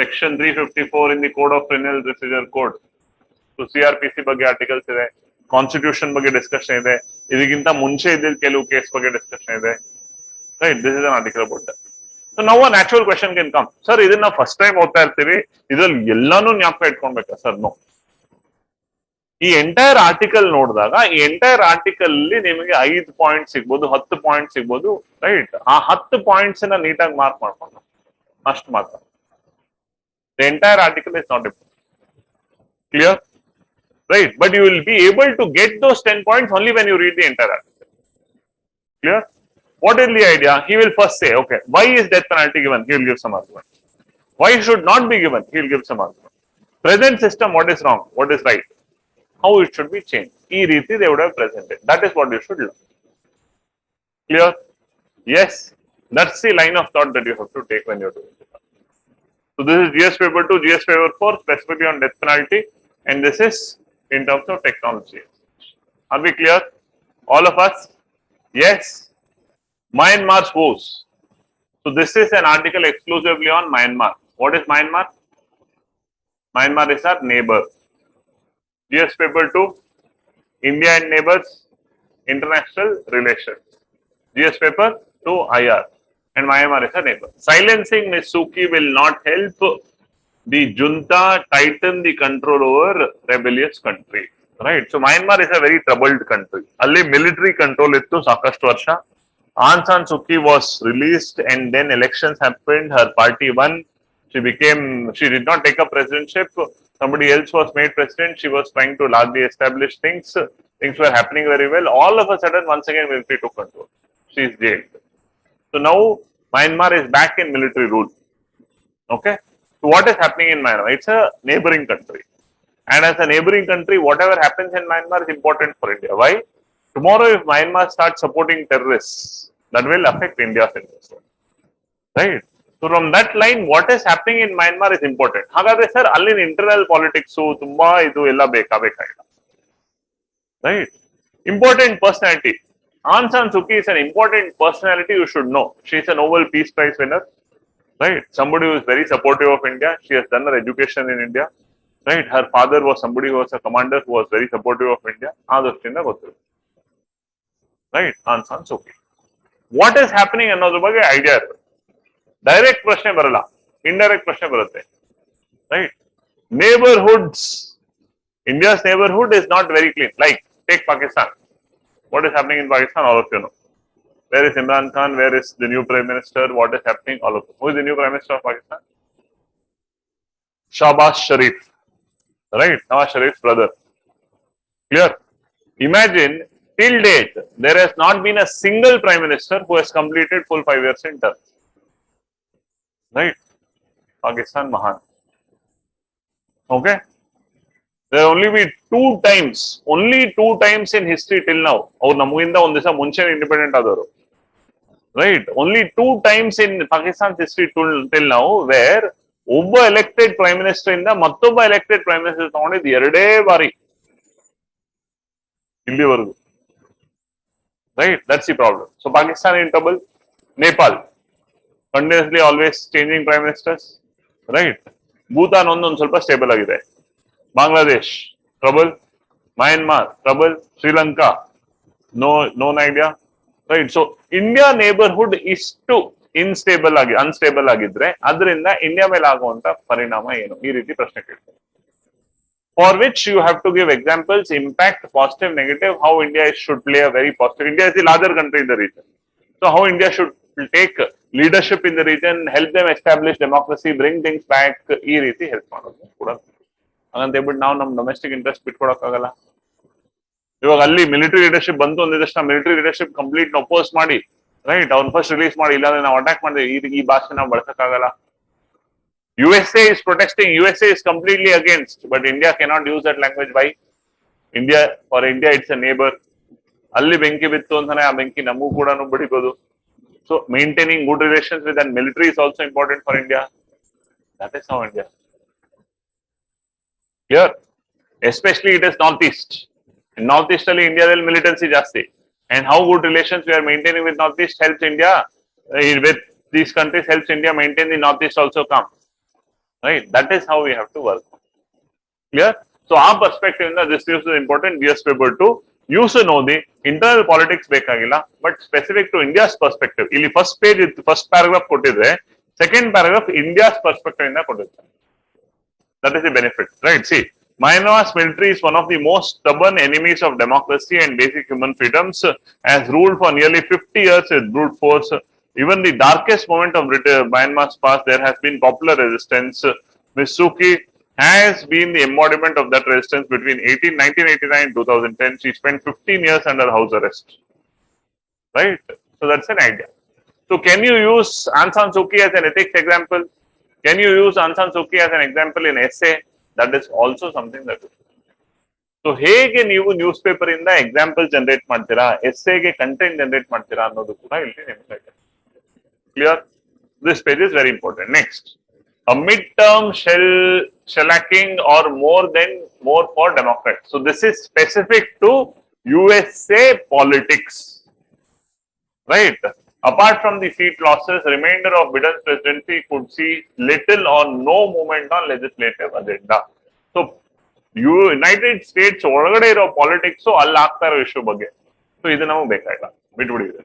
section 354 in the Code of Criminal Procedure Code. So CRPC ಬಗ್ಗೆ articles ಇದೆ, constitution ಬಗ್ಗೆ discussion ಇದೆ, ಇದಕ್ಕಿಂತ ಮುಂಚೆ ಇದ್ದಿದ್ದ ಕೆಲವು case ಬಗ್ಗೆ discussion ಇದೆ, right? This is an article about that. So ನಾವು a natural question can come, sir ಇದನ್ನ ನಾವು ಫಸ್ಟ್ ಟೈಮ್ ಓದ್ತಾ ಇರ್ತೀವಿ, ಇದ್ರಲ್ಲಿ ಎಲ್ಲಾನು ಜ್ಞಾಪಕ ಇಟ್ಕೊಳ್ಬೇಕಾ ಸರ್? ನೋ. ಈ ಎಂಟೈರ್ ಆರ್ಟಿಕಲ್ ನೋಡಿದಾಗ ಈ ಎಂಟೈರ್ ಆರ್ಟಿಕಲ್ ಅಲ್ಲಿ ನಿಮಗೆ 5 ಪಾಯಿಂಟ್ ಸಿಗ್ಬೋದು, 10 ಪಾಯಿಂಟ್ ಸಿಗ್ಬೋದು, ರೈಟ್? ಆ 10 ಪಾಯಿಂಟ್ಸ್ ನ ನೀಟಾಗಿ ಮಾರ್ಕ್ ಮಾಡ್ಕೊಂಡು ಅಷ್ಟು ಮಾತ್ರ. The entire article is not important, clear, right? But you will be able to get those 10 points only when you read the entire article. Clear? What is the idea? He will first say, okay, why is death penalty given? He will give some argument. Why should not be given? He will give some argument. Present system, what is wrong? What is right? How it should be changed? E riti they would have presented. That is what you should learn. Clear? Yes. That's the line of thought that you have to take when you are doing it. So this is GS paper 2, GS paper 4, specifically on death penalty, and this is in terms of technology. Are we clear? All of us? Yes. Myanmar's woes. So this is an article exclusively on Myanmar. What is Myanmar? Myanmar is our neighbor. GS paper 2, India and neighbors, international relations. GS paper 2, IR. And Myanmar is a neighbor. Silencing Ms. Suki will not help the junta tighten the control over rebellious country, right? So Myanmar is a very troubled country. Alli military control ittu sakashtu varsha. Aung San Suu Kyi was released and then elections happened. Her party won. She did not take up presidentship. Somebody else was made president. She was trying to largely establish things. Things were happening very well. All of a sudden, once again, military took control. She is jailed. So now Myanmar is back in military rule. Okay. So what is happening in Myanmar? It's a neighboring country. And as a neighboring country, whatever happens in Myanmar is important for India. Why? Tomorrow, if Myanmar starts supporting terrorists, that will affect India's interest. Right? So from that line, what is happening in Myanmar is important. Hagadre sir, allin internal politics, tumba idu ella ಬೇಕಾಗಿಲ್ಲ. Right? Important personality. Aung San Suu Kyi is an important personality you should know. She is a Nobel Peace Prize winner. Right? Somebody who is very supportive of India. She has done her education in India. Right? Her father was somebody who was a commander who was very supportive of India. Right? Aung San Suu Kyi. What is happening ಅನ್ನೋದ್ರ ಬಗ್ಗೆ idea ಇರುತ್ತೆ. Direct ಪ್ರಶ್ನೆ ಬರಲ್ಲ, indirect ಪ್ರಶ್ನೆ ಬರುತ್ತೆ. Right? Neighborhoods. India's neighborhood is not very clean. Like, take Pakistan. What is happening in Pakistan? All of you know. Where is Imran Khan? Where is the new Prime Minister? What is happening? All of you. Who is the new Prime Minister of Pakistan? Shahbaz Sharif. Right? Nawaz Sharif's brother. Clear? Imagine, till date, there has not been a single Prime Minister who has completed full 5 years in term. Right? Pakistan Mahan. Okay? There will only be only two times in history till now. Aur namuginda on disa munche independent adaru. Right? Only 2 times in Pakistan's history till now where obba elected prime minister inda mattobba elected prime minister tagondid erade bari. Illivargu. Right? That's the problem. So Pakistan in trouble. Nepal. Continuously always changing prime ministers. Right. Bhutan ಒಂದೊಂದು ಸ್ವಲ್ಪ stable ಆಗಿದೆ. Bangladesh trouble, Myanmar trouble, Sri Lanka no idea. Right. So India neighbourhood ಇಷ್ಟು unstable ಆಗಿದ್ರೆ ಅದರಿಂದ India ಮೇಲೆ ಆಗುವಂತ ಪರಿಣಾಮ ಏನು, ಈ ರೀತಿ ಪ್ರಶ್ನೆ ಕೇಳ್ತಾರೆ. For which you have to give examples, impact, positive, negative, how India should play a very positive. India is the larger country in the region. So how India should take leadership in the region, help them establish democracy, bring things back, ಈ ರೀತಿ help ಮಾಡೋದು ಕೂಡ. ಹಾಗಂತ ಹೇಳ್ಬಿಟ್ಟು ನಾವು ನಮ್ಮ domestic interest ಬಿಟ್ಕೊಡಕ್ಕಾಗಲ್ಲ. ಇವಾಗ ಅಲ್ಲಿ ಮಿಲಿಟರಿ ಲೀಡರ್ಶಿಪ್ ಬಂತು ಅಂದಿದ್ದಷ್ಟು ಮಿಲಿಟರಿ ಲೀಡರ್ಶಿಪ್ ಕಂಪ್ಲೀಟ್ ಅಪೋಸ್ ಮಾಡಿ, ರೈಟ್, ಅವ್ನು ಫಸ್ಟ್ ರಿಲೀಸ್ ಮಾಡಿ, ಇಲ್ಲಾಂದ್ರೆ ನಾವು ಅಟ್ಯಾಕ್ ಮಾಡಿದ್ರೆ ಈ ಭಾಷೆ ನಾವು ಬಳಸಕ್ಕಾಗಲ್ಲ. USA is protesting, USA is completely against, but India cannot use that language. Why? For India it's a neighbor. ಅಲ್ಲಿ ಬೆಂಕಿ ಬಿತ್ತು ಅಂತಾನೆ ಆ ಬೆಂಕಿ ನಮಗೂ ಕೂಡ ಬಡಿಬೋದು. So maintaining good relations with that military is also important for India. That is how India. Here, especially it is northeast. In northeast ಅಲ್ಲಿ ಇಂಡಿಯಾದಲ್ಲಿ militancy ಜಾಸ್ತಿ. And how good relations we are maintaining with northeast helps India, with these countries helps India maintain the northeast also come. Right, that is how we have to work. Clear? So our perspective in this is important. DS paper 2 use to know the internal politics bekagilla, but specific to India's perspective. Illi first page first paragraph kottidre, second paragraph India's perspective inda kottidre. That is the benefit, right? See, Myanmar's military is one of the most stubborn enemies of democracy and basic human freedoms, has ruled for nearly 50 years with brute force. Even the darkest moment of Myanmar's past, there has been popular resistance. Ms. Suki has been the embodiment of that resistance between 1989 and 2010. She spent 15 years under house arrest. Right? So that's an idea. So can you use Aung San Suu Kyi as an ethics example? Can you use Aung San Suu Kyi as an example in essay? That is also something that is. So ಹೇಗೆ ನೀವು news paper ಇಂದ example generate ಮಾಡ್ತೀರಾ, ಎಸ್ಸೆಗೆ content generate ಮಾಡ್ತೀರಾ ಅನ್ನೋದು ಕೂಡ ಇಲ್ಲಿ ನಿಮಗೆ. Clear? This page is very important. Next, a midterm shellacking or more for Democrats. So this is specific to USA politics, right? Apart from the seat losses, remainder of Biden's presidency could see little or no movement on legislative agenda. So United States ಒಳಗಡೆ ಇರೋ politics ಅಲ್ಲಿ ಆಗ್ತಾ ಇರೋ issue ಬಗ್ಗೆ. So ಇದು ನಮಗೆ ಬೇಕಾಗಿಲ್ಲ, ಬಿಟ್ಬಿಡಿದೆ.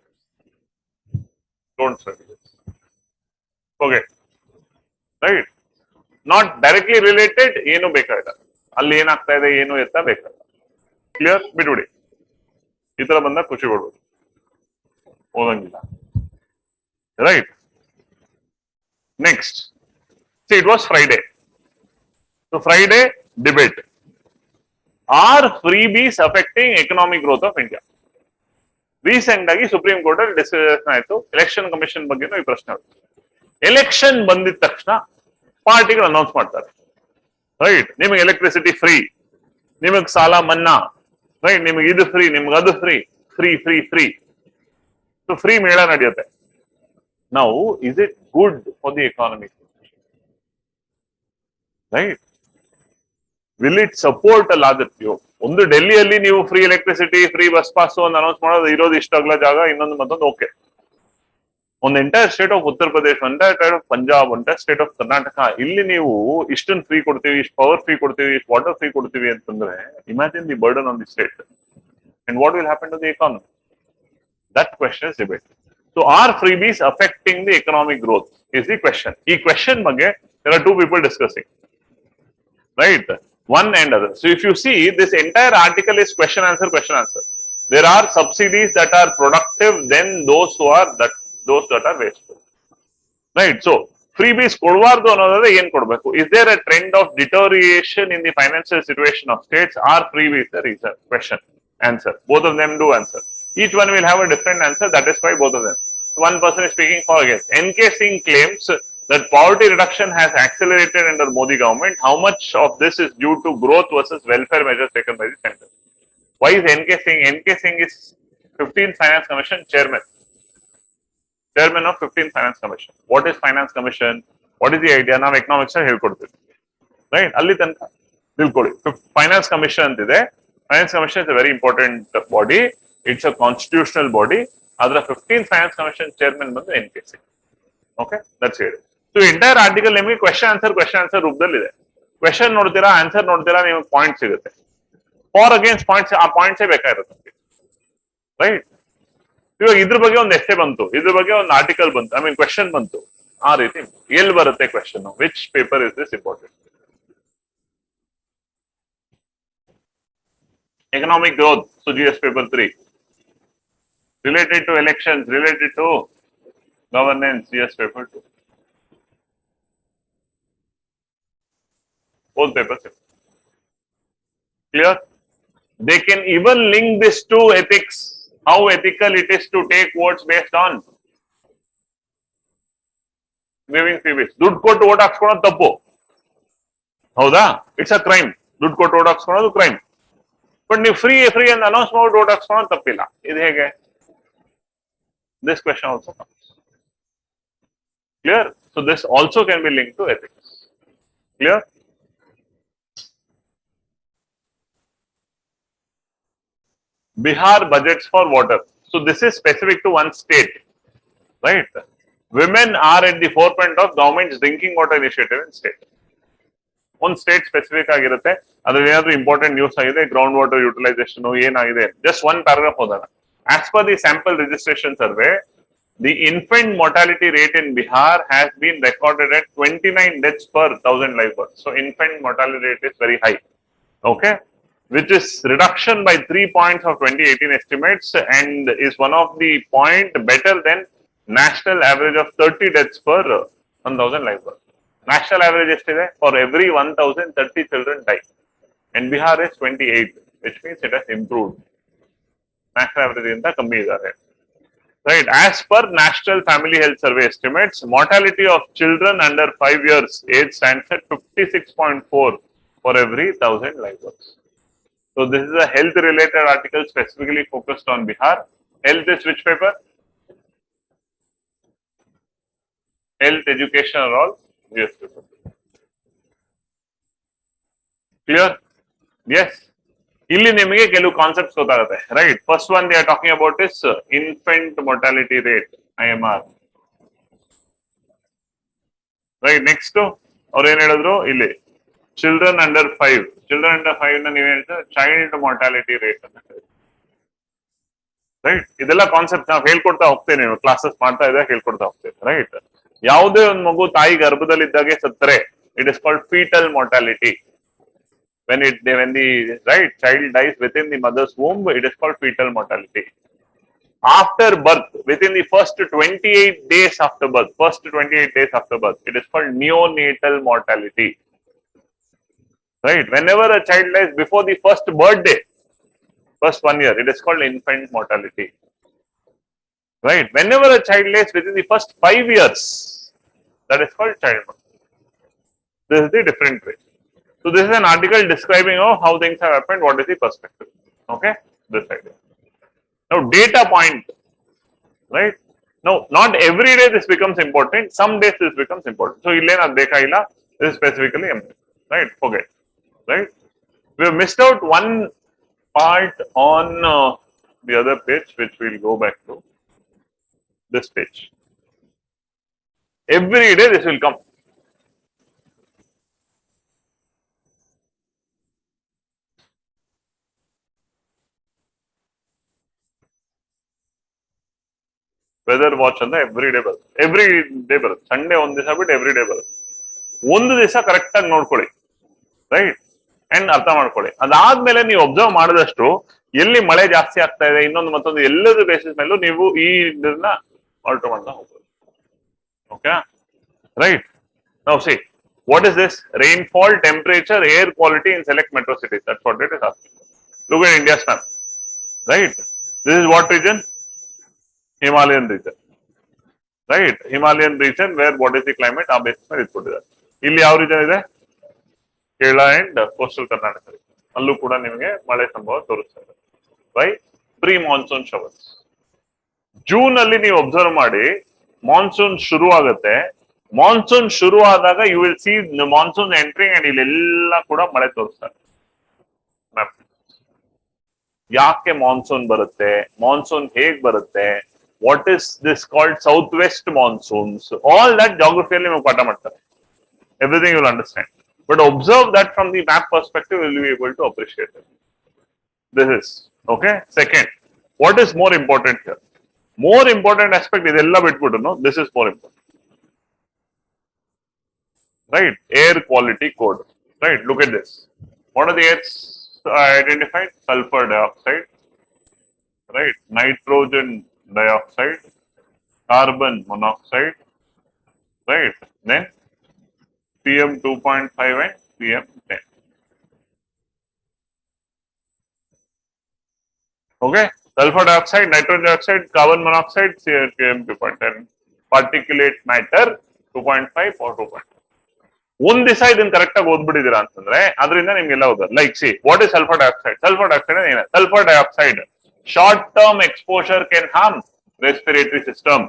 Don't study this. Forget. Right? Not directly related, ಏನು ಬೇಕಾಗಿಲ್ಲ. ಅಲ್ಲಿ ಏನಾಗ್ತಾ ಇದೆ ಏನು ಎತ್ತ ಬೇಕಾಗಿಲ್ಲ. ಕ್ಲಿಯರ್? ಬಿಟ್ಬಿಡಿ. ಈ ತರ ಬಂದಾಗ ಖುಷಿ ಪಡ್ಬೋದು, ಓದಂಗಿಲ್ಲ. Right? Next. See, it was Friday. So Friday debate. Are freebies affecting economic growth of India? Recent ಆಗಿ ಸುಪ್ರೀಂ ಕೋರ್ಟ್ ಅಲ್ಲಿ ಡಿಸ್ಕಷನ್ ಆಯ್ತು. ಎಲೆಕ್ಷನ್ ಕಮಿಷನ್ ಬಗ್ಗೆ ಈ ಪ್ರಶ್ನೆ ಆಯ್ತು. ಎಲೆಕ್ಷನ್ ಬಂದಿದ ತಕ್ಷಣ ಪಾರ್ಟಿಗಳು ಅನೌನ್ಸ್ ಮಾಡ್ತಾರೆ, ರೈಟ್, ನಿಮಗೆ ಎಲೆಕ್ಟ್ರಿಸಿಟಿ ಫ್ರೀ, ನಿಮಗೆ ಸಾಲ ಮನ್ನಾ, ರೈಟ್, ನಿಮಗೆ ಇದು ಫ್ರೀ, ನಿಮ್ಗೆ ಅದು free, free free free. So free ಮೇಳ ನಡೆಯುತ್ತೆ. ನಾವು is it good for the economy? Right, will it support a larger view? ಒಂದು ಡೆಲ್ಲಿಯಲ್ಲಿ ನೀವು free electricity, free bus pass ಅಂತ ಅನೌನ್ಸ್ ಮಾಡೋದು, ಇರೋದು ಇಷ್ಟಾಗ್ಲ ಜಾಗ, ಇನ್ನೊಂದು ಮತ್ತೊಂದು ಓಕೆ. ಒಂದು entire state of Uttar Pradesh, entire state of Punjab, entire state of Karnataka, ಇಲ್ಲಿ ನೀವು ಇಷ್ಟನ್ನು ಫ್ರೀ ಕೊಡ್ತೀವಿ, ಇಷ್ಟು ಪವರ್ ಫ್ರೀ ಕೊಡ್ತೀವಿ, ಇಷ್ಟು ವಾಟರ್ ಫ್ರೀ ಕೊಡ್ತೀವಿ ಅಂತಂದ್ರೆ imagine the burden on the state and what will happen to the economy? That question is debate. So are freebies affecting the economic growth is the question. ಈ question ಬಗ್ಗೆ there are two people discussing, right? One and other. So if you see, this entire article is question answer. There are subsidies that are productive, then those that are wasteful, right? So freebies ಕೊಡಬಾರ್ದು ಅನ್ನೋದಾದ್ರೆ ಏನ್ ಕೊಡ್ಬೇಕು? Is there a trend of deterioration in the financial situation of states? Are freebies the reason? Question answer. Both of them do answer. Each one will have a different answer. That is why both of them. One person is speaking for against. NK Singh claims that poverty reduction has accelerated under Modi government. How much of this is due to growth versus welfare measures taken by the center? Why is NK Singh? NK Singh is 15th Finance Commission chairman of 15th Finance Commission. What is Finance Commission? What is the idea? Now economics ಹೇಳ್ಕೊಡ್ತೀವಿ, right? ಅಲ್ಲಿ ತನಕ ತಿಳ್ಕೊಳ್ಳಿ. Finance Commission ಅಂತಿದೆ. Finance Commission is a very important body. It's a constitutional body. ಅದರ 15th Finance Commission chairman ಬಂದು NK Singh. Okay, that's it. So entire article ನಿಮಗೆ question answer ರೂಪದಲ್ಲಿದೆ. Question ನೋಡ್ತೀರಾ, ಆನ್ಸರ್ ನೋಡ್ತೀರಾ, ನಿಮಗೆ ಪಾಯಿಂಟ್ ಸಿಗುತ್ತೆ. ಫಾರ್ ಅಗೇನ್ಸ್ಟ್ ಪಾಯಿಂಟ್ಸ್, ಆ ಪಾಯಿಂಟ್ಸೇ ಬೇಕಾಗಿರುತ್ತೆ, ರೈಟ್? ಇವಾಗ ಇದ್ರ ಬಗ್ಗೆ ಒಂದು ಎಸ್ಸೆ ಬಂತು, ಇದ್ರ ಬಗ್ಗೆ ಒಂದು ಆರ್ಟಿಕಲ್ ಬಂತು, ಐ ಮೀನ್ ಕ್ವೆಶನ್ ಬಂತು, ಆ ರೀತಿ ಎಲ್ಲಿ ಬರುತ್ತೆ question, which paper is this important? Economic growth, so GS paper 3. Related to elections, related to governance, GS paper 2. Both papers. Clear? They can even link this to ethics. How ethical it is to take votes based on giving freebies. ದುಡ್ಡು ಕೊಟ್ಟು vote ಹಾಕ್ಸ್ಕೊಳೋದು ತಪ್ಪು, ಹೌದಾ? It's a crime. ದುಡ್ಡು ಕೊಟ್ಟು vote ಹಾಕ್ಸ್ಕೊಳೋದು crime. But ನೀವು free ಅಂತ announce ಮಾಡಿ vote ಹಾಕ್ಸ್ಕೊಳೋದು ತಪ್ಪಿಲ್ಲ. ಇದು ಹೇಗೆ? This question also comes. Clear? So this also can be linked to ethics. Clear? Bihar budgets for water. So this is specific to one state, right? Women are at the forefront of government's drinking water initiative in state. ಒಂದು state specific ಆಗಿರುತ್ತೆ, ಅದ್ರಲ್ಲಿ ಏನಾದ್ರು important news ಆಗಿದೆ, ground water utilisation ಏನಾಗಿದೆ, just one paragraph ಓದೋಣ. As per the sample registration survey, the infant mortality rate in Bihar has been recorded at 29 deaths per 1,000 live births. So infant mortality rate is very high, okay, which is reduction by 3 points of 2018 estimates and is one of the point better than national average of 30 deaths per 1,000 live births. National average estimated for every 1,030 children die, and Bihar is 28, which means it has improved. National average ಇಂತ ಕಮ್ಮಿ ಇದ್ದಾರೆ, right? As per National Family Health Survey estimates, mortality of children under 5 years age stands at 56.4 for every 1,000 live births. So this is a health related article specifically focused on Bihar. Health is which paper? Health, education are all GS paper. Clear? Yes. ಇಲ್ಲಿ ನಿಮಗೆ ಕೆಲವು concepts ಗೊತ್ತಾಗುತ್ತೆ, right? First one they are talking about is infant mortality rate, IMR, right? Next ಅವ್ರು ಏನ್ ಹೇಳಿದ್ರು ಇಲ್ಲಿ, children under 5 ನ ನೀವ್ ಹೇಳ್ತಾರೆ ಚೈಲ್ಡ್ ಮೊರ್ಟಾಲಿಟಿ ರೇಟ್ ಅಂತ ಹೇಳಿ, ರೈಟ್? ಇದೆಲ್ಲ ಕಾನ್ಸೆಪ್ಟ್ ನಾವು ಹೇಳ್ಕೊಡ್ತಾ ಹೋಗ್ತೇನೆ, ಕ್ಲಾಸಸ್ ಮಾಡ್ತಾ ಇದ್ದಾಗ ಹೇಳ್ಕೊಡ್ತಾ ಹೋಗ್ತೇನೆ, ರೈಟ್? ಯಾವುದೇ ಒಂದು ಮಗು ತಾಯಿ ಗರ್ಭದಲ್ಲಿದ್ದಾಗೆ ಸತ್ತರೆ it is called foetal mortality. When the right child dies within the mother's womb, it is called fetal mortality. After birth, within the first 28 days after birth, it is called neonatal mortality. Right? Whenever a child dies before the first birthday, first 1 year, it is called infant mortality. Right? Whenever a child dies within the first 5 years, that is called child mortality. This is the different way. So this is an article describing how things have happened, what is the perspective. Okay, this idea. Now data point, right? Now not every day this becomes important, some days this becomes important. So illena dekha illa, this is specifically important, right? Forget, right? We have missed out one part on the other page, which we'll go back to this page. Every day this will come. Weather watch ಅಂತ every day ಬರುತ್ತೆ. Sunday ಒಂದ್ ದಿವಸ ಬಿಟ್ಟು every day ಬರುತ್ತೆ. ಒಂದು ದಿವಸ correct ಆಗಿ ನೋಡ್ಕೊಳ್ಳಿ, ರೈಟ್? ಅಂಡ್ ಅರ್ಥ ಮಾಡ್ಕೊಳ್ಳಿ. ಅದಾದ್ಮೇಲೆ ನೀವು ಅಬ್ಸರ್ವ್ ಮಾಡಿದಷ್ಟು ಎಲ್ಲಿ ಮಳೆ ಜಾಸ್ತಿ ಆಗ್ತಾ ಇದೆ, ಇನ್ನೊಂದು ಮತ್ತೊಂದು, ಎಲ್ಲದ ಬೇಸಿಸ್ ಮೇಲೂ ನೀವು ಈ ಇದನ್ನ ಆಲ್ಟರ್ ಮಾಡ್ತಾ ಹೋಗ್ಬೋದು. Okay, right? Now C, what is this? Rainfall, temperature, air quality in select metro cities. That's what it is asking. Look at India's map, right? This is what region? Himalayan region, right? Himalayan region where what is the climate, ಆ base ಮೇಲೆ ಇಟ್ಕೊಟ್ಟಿದ್ದಾರೆ. ಇಲ್ಲಿ ಯಾವ region ಇದೆ? Kerala and coastal Karnataka. ಅಲ್ಲೂ ಕೂಡ ನಿಮಗೆ ಮಳೆ ಸಂಭವ ತೋರಿಸ್ತಾ ಇದೆ. By pre monsoon showers. June ಅಲ್ಲಿ ನೀವು ಅಬ್ಸರ್ವ್ ಮಾಡಿ, ಮಾನ್ಸೂನ್ ಶುರು ಆಗುತ್ತೆ. ಮಾನ್ಸೂನ್ ಶುರು ಆದಾಗ you will see monsoon entering and ಇಲ್ಲೆಲ್ಲ ಕೂಡ ಮಳೆ ತೋರಿಸ್ತಾರೆ. ಯಾಕೆ ಮಾನ್ಸೂನ್ ಬರುತ್ತೆ, ಮಾನ್ಸೂನ್ ಹೇಗ್ ಬರುತ್ತೆ, what is this called southwest monsoons. All that geography everything you will understand. But observe that from the map perspective, you will be able to appreciate it. This is okay. Second, what is more important here? More important aspect is this is more important. Right? Air quality code. Right? Look at this. What are the airs identified? Sulfur dioxide, right? Nitrogen dioxide, carbon monoxide, right? Then PM 2.5 and PM 10. Okay? Sulfur dioxide, nitrogen dioxide, carbon monoxide, PM 2.10. Particulate matter 2.5 or 2.5. ಒಂದು ದಿವಸ ಇದನ್ನ correct ಆಗಿ ಓದ್ಬಿಟ್ಟಿದ್ದೀರಾ ಅಂತಂದ್ರೆ ಅದರಿಂದ ನಿಮ್ಗೆಲ್ಲ ಓದೋದು. Like see what is sulphur dioxide? Sulphur dioxide ಏನು? Sulphur dioxide short term exposure can harm respiratory system,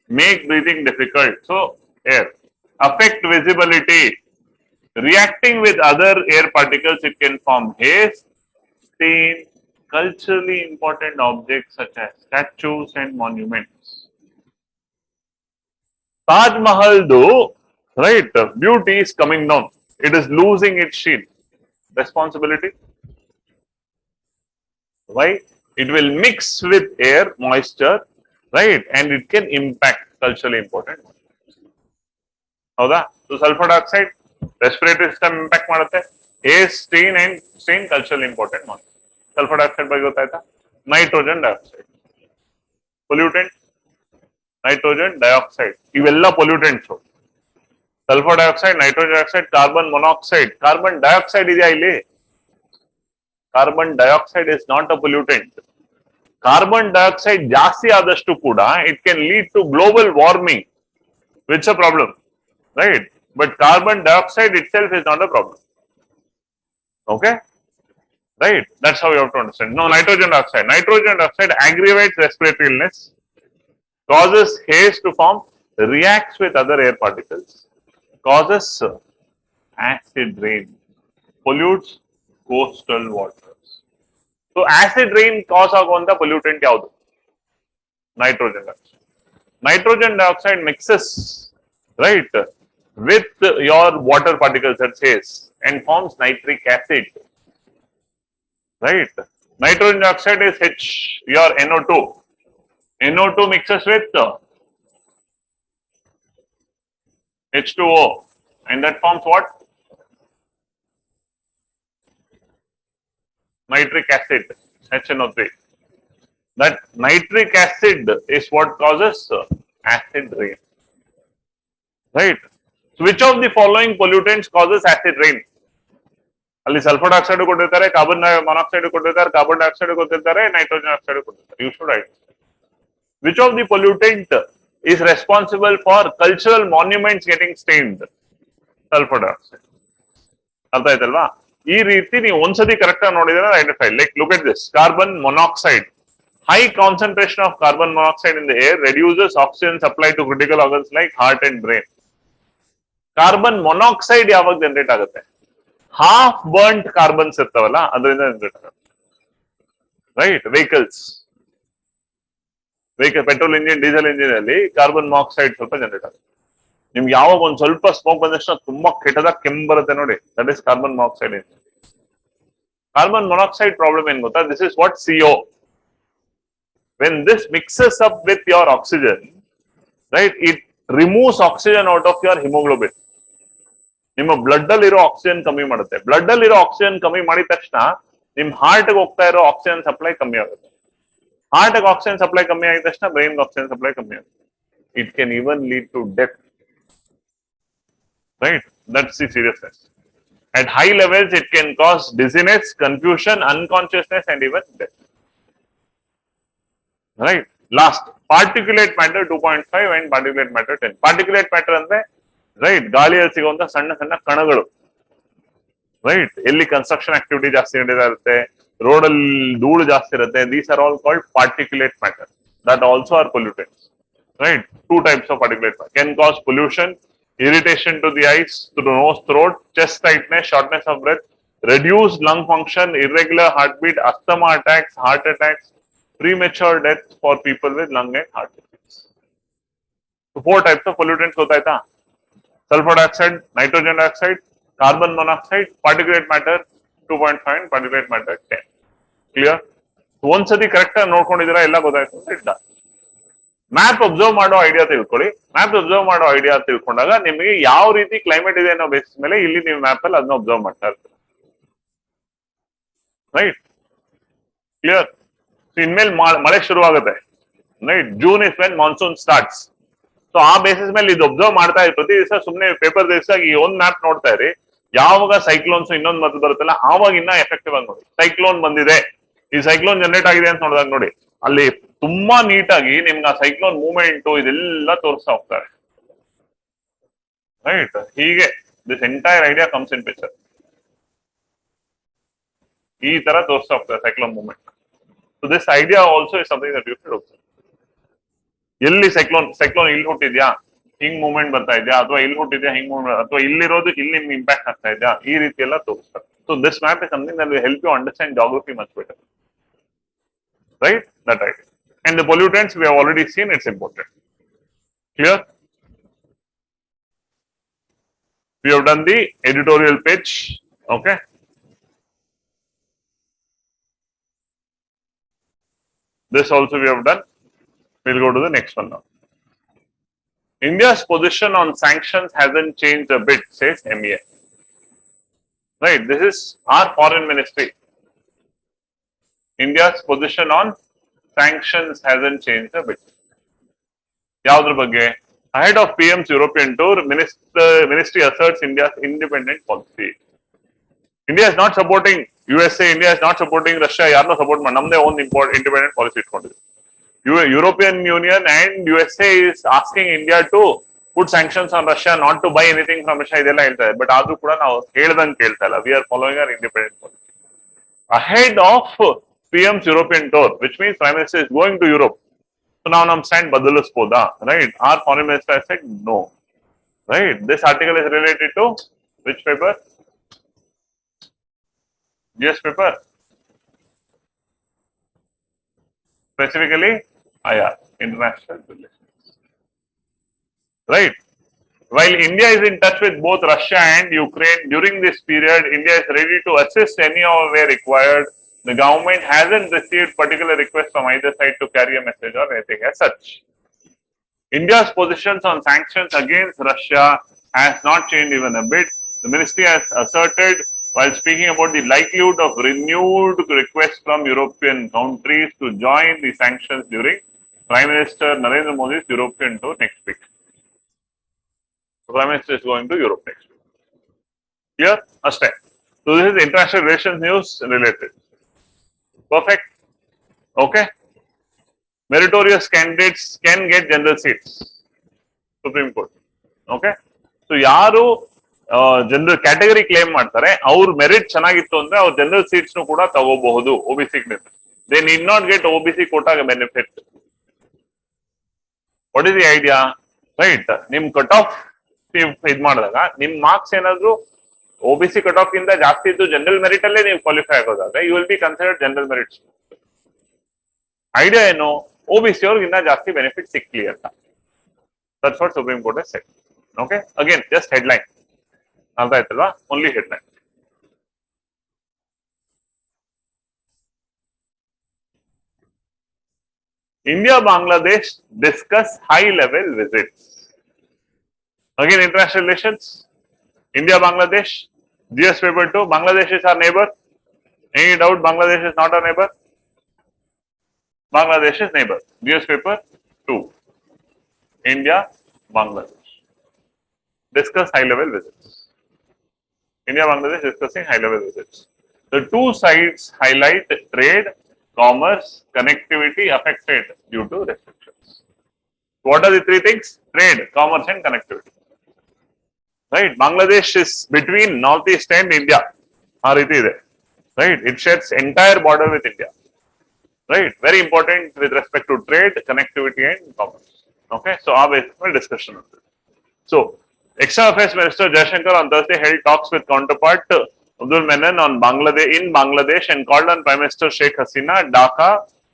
make breathing difficult, so air, affect visibility, reacting with other air particles it can form haze, stain, culturally important objects such as statues and monuments. Taj Mahal though, right, beauty is coming down, it is losing its sheen. Responsibility, why? It will mix with air moisture, right, and it can impact culturally important. ಹೌದಾ? So sulphur dioxide respiratory system impact ಮಾಡುತ್ತೆ, air stain cultural important ಮಾಡುತ್ತೆ. Sulphur dioxide ಬಗ್ಗೆ ಗೊತ್ತಾಯ್ತಾ? Nitrogen dioxide pollutant, nitrogen dioxide ಇವೆಲ್ಲ pollutants. Sulphur dioxide, nitrogen dioxide, carbon monoxide. Carbon dioxide ಇದೆಯಾ ಇಲ್ಲಿ? Carbon dioxide is not a pollutant. Carbon dioxide ಜಾಸ್ತಿ ಆದಷ್ಟು ಕೂಡ it can lead to global warming, which a problem, right? But carbon dioxide itself is not a problem. Okay, right? That's how you have to understand. No, nitrogen dioxide. Nitrogen dioxide aggravates respiratory illness, causes haze to form, reacts with other air particles, causes acid rain, pollutes coastal waters. So acid rain cause ಆಗುವಂತ pollutant ಯಾವುದು? Nitrogen dioxide. Nitrogen dioxide mixes, right, with your water particles at haze and forms nitric acid, right? Nitrogen dioxide is your NO2. NO2 mixes with H2O and that forms what? Nitric acid, HNO3. That nitric acid is what causes acid rain, right? So which of the following pollutants causes acid rain? ಅಲ್ಲಿ sulphur dioxide ಕೊಟ್ಟಿರ್ತಾರೆ, carbon monoxide ಕೊಟ್ಟಿರ್ತಾರೆ, carbon dioxide ಕೊಟ್ಟಿರ್ತಾರೆ, nitrogen oxide ಕೊಟ್ಟಿರ್ತಾರೆ. You should write. Which of the pollutant is responsible for cultural monuments getting stained? Sulfur dioxide. ಅರ್ಥ ಆಯ್ತಲ್ವಾ? ಈ ರೀತಿ ನೀವು ಒಂದ್ಸತಿ ಕರೆಕ್ಟ್ ಆಗಿ ನೋಡಿದ್ರೆ identify. Like look at this. Carbon monoxide. High concentration of carbon monoxide in the air reduces oxygen supply to critical organs like heart and brain. Carbon monoxide ಯಾವಾಗ generate ಆಗುತ್ತೆ? ಹಾಫ್ ಬರ್ನ್ಡ್ ಕಾರ್ಬನ್ಸ್ ಇರ್ತಾವಲ್ಲ ಅದರಿಂದ generate ಆಗುತ್ತೆ, right? Vehicle petrol engine, diesel engine ಅಲ್ಲಿ carbon monoxide ಸ್ವಲ್ಪ generate ಆಗುತ್ತೆ. ನಿಮ್ಗೆ ಯಾವಾಗ ಒಂದ್ ಸ್ವಲ್ಪ ಸ್ಮೋಕ್ ಬಂದಷ್ಟು ತುಂಬಾ ಕೆಟ್ಟದಾಗ ಕೆಮ್ಮು ಬರುತ್ತೆ ನೋಡಿ, that is carbon monoxide. Carbon monoxide problem ಏನ್ ಗೊತ್ತಾ? This is what CO. When this mixes up with your oxygen, right, it removes oxygen out of your haemoglobin. ನಿಮ್ಮ ಬ್ಲಡ್ ಅಲ್ಲಿ ಇರೋ ಆಕ್ಸಿಜನ್ ಕಮ್ಮಿ ಮಾಡುತ್ತೆ. ಬ್ಲಡ್ ಅಲ್ಲಿ ಇರೋ ಆಕ್ಸಿಜನ್ ಕಮ್ಮಿ ಮಾಡಿದ ತಕ್ಷಣ ನಿಮ್ ಹಾರ್ಟ್ ಹೋಗ್ತಾ ಇರೋ ಆಕ್ಸಿಜನ್ ಸಪ್ಲೈ ಕಮ್ಮಿ ಆಗುತ್ತೆ. ಹಾರ್ಟ್ ಆಕ್ಸಿಜನ್ ಸಪ್ಲೈ ಕಮ್ಮಿ ಆಗಿದ ತಕ್ಷಣ ಬ್ರೈನ್ ಆಕ್ಸಿಜನ್ ಸಪ್ಲೈ ಕಮ್ಮಿ ಆಗುತ್ತೆ. It can even lead to death, right? That's the seriousness. At high levels it can cause dizziness, confusion, unconsciousness and even death, right? Last, particulate matter 2.5 and particulate matter 10. Particulate matter ಅಂದ್ರೆ right ಗಾಳಿಯಲ್ಲಿ ಸಿಗುವಂತ ಸಣ್ಣ ಸಣ್ಣ ಕಣಗಳು, right? ಎಲ್ಲಿ construction activity ಜಾಸ್ತಿ ನಡೀತಾ ಇರುತ್ತೆ, ರೋಡ್ ಅಲ್ಲಿ ಧೂಳು ಜಾಸ್ತಿ ಇರುತ್ತೆ, these are all called particulate matter. That also are pollutants, right? Two types of particulate matter can cause pollution, irritation to the eyes, to the nose, throat, chest tightness, shortness of breath, reduced lung function, irregular heartbeat, asthma attacks, heart attacks, premature death for people with lung and heart disease. So 4 types of pollutants hota hai. Sulfur dioxide, nitrogen dioxide, carbon monoxide, particulate matter 2.5 and particulate matter 10. Clear? ಒಂದ್ಸತಿ correct ಆಗಿ ನೋಡ್ಕೊಂಡಿದ್ದೀರಾ ಎಲ್ಲ ಗೊತ್ತಾಯ್ತು ಇಟ್ಟ map observe ಮಾಡೋ idea ತಿಳ್ಕೊಳ್ಳಿ map observe ಮಾಡೋ idea ತಿಳ್ಕೊಂಡಾಗ ನಿಮಗೆ ಯಾವ ರೀತಿ ಕ್ಲೈಮೇಟ್ ಇದೆ ಅನ್ನೋ ಬೇಸಿಸ್ ಮೇಲೆ ಇಲ್ಲಿ ನೀವು ಮ್ಯಾಪ್ ಅಲ್ಲಿ ಅದನ್ನ ಅಬ್ಸರ್ವ್ ಮಾಡ್ತಾ ಇರ್ತೀರಿ ರೈಟ್ ಕ್ಲಿಯರ್ ಇನ್ಮೇಲೆ ಮಳೆ ಶುರು ಆಗುತ್ತೆ right June is when monsoon starts so ಆ ಬೇಸಿಸ್ ಮೇಲೆ ಇದು ಅಬ್ಸರ್ವ್ ಮಾಡ್ತಾ ಇರಿ ಪ್ರತಿ ದಿವಸ ಸುಮ್ಮನೆ ಪೇಪರ್ ದಿವಸ ಈ ಒಂದ್ ಮ್ಯಾಪ್ ನೋಡ್ತಾ ಇರಿ ಯಾವಾಗ ಸೈಕ್ಲೋನ್ಸ್ ಇನ್ನೊಂದು ಮತ್ತೆ ಬರುತ್ತಲ್ಲ ಆವಾಗ ಇನ್ನ ಎಫೆಕ್ಟಿವ್ ಆಗಿ ನೋಡಿ ಸೈಕ್ಲೋನ್ ಬಂದಿದೆ ಈ ಸೈಕ್ಲೋನ್ ಜನರೇಟ್ ಆಗಿದೆ ಅಂತ ನೋಡಿದಾಗ ನೋಡಿ ಅಲ್ಲಿ ತುಂಬಾ ನೀಟಾಗಿ ನಿಮ್ಗೆ ಆ ಸೈಕ್ಲೋನ್ ಮೂವ್ಮೆಂಟ್ ಇದೆಲ್ಲ ತೋರಿಸ್ತಾ ಹೋಗ್ತಾರೆ ರೈಟ್ ಹೀಗೆ this entire idea comes in picture ಈ ತರ ತೋರಿಸ್ತಾ ಹೋಗ್ತಾರೆ cyclone movement so this idea also is something that you should observe ಎಲ್ಲಿ ಸೈಕ್ಲೋನ್ ಇಲ್ಲಿ ಹುಟ್ಟಿದ್ಯಾ ಹಿಂಗ್ ಮೂವ್ಮೆಂಟ್ ಬರ್ತಾ ಇದೆಯಾ ಅಥವಾ ಇಲ್ಲಿ ಹುಟ್ಟಿದ್ಯಾ ಹಿಂಗ್ ಮೂವ್ಮೆಂಟ್ ಅಥವಾ ಇಲ್ಲಿರೋದು ಇಲ್ಲಿ ನಿಮ್ಗೆ ಇಂಪ್ಯಾಕ್ಟ್ ಆಗ್ತಾ ಇದೆಯಾ ಈ ರೀತಿ ಎಲ್ಲ ತೋರಿಸ್ತಾರೆ so this map is something that will help you understand geography much better right that idea and the pollutants we have already seen it's important clear we have done the editorial page okay this also we have done we'll go to the next one now India's position on sanctions hasn't changed a bit says MEA right this is our foreign ministry India's position on sanctions hasn't changed a bit. Yavadra bagge? Ahead of PM's European tour, ministry asserts India's independent policy. India is not supporting USA, India is not supporting Russia, yarno support namde own independent policy itkondidu. European Union and USA is asking India to put sanctions on Russia, not to buy anything from Russia idella heltare. But adu kuda ನಾವು ಹೇಳ್ದಂಗೆ ಕೇಳ್ತಾ ಇಲ್ಲ. We are following our independent policy. Ahead of PM's European tour, which means Prime Minister is going to Europe. So now I'm stand badaluspoda, right? Our Foreign Minister said no, right? This article is related to which paper? GS paper. Specifically, IR, International Relations. Right? While India is in touch with both Russia and Ukraine during this period, India is ready to assist any where required. The government hasn't received particular requests from either side to carry a message or anything as such. India's positions on sanctions against Russia has not changed even a bit. The ministry has asserted while speaking about the likelihood of renewed requests from European countries to join the sanctions during Prime Minister Narendra Modi's European tour next week. The Prime Minister is going to Europe next week. Clear? Ashte. So this is international relations news related. Perfect. Okay. Meritorious candidates can get general seats. Supreme Court. Okay. So ಯಾರು general category claim ಮಾಡ್ತಾರೆ ಅವ್ರ merit ಚೆನ್ನಾಗಿತ್ತು ಅಂದ್ರೆ ಅವ್ರ general seats ಕೂಡ ತಗೋಬಹುದು OBC they need not get OBC ಕೋಟಾಗ benefit what is the idea right ನಿಮ್ ಕಟ್ ಆಫ್ ಇದ್ ಮಾಡಿದಾಗ ನಿಮ್ ಮಾರ್ಕ್ಸ್ ಏನಾದ್ರು OBC ಕಟ್ ಆಫ್ ಇಂದ ಜಾಸ್ತಿ ಇದ್ದು ಜನರಲ್ ಮೆರಿಟ್ ಅಲ್ಲೇ ನೀವು ಕ್ವಾಲಿಫೈ ಆಗೋದಾದ್ರೆ you will be considered general merit idea ಏನು OBC ಅವ್ರಿಗಿನ್ನ ಜಾಸ್ತಿ ಬೆನಿಫಿಟ್ ಸಿಕ್ಲಿ ಅಂತ that's what supreme court has said okay again just headline ಅರ್ಥ ಆಯ್ತಲ್ವಾ only headline India Bangladesh discuss high level visits again international relations India Bangladesh GS paper 2 Bangladesh is our neighbor any doubt Bangladesh is not our neighbor Bangladesh is neighbor GS paper 2 India Bangladesh discuss high level visits India Bangladesh discussing high level visits the two sides highlight trade commerce connectivity affected due to restrictions what are the three things trade commerce and connectivity right Bangladesh is between northeast and India right it shares entire border with India right very important with respect to trade connectivity and commerce okay so our basic discussion on this so External Affairs Minister Jaishankar on Thursday held talks with counterpart Abdul Menon on Bangladesh and called on Prime Minister Sheikh Hasina Dhaka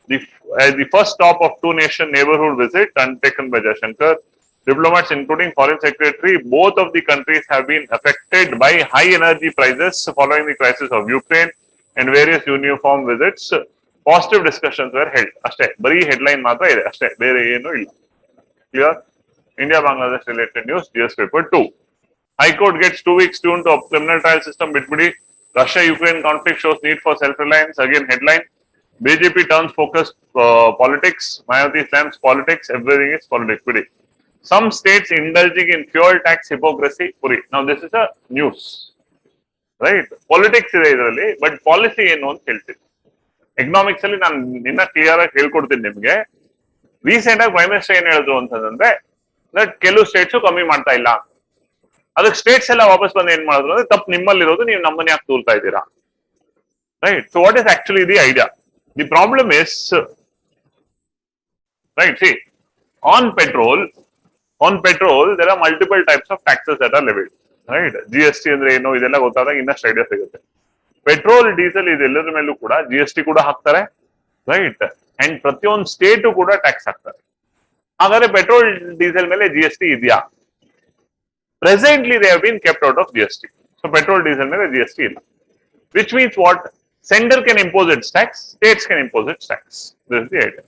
the first stop of two-nation neighborhood visit undertaken by Jaishankar. Diplomats, including Foreign Secretary, both of the countries have been affected by high energy prices following the crisis of Ukraine and various uniform visits. Positive discussions were held. Ashte, bari headline matra ide. Ashte, bere enu illa. Clear? India Bangladesh related news, GS paper 2. High Court gets 2 weeks tuned to criminal trial system bitbidi. Russia-Ukraine conflict shows need for self-reliance. Again, headline. BJP turns focus politics. Mayawati slams politics. Everything is politics. Bidi. Some states indulging in fuel tax hypocrisy. Puri. Now, this is a news. Right? Politics is idರಲ್ಲಿ, but policy ಏನು ಅಂತ ಹೇಳ್ತೀನಿ. Economics ಅಲ್ಲಿ ನಾನು ನಿನ್ನ clear ಆಗಿ ಹೇಳ್ಕೊಡ್ತೀನಿ ನಿಮ್ಗೆ. Recent ಆಗಿ ಪ್ರೈಮ್ ಮಿನಿಸ್ಟರ್ ಏನ್ ಹೇಳಿದ್ರು ಅಂತಂದ್ರೆ ಕೆಲವು ಸ್ಟೇಟ್ಸ್ ಕಮ್ಮಿ ಮಾಡ್ತಾ ಇಲ್ಲ. ಅದಕ್ಕೆ ಸ್ಟೇಟ್ಸ್ ಎಲ್ಲ ವಾಪಸ್ ಬಂದು ಏನ್ ಮಾಡಿದ್ರು ಅಂದ್ರೆ ತಪ್ಪು ನಿಮ್ಮಲ್ಲಿರೋದು, ನೀವು ನಮ್ಮನ್ನ ಯಾಕೆ ತೂಲ್ತಾ ಇದ್ದೀರಾ? Right. So what is actually the idea? The problem is right. C, on petrol there are multiple types of taxes that are levied. Right? GST ಅಂದ್ರೆ ಏನು ಇದೆಲ್ಲ ಗೊತ್ತಾದಾಗ ಇನ್ನಷ್ಟು ಐಡಿಯಾ ಸಿಗುತ್ತೆ. ಪೆಟ್ರೋಲ್, ಡೀಸೆಲ್ ಇದೆಲ್ಲದ್ರ ಮೇಲೂ ಕೂಡ GST ಕೂಡ ಹಾಕ್ತಾರೆ. ರೈಟ್. ಅಂಡ್ ಪ್ರತಿಯೊಂದು ಸ್ಟೇಟು ಕೂಡ ಟ್ಯಾಕ್ಸ್ ಹಾಕ್ತಾರೆ. ಹಾಗಾದ್ರೆ ಪೆಟ್ರೋಲ್ ಡೀಸೆಲ್ ಮೇಲೆ GST ಇದೆಯಾ? Presently they have been kept out of GST. So petrol, diesel ಮೇಲೆ GST ಇಲ್ಲ. Which means what? Center can impose its tax, states can impose its tax. This is the idea.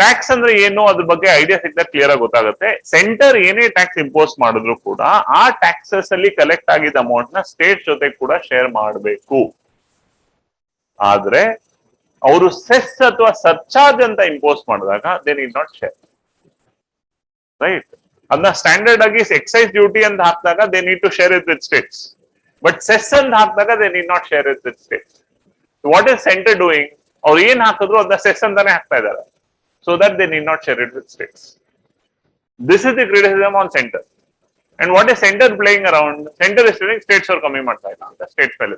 Tax ಅಂದ್ರೆ ಏನು ಅದ್ರ ಬಗ್ಗೆ idea ಸಿಕ್ಕಿದ್ರೆ clear ಆಗಿ ಗೊತ್ತಾಗುತ್ತೆ. Centre ಏನೇ ಟ್ಯಾಕ್ಸ್ ಇಂಪೋಸ್ ಮಾಡಿದ್ರು ಕೂಡ ಆ ಟ್ಯಾಕ್ಸಸ್ ಅಲ್ಲಿ ಕಲೆಕ್ಟ್ ಆಗಿದ್ದ ಅಮೌಂಟ್ ನ ಸ್ಟೇಟ್ ಜೊತೆ ಕೂಡ ಶೇರ್ ಮಾಡಬೇಕು. ಆದ್ರೆ ಅವರು ಸೆಸ್ ಅಥವಾ ಸರ್ಚಾರ್ಜ್ ಅಂತ ಇಂಪೋಸ್ ಮಾಡಿದಾಗ they need not share. Right. ಅದನ್ನ ಸ್ಟ್ಯಾಂಡರ್ಡ್ ಆಗಿ ಎಕ್ಸೈಸ್ ಡ್ಯೂಟಿ ಅಂತ ಹಾಕಿದಾಗ they need to share it with states. But cess ಅಂತ ಹಾಕಿದಾಗ they need not share it with states. What is centre doing? ಅವ್ರು ಏನ್ ಹಾಕಿದ್ರು ಅದನ್ನ ಸೆಸ್ ಅಂತಾನೆ ಹಾಕ್ತಾ ಇದ್ದಾರೆ. So that they need not share it with states. This is the criticism on center. And what is center playing around? Center is telling states are coming ಮಾಡ್ತಾ ಇಲ್ಲ ಅಂತ ಸ್ಟೇಟ್ಸ್ ಮೇಲೆ.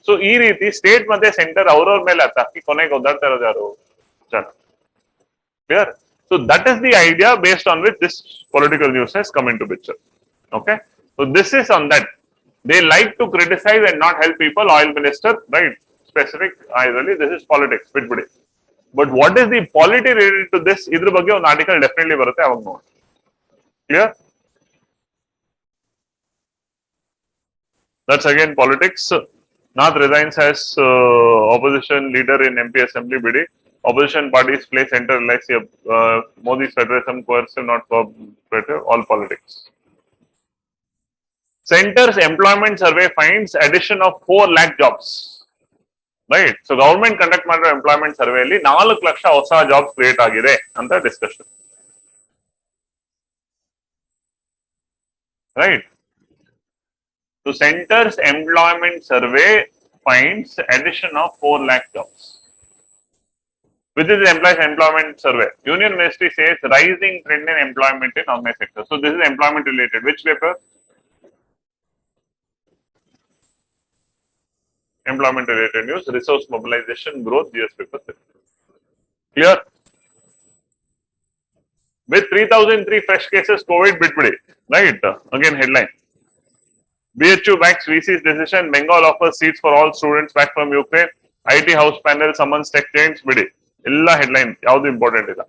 ಸೊ ಈ ರೀತಿ ಸ್ಟೇಟ್ ಮತ್ತೆ ಸೆಂಟರ್ ಅವ್ರವ್ರ ಮೇಲೆ ಅತ್ತಾಕಿ ಕೊನೆಗೆ ಒದ್ದಾಡ್ತಾ ಇರೋದು ಯಾರು? ಜನ. Clear? So that is the idea based on which this political news has come in to picture. Okay. So this is on that. They like to criticize and not help people. Oil minister, right? Specific idly, this is politics. Bitbidi. But what is the polity related to this? Idra ಬಗ್ಗೆ ಒಂದು article definitely ಬರುತ್ತೆ, ಅವಾಗ ನೋಡಿ. Clear? That's again politics. Nath resigns as opposition leader in MP Assembly. BD. Opposition parties play center LIC. Modi's federalism coercive, not cooperative. All politics. Center's employment survey finds addition of 4 lakh jobs. Right. So government conduct ಮಾಡಿರೋ employment ಸರ್ವೆಯಲ್ಲಿ 4 ಲಕ್ಷ ಹೊಸ jobs create ಆಗಿದೆ ಅಂತ discussion. Right. So centres employment survey finds addition of 4 lakh jobs. Which is the employment survey. Union Ministry says rising trend in employment in organized sector. So this is employment related. Which paper? Employment related news, resource mobilization growth, GS paper 3. Clear? With 3003 fresh cases, COVID bitbidi. Right? Again headline. BHU backs VC's decision. Bengal offers seats for all students back from Ukraine. IT House panel summons tech giants bidi. Illa headline. Yavadu important illa.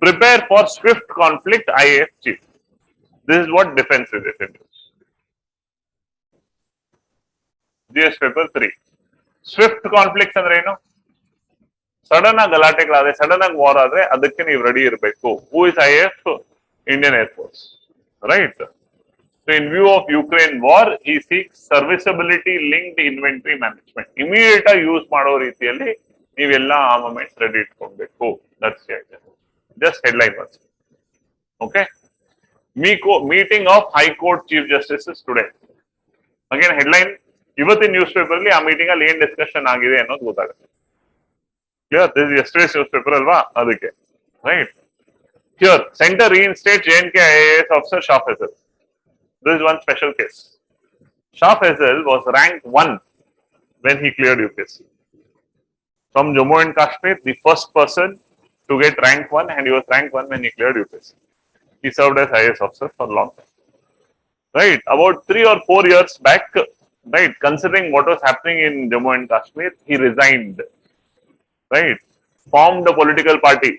Prepare for swift conflict, IAF chief. This is what defense related news. GS paper 3. Swift conflict ಅಂದ್ರೆ ಏನು? Sudden ಆಗಿ ಗಲಾಟೆಗಳಾದ್ರೆ, sudden ಆಗಿ war ಆದ್ರೆ ಅದಕ್ಕೆ ನೀವು ready ಇರಬೇಕು. Who is IAF? Indian air force. Right. So in view of Ukraine war he seeks serviceability linked inventory management. Immediate ಆಗಿ use ಮಾಡೋ ರೀತಿಯಲ್ಲಿ ನೀವೆಲ್ಲ ಆರ್ಮಮೆಂಟ್ಸ್ ರೆಡಿ ಇಟ್ಕೊಬೇಕು. That's just headline wars. Okay. Meeting of high court chief justices today. Again headline. ಇವತ್ತಿನ news paper ಅಲ್ಲಿ ಆ meeting ಅಲ್ಲಿ ಏನ್ ಡಿಸ್ಕಷನ್ ಆಗಿದೆ ಅನ್ನೋದು ಗೊತ್ತಾಗುತ್ತೆ. Clear? This yesterday's news paper ಅಲ್ವಾ, ಅದಕ್ಕೆ. Right. Here centre reinstate JNK IAS officer Shah Faisal. This is one special case. Shah Faisal was ranked 1 when he cleared UPSC. From Jammu and Kashmir, the first person to get rank 1, and he was rank 1 when he cleared UPSC. He served as IAS officer for a long time. Right. About 3 or 4 years back, right, considering what was happening in Jammu and Kashmir, he resigned. Right. formed a political party,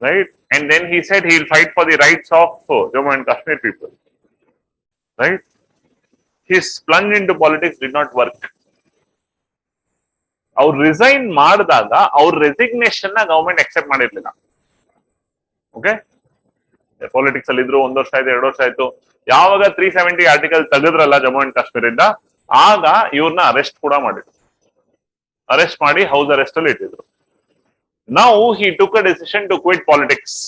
right? And then he said he'll fight for the rights of Jammu and Kashmir people, right? His plunge into politics did not work. ಅವ್ರು resign ಮಾಡಿದಾಗ ಅವ್ರ resignation ನ government accept ಮಾಡಿರ್ಲಿಲ್ಲ. Okay, politics ಅಲ್ಲಿ ಇದ್ರು 1 ವರ್ಷ ಆಯ್ತು, 2 ವರ್ಷ ಆಯ್ತು. ಯಾವಾಗ 370 ಆರ್ಟಿಕಲ್ ತೆಗೆದ್ರಲ್ಲ ಜಮ್ಮು ಅಂಡ್ ಕಾಶ್ಮೀರ ಇಂದ, ಆಗ ಇವ್ರನ್ನ ಅರೆಸ್ಟ್ ಕೂಡ ಮಾಡಿದ್ರು. ಅರೆಸ್ಟ್ ಮಾಡಿ ಹೌಸ್ ಅರೆಸ್ಟ್ ಅಲ್ಲಿ ಇಟ್ಟಿದ್ರು. Now he took a decision to quit politics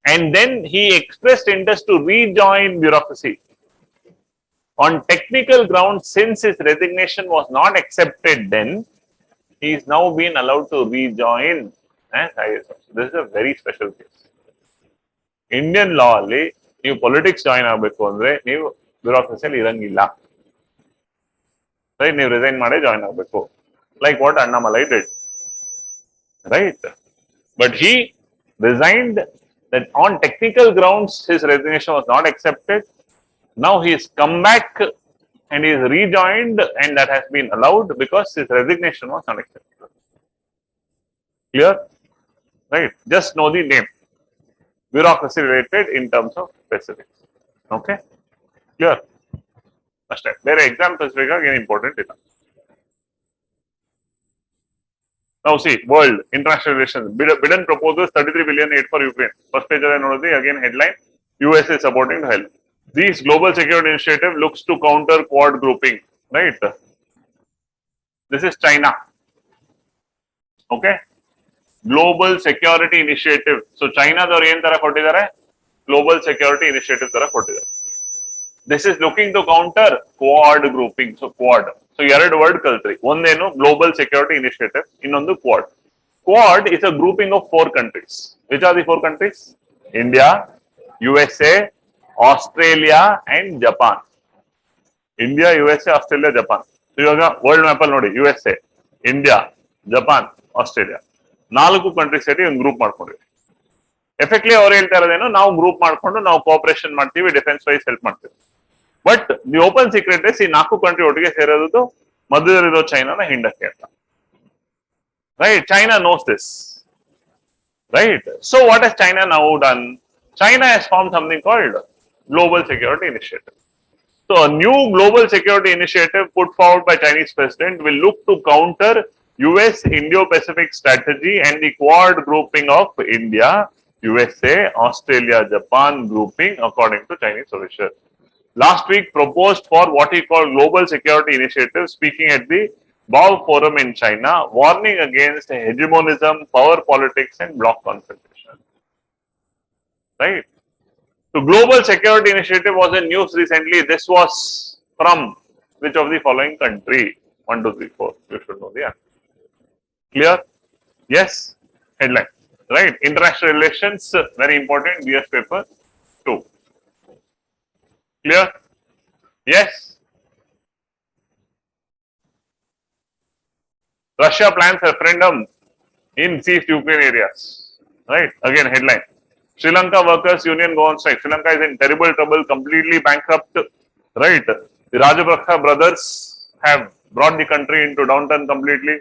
and then he expressed interest to rejoin bureaucracy. On technical grounds, since his resignation was not accepted then, he is now been allowed to rejoin as IAS. This is a very special case. Indian law alli ನೀವು politics join ಆಗಬೇಕು ಅಂದ್ರೆ ನೀವು bureaucracy ಅಲ್ಲಿ ಇರಂಗಿಲ್ಲ, right? ನೀವು resign ಮಾಡಿ join ಆಗಬೇಕು, like what Annamalai did, right? But he resigned that on technical grounds his resignation was not accepted. Now he has come back and he is rejoined, and that has been allowed because his resignation was unacceptable. Clear? Right? Just know the name. Bureaucracy related in terms of specifics. Okay? Clear? First time. There are examples again important enough. Now see, world, international relations. Biden proposes 33 billion aid for Ukraine. First page again headline, US is supporting to help. This global security initiative looks to counter Quad grouping, right? This is China. Okay? Global security initiative. So China davaru ಏನು ತರ ಕೊಟ್ಟಿದ್ದಾರೆ? Global security initiative ತರ ಕೊಟ್ಟಿದ್ದಾರೆ. This is looking to counter Quad grouping. So Quad. So ಎರಡು word ಕಲ್ತ್ರಿ. ಒಂದೇನು global security initiative, ಇನ್ನೊಂದು Quad. Quad is a grouping of 4 countries. Which are the 4 countries? India, USA, Australia and Japan. India, USA, Australia, Japan. ಇವಾಗ world map ಅಲ್ಲಿ ನೋಡಿ, USA, India, Japan, Australia, 4 countries ಸೇರಿ ಒಂದು group ಮಾಡ್ಕೊಂಡ್ರಿ. ಎಫೆಕ್ಟ್ಲಿ ಅವ್ರು ಹೇಳ್ತಾ ಇರೋದೇನು, ನಾವು ಗ್ರೂಪ್ ಮಾಡ್ಕೊಂಡು ನಾವು ಕೋಆಪರೇಷನ್ ಮಾಡ್ತೀವಿ, ಡಿಫೆನ್ಸ್ ವೈಸ್ ಹೆಲ್ಪ್ ಮಾಡ್ತೀವಿ. But the open secret is ಈ 4 ಕಂಟ್ರಿ ಒಟ್ಟಿಗೆ ಸೇರೋದು ಮಧ್ಯದಲ್ಲಿರೋ ಚೈನಾನ ಹಿಂಡಕ್ಕೆ ಅಂತ. Right? China knows this, right? So what has China now done? China has formed something called Global Security Initiative. So a new Global Security Initiative put forward by Chinese President will look to counter US Indo-Pacific strategy and the Quad grouping of India, USA, Australia, Japan grouping according to Chinese officials. Last week proposed for what he called Global Security Initiative, speaking at the Bao Forum in China, warning against hegemonism, power politics and bloc confrontation. Right? So Global Security Initiative was in news recently. This was from which of the following country? 1, 2, 3, 4. You should know the answer. Clear? Yes? Headline. Right? International relations, very important. BS paper 2. Clear? Yes? Russia plans referendum in seized Ukraine areas. Right? Again, headline. Sri Lanka Workers Union go on strike. Sri Lanka is in terrible trouble, completely bankrupt. Right? The Rajapaksa brothers have brought the country into downturn completely.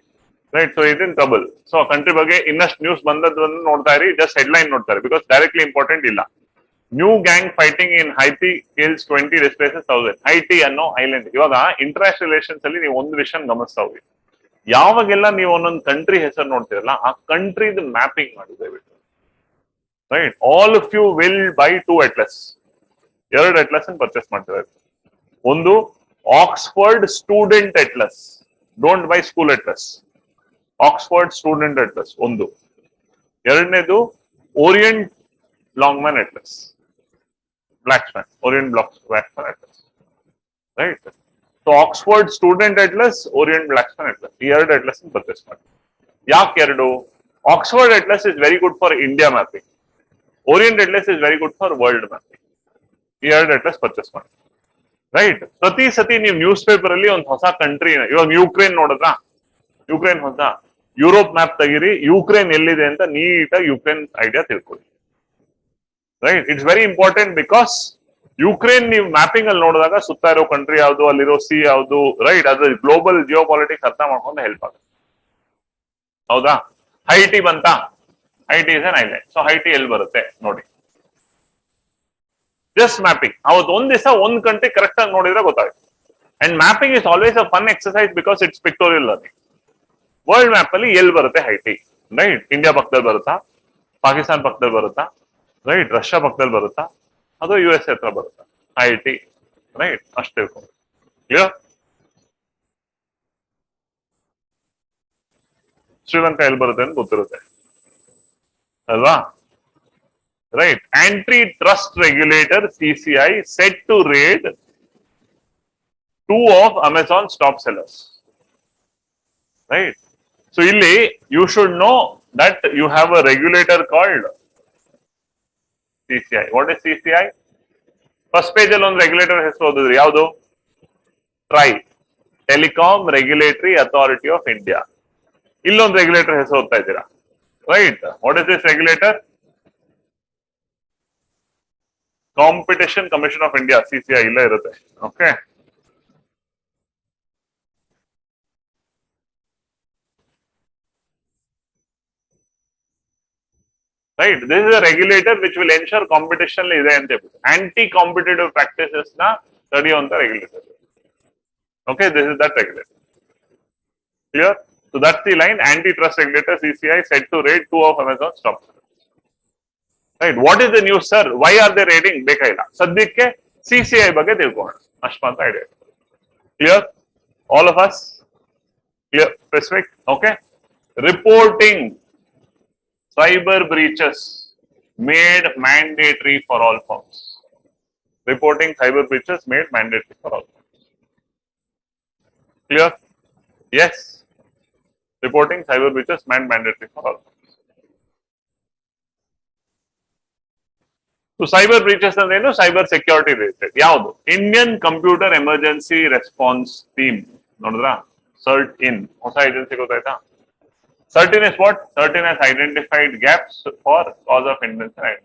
Right? So it's in trouble. So country ಬಗ್ಗೆ ಇನ್ನಷ್ಟು news ಬಂದದ್ದು ನೋಡ್ತಾ ಇರಿ, just headline ನೋಡ್ತಾ ಇರಿ, because directly important ಇಲ್ಲ. New gang fighting ಇನ್ ಹೈತಿ kills 20, displaces 1000. ಹೈಟಿ ಅನ್ನೋ island. ಇವಾಗ ಇಂಟರ್ನ್ಯಾಷನಲ್ ರಿಲೇಷನ್ಸ್ ಅಲ್ಲಿ ನೀವು ಒಂದು ವಿಷಯ ಗಮನಿಸ್ತಾ ಹೋಗಿ, ಯಾವಾಗೆಲ್ಲ ನೀವು ಒಂದೊಂದು ಕಂಟ್ರಿ ಹೆಸರು ನೋಡ್ತೀರಲ್ಲ, ಆ ಕಂಟ್ರಿದು ಮ್ಯಾಪಿಂಗ್ ಮಾಡಿ ದಯವಿಟ್ಟು. Right? All of you will buy 2 atlas. 2 atlas ಅನ್ನು ಪರ್ಚೇಸ್ ಮಾಡ್ತಿದ್ದಾರೆ. ಒಂದು Oxford student atlas. Don't buy school atlas. Oxford student atlas ಒಂದು. ಎರಡನೇದು Orient Longman atlas. Blackswan. Orient Blackswan atlas. Right? So Oxford student atlas, Orient Blackswan atlas, ಈ 2 atlas purchase ಮಾಡಿ. ಯಾಕೆ ಎರಡು? Oxford atlas is very good for India mapping. Orient Atlas is very good for world mapping. ಈ 2 atlas purchase ಮಾಡಿ. Right? ಪ್ರತಿ ಸತಿ ನೀವು news paper ಅಲ್ಲಿ ಒಂದು ಹೊಸ ಕಂಟ್ರಿ, ಇವಾಗ ಯುಕ್ರೇನ್ ನೋಡಿದ್ರಾ? ಯುಕ್ರೇನ್ ಹೊಸ ಯುರೋಪ್ ಮ್ಯಾಪ್ ತೆಗೀರಿ, ಯುಕ್ರೇನ್ ಎಲ್ಲಿದೆ ಅಂತ ನೀಟಾಗಿ ಯುಕ್ರೇನ್ ಐಡಿಯಾ ತಿಳ್ಕೊಳ್ಳಿ. Right? It's very important because Ukraine ನೀವು ಮ್ಯಾಪಿಂಗ್ ಅಲ್ಲಿ ನೋಡಿದಾಗ ಸುತ್ತ ಇರೋ ಕಂಟ್ರಿ ಯಾವುದು, ಅಲ್ಲಿರೋ ಸಿ ಯಾವುದು, ರೈಟ್? ಅದು ಗ್ಲೋಬಲ್ ಜಿಯೋಪಾಲಿಟಿಕ್ಸ್ ಅರ್ಥ ಮಾಡ್ಕೊಂಡು ಹೆಲ್ಪ್ ಆಗುತ್ತೆ. ಹೌದಾ? ಹೈಟಿ ಬಂತಾ? ಹೈಟಿ ಇಸ್ ಅನ್ ಐಲ್ಯಾಂಡ್. ಸೊ ಹೈಟಿ ಎಲ್ಲಿ ಬರುತ್ತೆ ನೋಡಿ. Just mapping. ಅವತ್ತು ಒಂದ್ ದಿವಸ ಒಂದ್ ಕಂಟ್ರಿ ಕರೆಕ್ಟ್ ಆಗಿ ನೋಡಿದ್ರೆ ಗೊತ್ತಾಗುತ್ತೆ. And mapping is always a fun exercise because it's pictorial learning. World map ಅಲ್ಲಿ ಎಲ್ಲಿ ಬರುತ್ತೆ ಹೈಟಿ? ರೈಟ್, ಇಂಡಿಯಾ ಪಕ್ಕದಲ್ಲಿ ಬರುತ್ತಾ, ಪಾಕಿಸ್ತಾನ ಪಕ್ಕದಲ್ಲಿ ಬರುತ್ತಾ, ರೈಟ್, ರಷ್ಯಾ ಪಕ್ಕದಲ್ಲಿ ಬರುತ್ತಾ, ಅದು ಯು ಎಸ್ ಹತ್ರ ಬರುತ್ತಾ? ಹೈಟಿ, ರೈಟ್, ಅಷ್ಟು ತಿಳ್ಕೊಂಡು ಕ್ಲಿಯರ್. ಶ್ರೀಲಂಕಾ ಎಲ್ಲಿ ಬರುತ್ತೆ ಅಂತ ಗೊತ್ತಿರುತ್ತೆ ಅಲ್ವಾ? Right. Antitrust regulator CCI set to raid 2 of Amazon top sellers. Right. So ಇಲ್ಲಿ you should know that you have a regulator called CCI. What is CCI? First page ಅಲ್ಲಿ ಒಂದು ರೆಗ್ಯುಲೇಟರ್ ಹೆಸರು ಓದಿದ್ರಿ, ಯಾವುದು? TRAI, telecom regulatory authority of India. ಇಲ್ಲೊಂದು regulator ಹೆಸರು ಓದ್ತಾ ಇದ್ದೀರಾ, right. What is this regulator? Competition commission of India, CCI ಇಲ್ಲೇ ಇರುತ್ತೆ. Okay. Right, this is a regulator which will ensure competition ಇದೆ ಅಂತ ಹೇಳ್ಬಿಟ್ಟು ಆಂಟಿ ಕಾಂಪಿಟೇಟಿವ್ ಪ್ರಾಕ್ಟೀಸಸ್ ನ ತಡೆಯುವಂತ regulator. Okay, this is that regulator. Clear? So that's the line. Antitrust regulator CCI set to raid 2 of Amazon stock. Right. What is the news sir? Why are they raiding? ಬೇಕಾಗಿಲ್ಲ, ಸದ್ಯಕ್ಕೆ CCI ಬಗ್ಗೆ ತಿಳ್ಕೊಳ್ಳೋಣ ಅಷ್ಟು ಮಾತ್ರ idea. Clear all of us? Clear, specific. Okay. Reporting cyber breaches made mandatory for all firms. Reporting cyber breaches made mandatory for all firms. Clear? Yes. Reporting cyber breaches made mandatory for all firms. So cyber breaches andrenu cyber security related. Yaudu? Indian Computer Emergency Response Team. Nodidra? CERT-in. Hosa agency gottaita? CERT-in is what? CERT-in has identified gaps for cause of invention.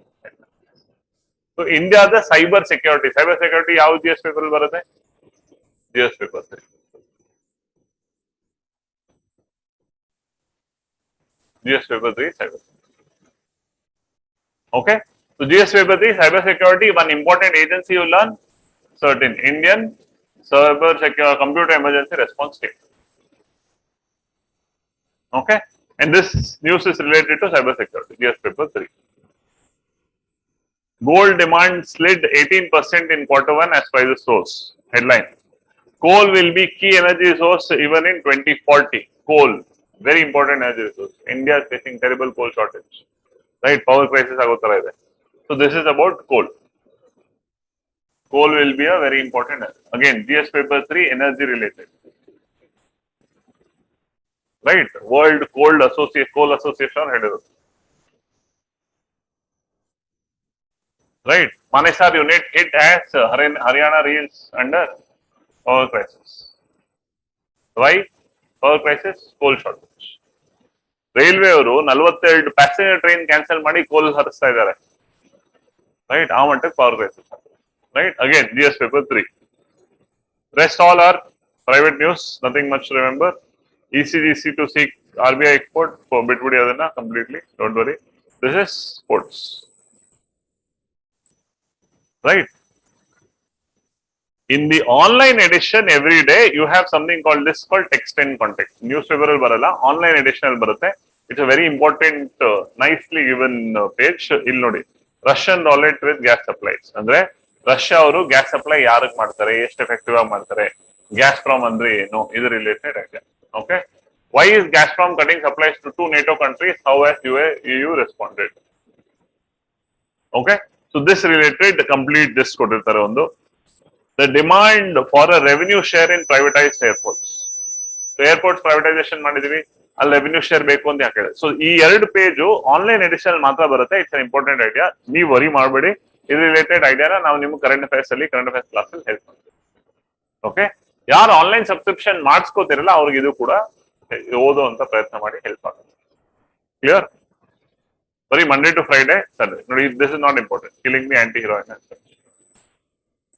So India the cyber security. Cyber security ಯಾವ GS paper ಬರುತ್ತೆ? GS paper 3. GS paper 3 cyber. Okay. So GS paper 3 cyber security, one important agency you learn, CERT-in, Indian Cyber Security Computer Emergency Response Team. Okay. And this news is related to cyber security. GS paper 3. Gold demand slid 18% in Q1 as prices source. Headline: coal will be key energy source even in 2040. Coal, very important energy resource. India is facing terrible coal shortage. Right? Power crisis agotara ide. So this is about coal. Coal will be a very important. Again, GS paper 3 energy related. Right? World Coal Association ಹೇಳಿರೋದು. Right? Manesar unit hit as Haryana reels under power crisis. Why? Power crisis, coal shortage. Railway ಅವರು 42 passenger train cancel ಮಾಡಿ ಕೋಲ್ ಹರಿಸ್ತಾ ಇದ್ದಾರೆ. Right, ಆ ಮಟ್ಟಕ್ಕೆ power crisis. Right, again GS paper 3. Rest all are private news, nothing much to remember. ECGC to seek RBI export for ಬಿಟ್ಬಿಡಿ ಅದನ್ನ completely, don't worry. This is sports. Right? In the online edition every day you have something called text and context. Newspaper ಅಲ್ಲಿ ಬರಲ್ಲ, online edition ಅಲ್ಲಿ ಬರುತ್ತೆ. It's a very important nicely given page. ಇಲ್ಲಿ ನೋಡಿ, Russian roulette with gas supplies. ಅಂದ್ರೆ Russia ಅವರು gas supply ಯಾರಿಗೆ ಮಾಡ್ತಾರೆ, ಎಷ್ಟು ಎಫೆಕ್ಟಿವ್ ಆಗಿ ಮಾಡ್ತಾರೆ, ಗ್ಯಾಸ್ ಫ್ರಾಮ್ ಅಂದ್ರೆ ಏನು, ಇದು related idea. Okay. Why is Gazprom cutting supplies to 2 NATO countries? How has EU responded? Okay. So this related complete this ಕೊಟ್ಟಿರ್ತಾರೆ ಒಂದು. The demand for a revenue share in privatized airports. So airports privatization ಮಾಡಿದೀವಿ, ಅಲ್ಲಿ revenue share ಬೇಕು ಅಂತ ಯಾಕೆ ಹೇಳಿದೆ. So ಈ 2 page online edition ಮಾತ್ರ ಬರುತ್ತೆ. ಇಟ್ಸ್ ಅನ್ ಇಂಪಾರ್ಟೆಂಟ್ ಐಡಿಯಾ, ನೀವು ವರಿ ಮಾಡಬೇಡಿ. ಇದು ರಿಲೇಟೆಡ್ ಐಡಿಯಾನ ನಾವು ನಿಮ್ಗೆ ಕರೆಂಟ್ ಅಫೇರ್ಸ್ ಕ್ಲಾಸ್ ಅಲ್ಲಿ ಹೆಲ್ಪ್ ಮಾಡ್ತೀವಿ. ಓಕೆ. ಯಾರು ಆನ್ಲೈನ್ ಸಬ್ಸ್ಕ್ರಿಪ್ಷನ್ ಮಾಡಿಸ್ಕೋತಿರಲ್ಲ ಅವ್ರಿಗೆ ಇದು ಕೂಡ ಓದೋ ಅಂತ ಪ್ರಯತ್ನ ಮಾಡಿ, ಹೆಲ್ಪ್ ಆಗುತ್ತೆ. ಕ್ಲಿಯರ್? ಬರೀ ಮಂಡೇ ಟು ಫ್ರೈಡೆ ಸರ್ ನೋಡಿ, this is not important. Killing the anti heroine.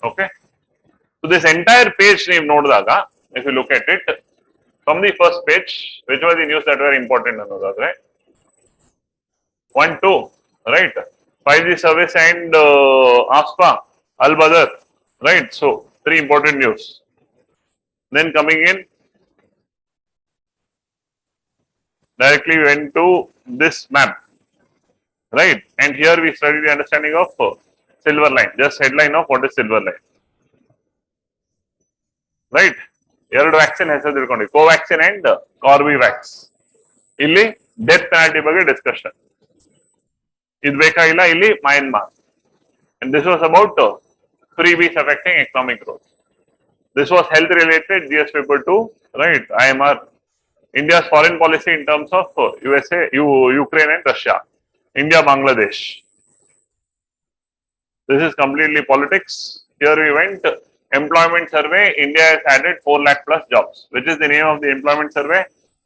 Okay. So this entire page ನೀವು ನೋಡಿದಾಗ, if you look at it, From the first page, which were the news that were important ಅನ್ನೋದಾದ್ರೆ 1, 2, right? 5G service and ASPA, Al Badr, right? So 3 important news. Then coming in, directly went to this map, right? And here we study the understanding of silver line. Just headline of what is silver line, right? ಎರಡು vaccine ಹೆಸರು ತಿಳ್ಕೊಂಡ್ವಿ, Covaxin and Corbevax. ಇಲ್ಲಿ death penalty ಬಗ್ಗೆ discussion, ಇದು ಬೇಕಾಗಿಲ್ಲ. ಇಲ್ಲಿ Myanmar, and this was about freebies affecting economic growth. This was health related, GS paper 2, right? IMR, India's foreign policy in terms of USA, Ukraine and Russia, India, Bangladesh. This is completely politics. Here we went employment survey. India has added 4 lakh plus jobs. Which is the name of the employment survey?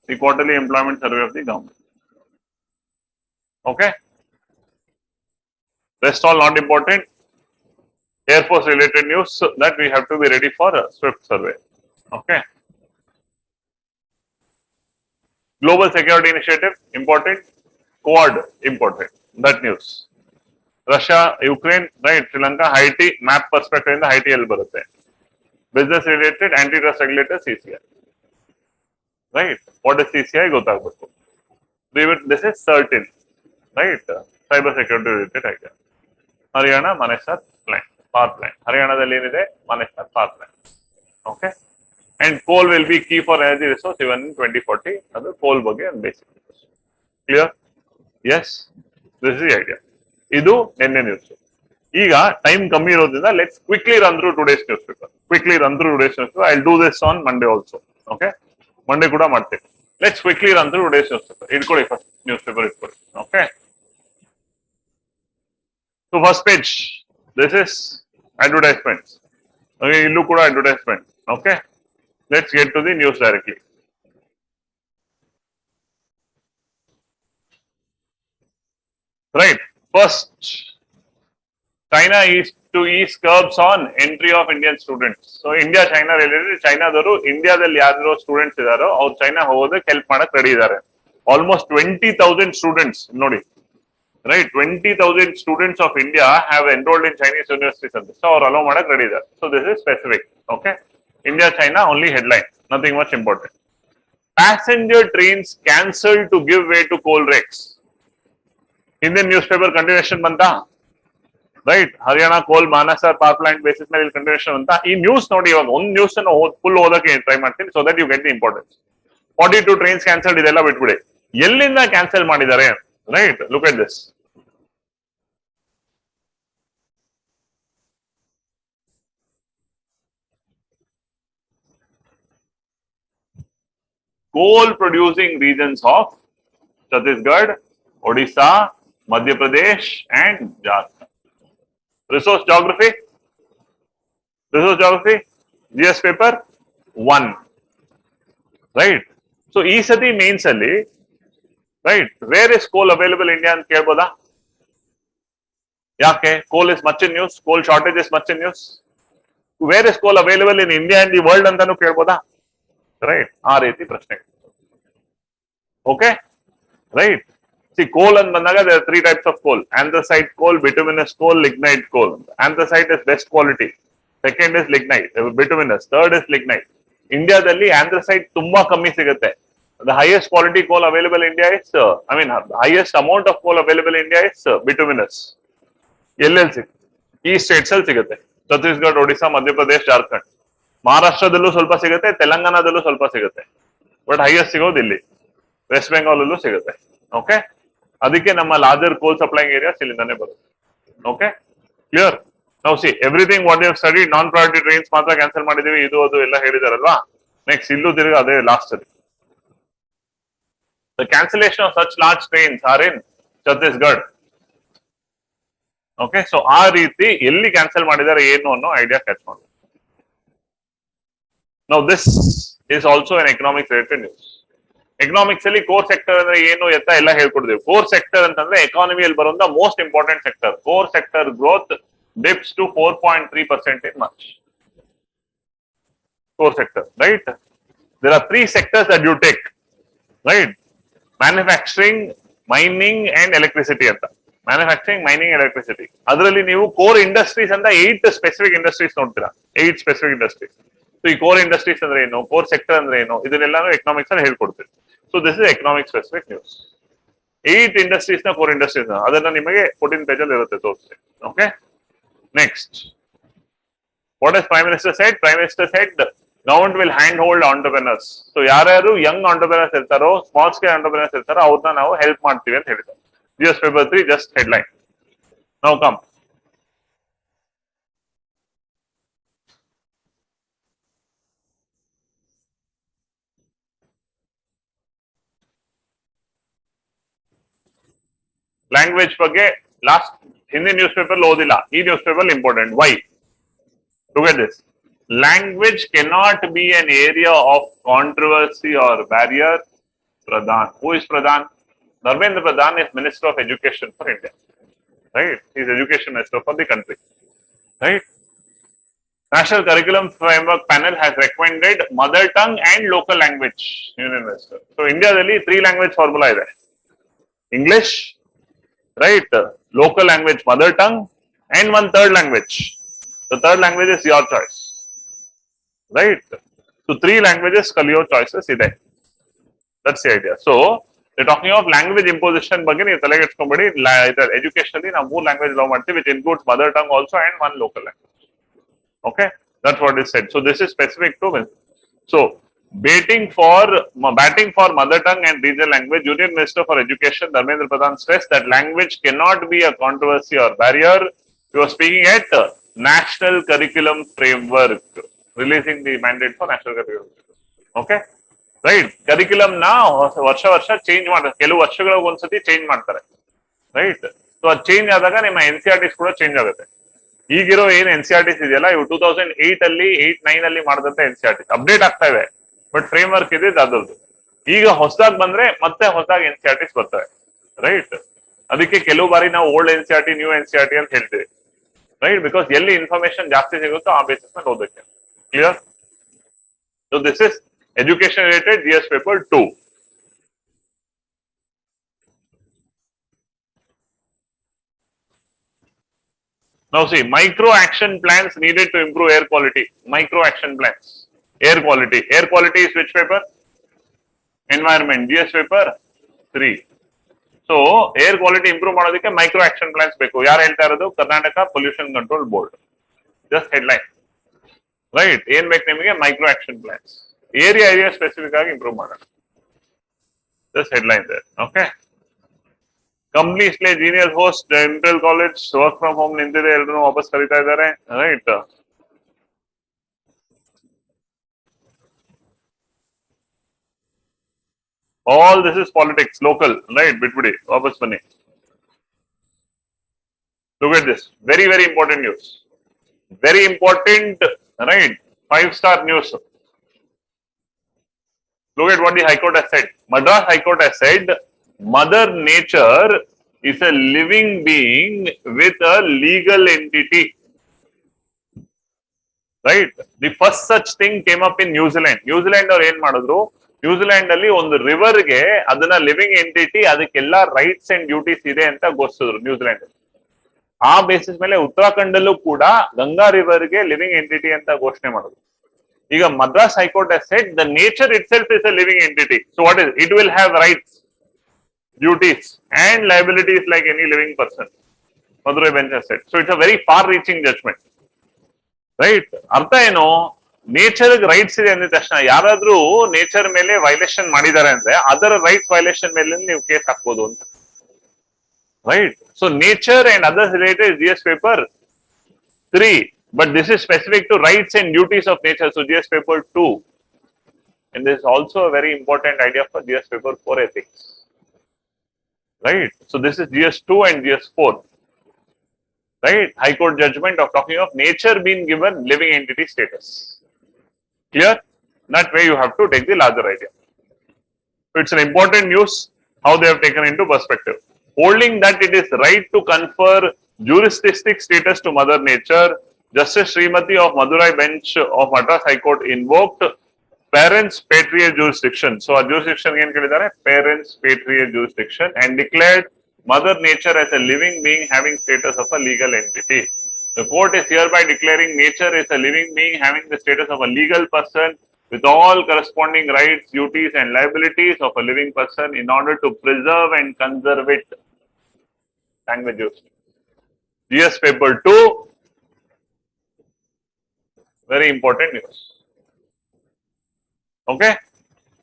The quarterly employment survey of the government. Okay. Rest all not important. Air Force related news that we have to be ready for a swift survey. Okay. Global security initiative important. Quad important. That news. Russia, Ukraine, right? Sri Lanka, Haiti. Map perspective in the Haiti el barutte. Business related, antitrust regulator, CCI. Right? What is CCI? Gottagbeku. This is certain, right? Cybersecurity related idea. Haryana, Manesar plant, power plant. Haryana dalli enide Manesar power plant. Okay. And coal will be key for energy resource even in 2040. Adu coal ಬಗ್ಗೆ and basic. Clear? Yes. This is the idea. ಇದು ನಿನ್ನೆ news. ಈಗ time ಕಮ್ಮಿ ಇರೋದ್ರಿಂದ let's quickly run through today's newspaper. I will do this on Monday also. Okay, Monday ಕೂಡ ಮಾಡ್ತೇನೆ. Let's quickly run through today's newspaper. ಇಟ್ಕೊಳ್ಳಿ, first newspaper ಇಟ್ಕೊಳ್ಳಿ. Okay, so first page, this is advertisements. ಇಲ್ಲೂ ಕೂಡ advertisement. Okay, let's get to the news directly. Right. First, China is to ease curbs on entry of Indian students. So India China related, Chinaದವರು ಇಂಡಿಯಾದಲ್ಲಿ ಯಾರು students ಇದಾರೋ ಅವ್ರು China ಹೋಗೋದಕ್ಕೆ help ಮಾಡಕ್ ready ಇದ್ದಾರೆ. Almost 20,000 students ನೋಡಿ, right, 20,000 students of India have enrolled in Chinese universities ಅಂತ. ಸೊ ಅವ್ರು ಅಲೋ ಮಾಡಕ್ ರೆಡಿ ಇದ್ದಾರೆ. So this is specific. Okay, India China only headline, nothing much important. Passenger trains cancel to give way to coal rakes. ಹಿಂದಿನ newspaper continuation ಬಂತ, right? Haryana coal Manesar power plant basis ಮೇಲೆ continuation ಅಂತ. ಈ news ನೋಡಿ, ಇವಾಗ ಒಂದು news ಅನ್ನು full ಓದಕ್ಕೆ ಟ್ರೈ ಮಾಡ್ತೀನಿ, so that you get the importance. 42 trains cancelled, ಇದೆಲ್ಲ ಬಿಟ್ಬಿಡಿ. ಎಲ್ಲಿಂದ ಕ್ಯಾನ್ಸಲ್ ಮಾಡಿದ್ದಾರೆ, right? Look at this. Coal producing regions of Chhattisgarh, Odisha, Madhya Pradesh and Jharkhand. Resource geography, GS paper 1, right? So ಈ ಸತಿ mains ಅಲ್ಲಿ, right, where is coal available in India ಅಂತ ಕೇಳ್ಬೋದಾ? ಯಾಕೆ? coal is much in news, coal shortage is much in news. Where is coal available in India and the world ಅಂತಾನು ಕೇಳ್ಬೋದಾ? Right, ಆ ರೀತಿ ಪ್ರಶ್ನೆ. Okay, right. See, coal and bandaga, there are 3 types of coal: anthracite coal, bituminous coal, lignite coal. Anthracite is best quality. Second is lignite, bituminous. Third is lignite. India dalli anthracite tumba kammi sigutte. The highest quality coal available in India is, the highest amount of coal available in India is bituminous. LLC. ಈ States ಅಲ್ಲಿ ಸಿಗುತ್ತೆ: ಛತ್ತೀಸ್ಗಢ, ಒಡಿಶಾ, ಮಧ್ಯಪ್ರದೇಶ, ಜಾರ್ಖಂಡ್. ಮಹಾರಾಷ್ಟ್ರದಲ್ಲೂ ಸ್ವಲ್ಪ ಸಿಗುತ್ತೆ, ತೆಲಂಗಾಣದಲ್ಲೂ ಸ್ವಲ್ಪ ಸಿಗುತ್ತೆ, but highest ಸಿಗೋದು ಇಲ್ಲಿ. West Bengal ಅಲ್ಲೂ ಸಿಗುತ್ತೆ. ಓಕೆ, ಅದಕ್ಕೆ ನಮ್ಮ ಲಾರ್ಜರ್ ಕೋಲ್ ಸಪ್ಲೈಂಗ್ ಏರಿಯಾಸ್ ಇಲ್ಲಿಂದಾನೆ ಬರುತ್ತೆ. Okay, clear? ನಾವು see everything what you have studied. Non priority trains ಮಾತ್ರ ಕ್ಯಾನ್ಸಲ್ ಮಾಡಿದೀವಿ, ಇದು ಅದು ಎಲ್ಲ ಹೇಳಿದಾರಲ್ವಾ. ನೆಕ್ಸ್ಟ್ ಇಲ್ಲೂ ತಿರುಗಿ ಅದೇ ಲಾಸ್ಟ್ ಅಲ್ಲಿ. The cancellation of such large trains are in Chhattisgarh. Okay, so ಆ ರೀತಿ ಎಲ್ಲಿ ಕ್ಯಾನ್ಸಲ್ ಮಾಡಿದ್ದಾರೆ ಏನು ಅನ್ನೋ ಐಡಿಯಾ ಕ್ಯಾಚ್ ಮಾಡಿ. Now this is also an economics related news. Economics ಅಲ್ಲಿ ಕೋರ್ ಸೆಕ್ಟರ್ ಅಂದ್ರೆ ಏನು ಎತ್ತ ಎಲ್ಲ ಹೇಳ್ಕೊಡ್ತೀವಿ. ಕೋರ್ ಸೆಕ್ಟರ್ ಅಂತಂದ್ರೆ ಎಕಾನಮಿಯಲ್ಲಿ ಬರುವಂತ most important sector. Core sector growth dips to 4.3% in March. Core sector, right? there are three sectors that you take, right? Manufacturing, mining and electricity anta. Manufacturing, mining, electricity. ಅದರಲ್ಲಿ ನೀವು core industries ಅಂತ 8 specific industries ನೋಡ್ತೀರಾ. 8 specific industries. So ಈ core industries ಅಂದ್ರೆ ಏನು, core sector ಅಂದ್ರೆ ಏನು, ಇದನ್ನೆಲ್ಲಾನು economics ಅಲ್ಲಿ ಹೇಳ್ಕೊಡ್ತೀವಿ. So this is economic specific news. 8 industries ನ core industries ಅದನ್ನ ನಿಮಗೆ 14 page ಅಲ್ಲಿ ಇರುತ್ತೆ ತೋರಿಸ್ತೀನಿ. Okay? Next. What has Prime Minister said? Prime Minister said government will handhold entrepreneurs. So ಯಾರ್ಯಾರು young entrepreneurs ಇರ್ತಾರೋ, small scale entrepreneurs ಇರ್ತಾರೋ ಅವ್ರನ್ನ ನಾವು ಹೆಲ್ಪ್ ಮಾಡ್ತೀವಿ ಅಂತ ಹೇಳಿದ್ದಾರೆ. GS paper 3 just headline. Now come. Language ಬಗ್ಗೆ last Hindi newspaper ಓದಿಲ್ಲ. ಈ newspaper important. Why? Look at this. Language cannot be an area of controversy or barrier. Pradhan. Who is Pradhan? Dharmendra Pradhan is Minister of Education for India. Right? He is Education Minister for the country. Right? National Curriculum Framework Panel has recommended mother tongue and local language. Union Minister. So India really 3 language formula ಇದೆ. English, right? Local language, mother tongue, and one third language. The third language is your choice. Right? So 3 languages your choices ಇದೆ. That's the idea. So they're talking of language imposition ಬಗ್ಗೆ ನೀವು ತಲೆಗೆ ಇಟ್ಕೊಂಡ್ಬಿಡಿ. Educationally ನಾವು 3 language allow ಮಾಡ್ತೀವಿ, which includes mother tongue also and one local language. Okay? That's what is said. So this is specific to women. So batting for mother tongue and regional language, Union Minister for Education Dharmendra Pradhan stressed that language cannot be a controversy or barrier. He was speaking at National Curriculum Framework, releasing the mandate for National Curriculum. Okay? Right? Curriculum na ವರ್ಷ change ಮಾಡ್ತಾರೆ, ಕೆಲವು ವರ್ಷಗಳಿಗೆ ಒಂದ್ಸತಿ change ಮಾಡ್ತಾರೆ. Right? So ಅದು change ಆದಾಗ ನಿಮ್ಮ NCERTs ಕೂಡ ಚೇಂಜ್ ಆಗುತ್ತೆ. ಈಗಿರೋ ಏನು NCERTs ಇದೆಯಲ್ಲ, ಇವು 2008 ಅಲ್ಲಿ 8-9 ಅಲ್ಲಿ ಮಾಡಿದಂತ NCERTs ಅಪ್ಡೇಟ್ ಆಗ್ತಾ ಇದೆ. ಬಟ್ ಫ್ರೇಮ್ ವರ್ಕ್ ಇದೆ ಅದರದ್ದು. ಈಗ ಹೊಸದಾಗಿ ಬಂದ್ರೆ ಮತ್ತೆ ಹೊಸದಾಗಿ NCERTs ಬರ್ತವೆ. ರೈಟ್? ಅದಕ್ಕೆ ಕೆಲವು ಬಾರಿ ನಾವು ಓಲ್ಡ್ NCERT, ನ್ಯೂ NCERT ಅಂತ ಹೇಳ್ತೀವಿ. ರೈಟ್? ಬಿಕಾಸ್ ಎಲ್ಲಿ ಇನ್ಫಾರ್ಮೇಶನ್ ಜಾಸ್ತಿ ಸಿಗುತ್ತೋ ಆ ಬೇಸಿಸ್ ಮೇಲೆ ಓದಕ್ಕೆ. Clear? So this is education related GS paper 2. Now see, micro action plans needed to improve air quality. Micro action plans. Air quality. Air quality is which paper? Environment. GS paper 3. So air quality improve ಮಾಡೋದಕ್ಕೆ micro action plans ಬೇಕು. ಯಾರು ಹೇಳ್ತಾ ಇರೋದು? Karnataka pollution control board. Just headline. Right? ಏನ್ ಬೇಕು ನಿಮಗೆ? micro action plans. area specific ಆಗಿ improve ಮಾಡೋಣ. Just headline there. Okay? Companies play genius host dental college work from home ನಿಂತಿದೆ, ಎಲ್ಲರೂ ವಾಪಸ್ ಕರೀತಾ ಇದ್ದಾರೆ. Right? All this is politics, local. Right? ಬಿಟ್ಬಿಡಿ, ವಾಪಸ್ ಬನ್ನಿ. Look at this. Very, very important news. Very important, right? 5-star news. Look at what the High Court has said. Madras High Court has said, Mother Nature is a living being with a legal entity. Right? The first such thing came up in New Zealand. New Zealand ಅವರು ಏನ್ ಮಾಡಿದ್ರು? New Zealand ಅಲ್ಲಿ ಒಂದು river ಗೆ ಅದನ್ನ living entity, ಅದಕ್ಕೆಲ್ಲ rights and duties ಇದೆ ಅಂತ ಘೋಷಿಸಿದ್ರು ನ್ಯೂಜಿಲೆಂಡ್ ಅಲ್ಲಿ. ಆ ಬೇಸಿಸ್ ಮೇಲೆ ಉತ್ತರಾಖಂಡಲ್ಲೂ ಕೂಡ ಗಂಗಾ ರಿವರ್ ಗೆ ಲಿವಿಂಗ್ ಎಂಟಿಟಿ ಅಂತ ಘೋಷಣೆ ಮಾಡಿದ್ರು. ಈಗ Madras High Court has said the nature itself is a living entity. So what is it? It will have rights, duties and liabilities like any living person. Madurai bench has said. So it's a very far-reaching judgment. Right? ಅರ್ಥ ಏನು? Nature rights ಇದೆ ಅಂದ ತಕ್ಷಣ ಯಾರಾದ್ರೂ nature ಮೇಲೆ violation ಮಾಡಿದ್ದಾರೆ ಅಂದ್ರೆ ಅದರ ರೈಟ್ಸ್ ವೈಲೇಷನ್ ಮೇಲೆ ನೀವು ಕೇಸ್ ಹಾಕ್ಬೋದು ಅಂತ. Right? So nature and others related GS paper 3. But this is specific to rights and duties of nature. So GS paper 2. And this is also a very important idea for GS paper 4 ethics. Right? So this is GS 2 and GS 4. Right? High Court judgment of talking of nature being given living entity status. Clear? That way you have to take the larger idea. So it's an important news how they have taken into perspective. Holding that it is right to confer jurisdictional status to Mother Nature, Justice Srimati of Madurai bench of Madras High Court invoked parents patrial jurisdiction. So a jurisdiction ಏನ್ ಕೇಳಿದ್ದಾರೆ, parents patrial jurisdiction, and declared mother nature as a living being having status of a legal entity. The court is hereby declaring nature is a living being having the status of a legal person with all corresponding rights, duties and liabilities of a living person in order to preserve and conserve it. Language. GS paper 2, very important news. Okay,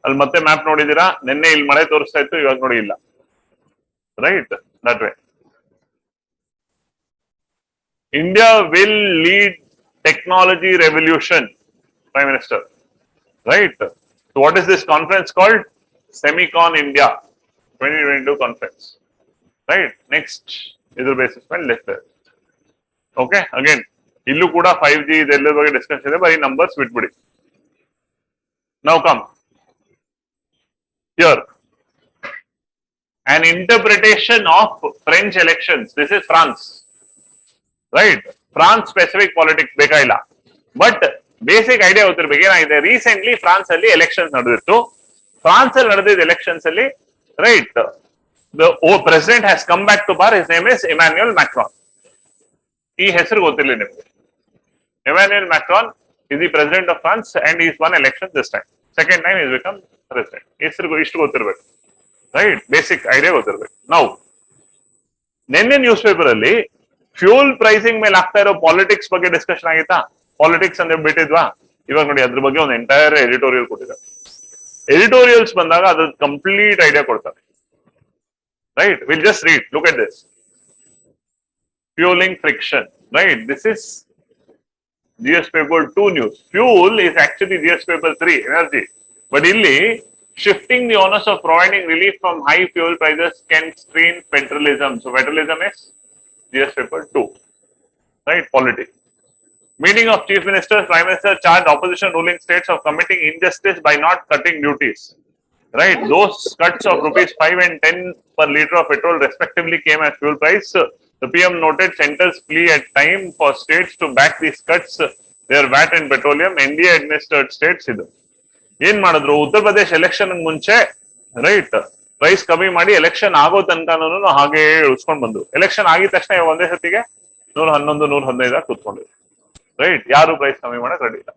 ಅಲ್ಲಿ ಮತ್ತೆ map ನೋಡಿದೀರಾ, ನಿನ್ನೆ ಇಲ್ಲಿ ಮಳೆ ತೋರಿಸ್ತಾ ಇತ್ತು, ಇವಾಗ ನೋಡಿ ಇಲ್ಲ. Right, that way. India will lead technology revolution, prime minister. Right. So what is this conference called? Semicon India 2022 conference. Right. Next ಇದ್ರ ಬೇಸಿಸ್ ಮೇಲೆ ಲೆಕ್ಚರ್. ಓಕೆ, ಅಗೇನ್ ಇಲ್ಲೂ ಕೂಡ 5G ಇದೆಲ್ಲ ಬಗ್ಗೆ ಡಿಸ್ಕಸ್ ಇದೆ, ಬರೀ ನಂಬರ್ಸ್ ಬಿಟ್ಬಿಡಿ. Now come here, an interpretation of French elections. This is France, right? France specific politics ಬೇಕಾಗಿಲ್ಲ, ಬಟ್ ಬೇಸಿಕ್ ಐಡಿಯಾ ಗೊತ್ತಿರ್ಬೇಕು. ಏನಾಗಿದೆ, ರೀಸೆಂಟ್ಲಿ ಫ್ರಾನ್ಸ್ ಅಲ್ಲಿ ಎಲೆಕ್ಷನ್ಸ್ ನಡೆದಿತ್ತು. ಫ್ರಾನ್ಸ್ ಅಲ್ಲಿ ನಡೆದಿದ್ದ ಎಲೆಕ್ಷನ್ಸ್ ಅಲ್ಲಿ, right, the president has come back to power. His name is Emmanuel Macron. ಈ ಹೆಸರು ಗೊತ್ತಿರಲಿ ನಿಮಗೆ. Emmanuel Macron is the president of France and he has won election this time. Second time he has become president. ಹೆಸರು ಇಷ್ಟು ಗೊತ್ತಿರಬೇಕು, right? Basic idea ಗೊತ್ತಿರಬೇಕು. ನಾವು ನಿನ್ನೆ ನ್ಯೂಸ್ ಪೇಪರ್ ಅಲ್ಲಿ ಫ್ಯೂಲ್ ಪ್ರೈಸಿಂಗ್ ಮೇಲೆ ಆಗ್ತಾ ಇರೋ ಪಾಲಿಟಿಕ್ಸ್ ಬಗ್ಗೆ ಡಿಸ್ಕಷನ್ ಆಗಿತ್ತಾ? ಪಾಲಿಟಿಕ್ಸ್ ಅಂದ್ರೆ ಬಿಟ್ಟಿದ್ವಾ? ಇವಾಗ ನೋಡಿ ಅದ್ರ ಬಗ್ಗೆ ಒಂದು ಎಂಟೈರ್ ಎಡಿಟೋರಿಯಲ್ ಕೊಟ್ಟಿದ್ದಾರೆ. ಎಡಿಟೋರಿಯಲ್ಸ್ ಬಂದಾಗ ಅದ್ರ ಕಂಪ್ಲೀಟ್ ಐಡಿಯಾ ಕೊಡ್ತಾರೆ. Right, will just read, look at this. Fueling friction, right? This is GS paper 2 news. Fuel is actually GS paper 3, energy. But illi, shifting the onus of providing relief from high fuel prices can strain federalism. So federalism is GS paper 2, right? Polity. Meeting of Chief Minister, Prime Minister charged opposition ruling states of committing injustice by not cutting duties. Right? Those cuts of rupees 5 and 10 per litre of petrol respectively came as fuel price. The PM noted centers plea at time for states to back these cuts, their VAT and petroleum. NDA administered states ಇದು ಏನ್ ಮಾಡಿದ್ರು, Uttar Pradesh election ಮುಂಚೆ, right, price ಕಮ್ಮಿ ಮಾಡಿ election ಆಗೋ ತನಕನೂ ಹಾಗೆ ಉಳಿಸ್ಕೊಂಡ್ ಬಂದ್ರು. ಎಲೆಕ್ಷನ್ ಆಗಿದ ತಕ್ಷಣ ಒಂದೇ ಸತಿಗೆ 111, 115 ಕೂತ್ಕೊಂಡಿದ್ರು. ರೈಟ್, ಯಾರು ಪ್ರೈಸ್ ಕಮ್ಮಿ ಮಾಡಕ್ ರೆಡಿ ಇಲ್ಲ.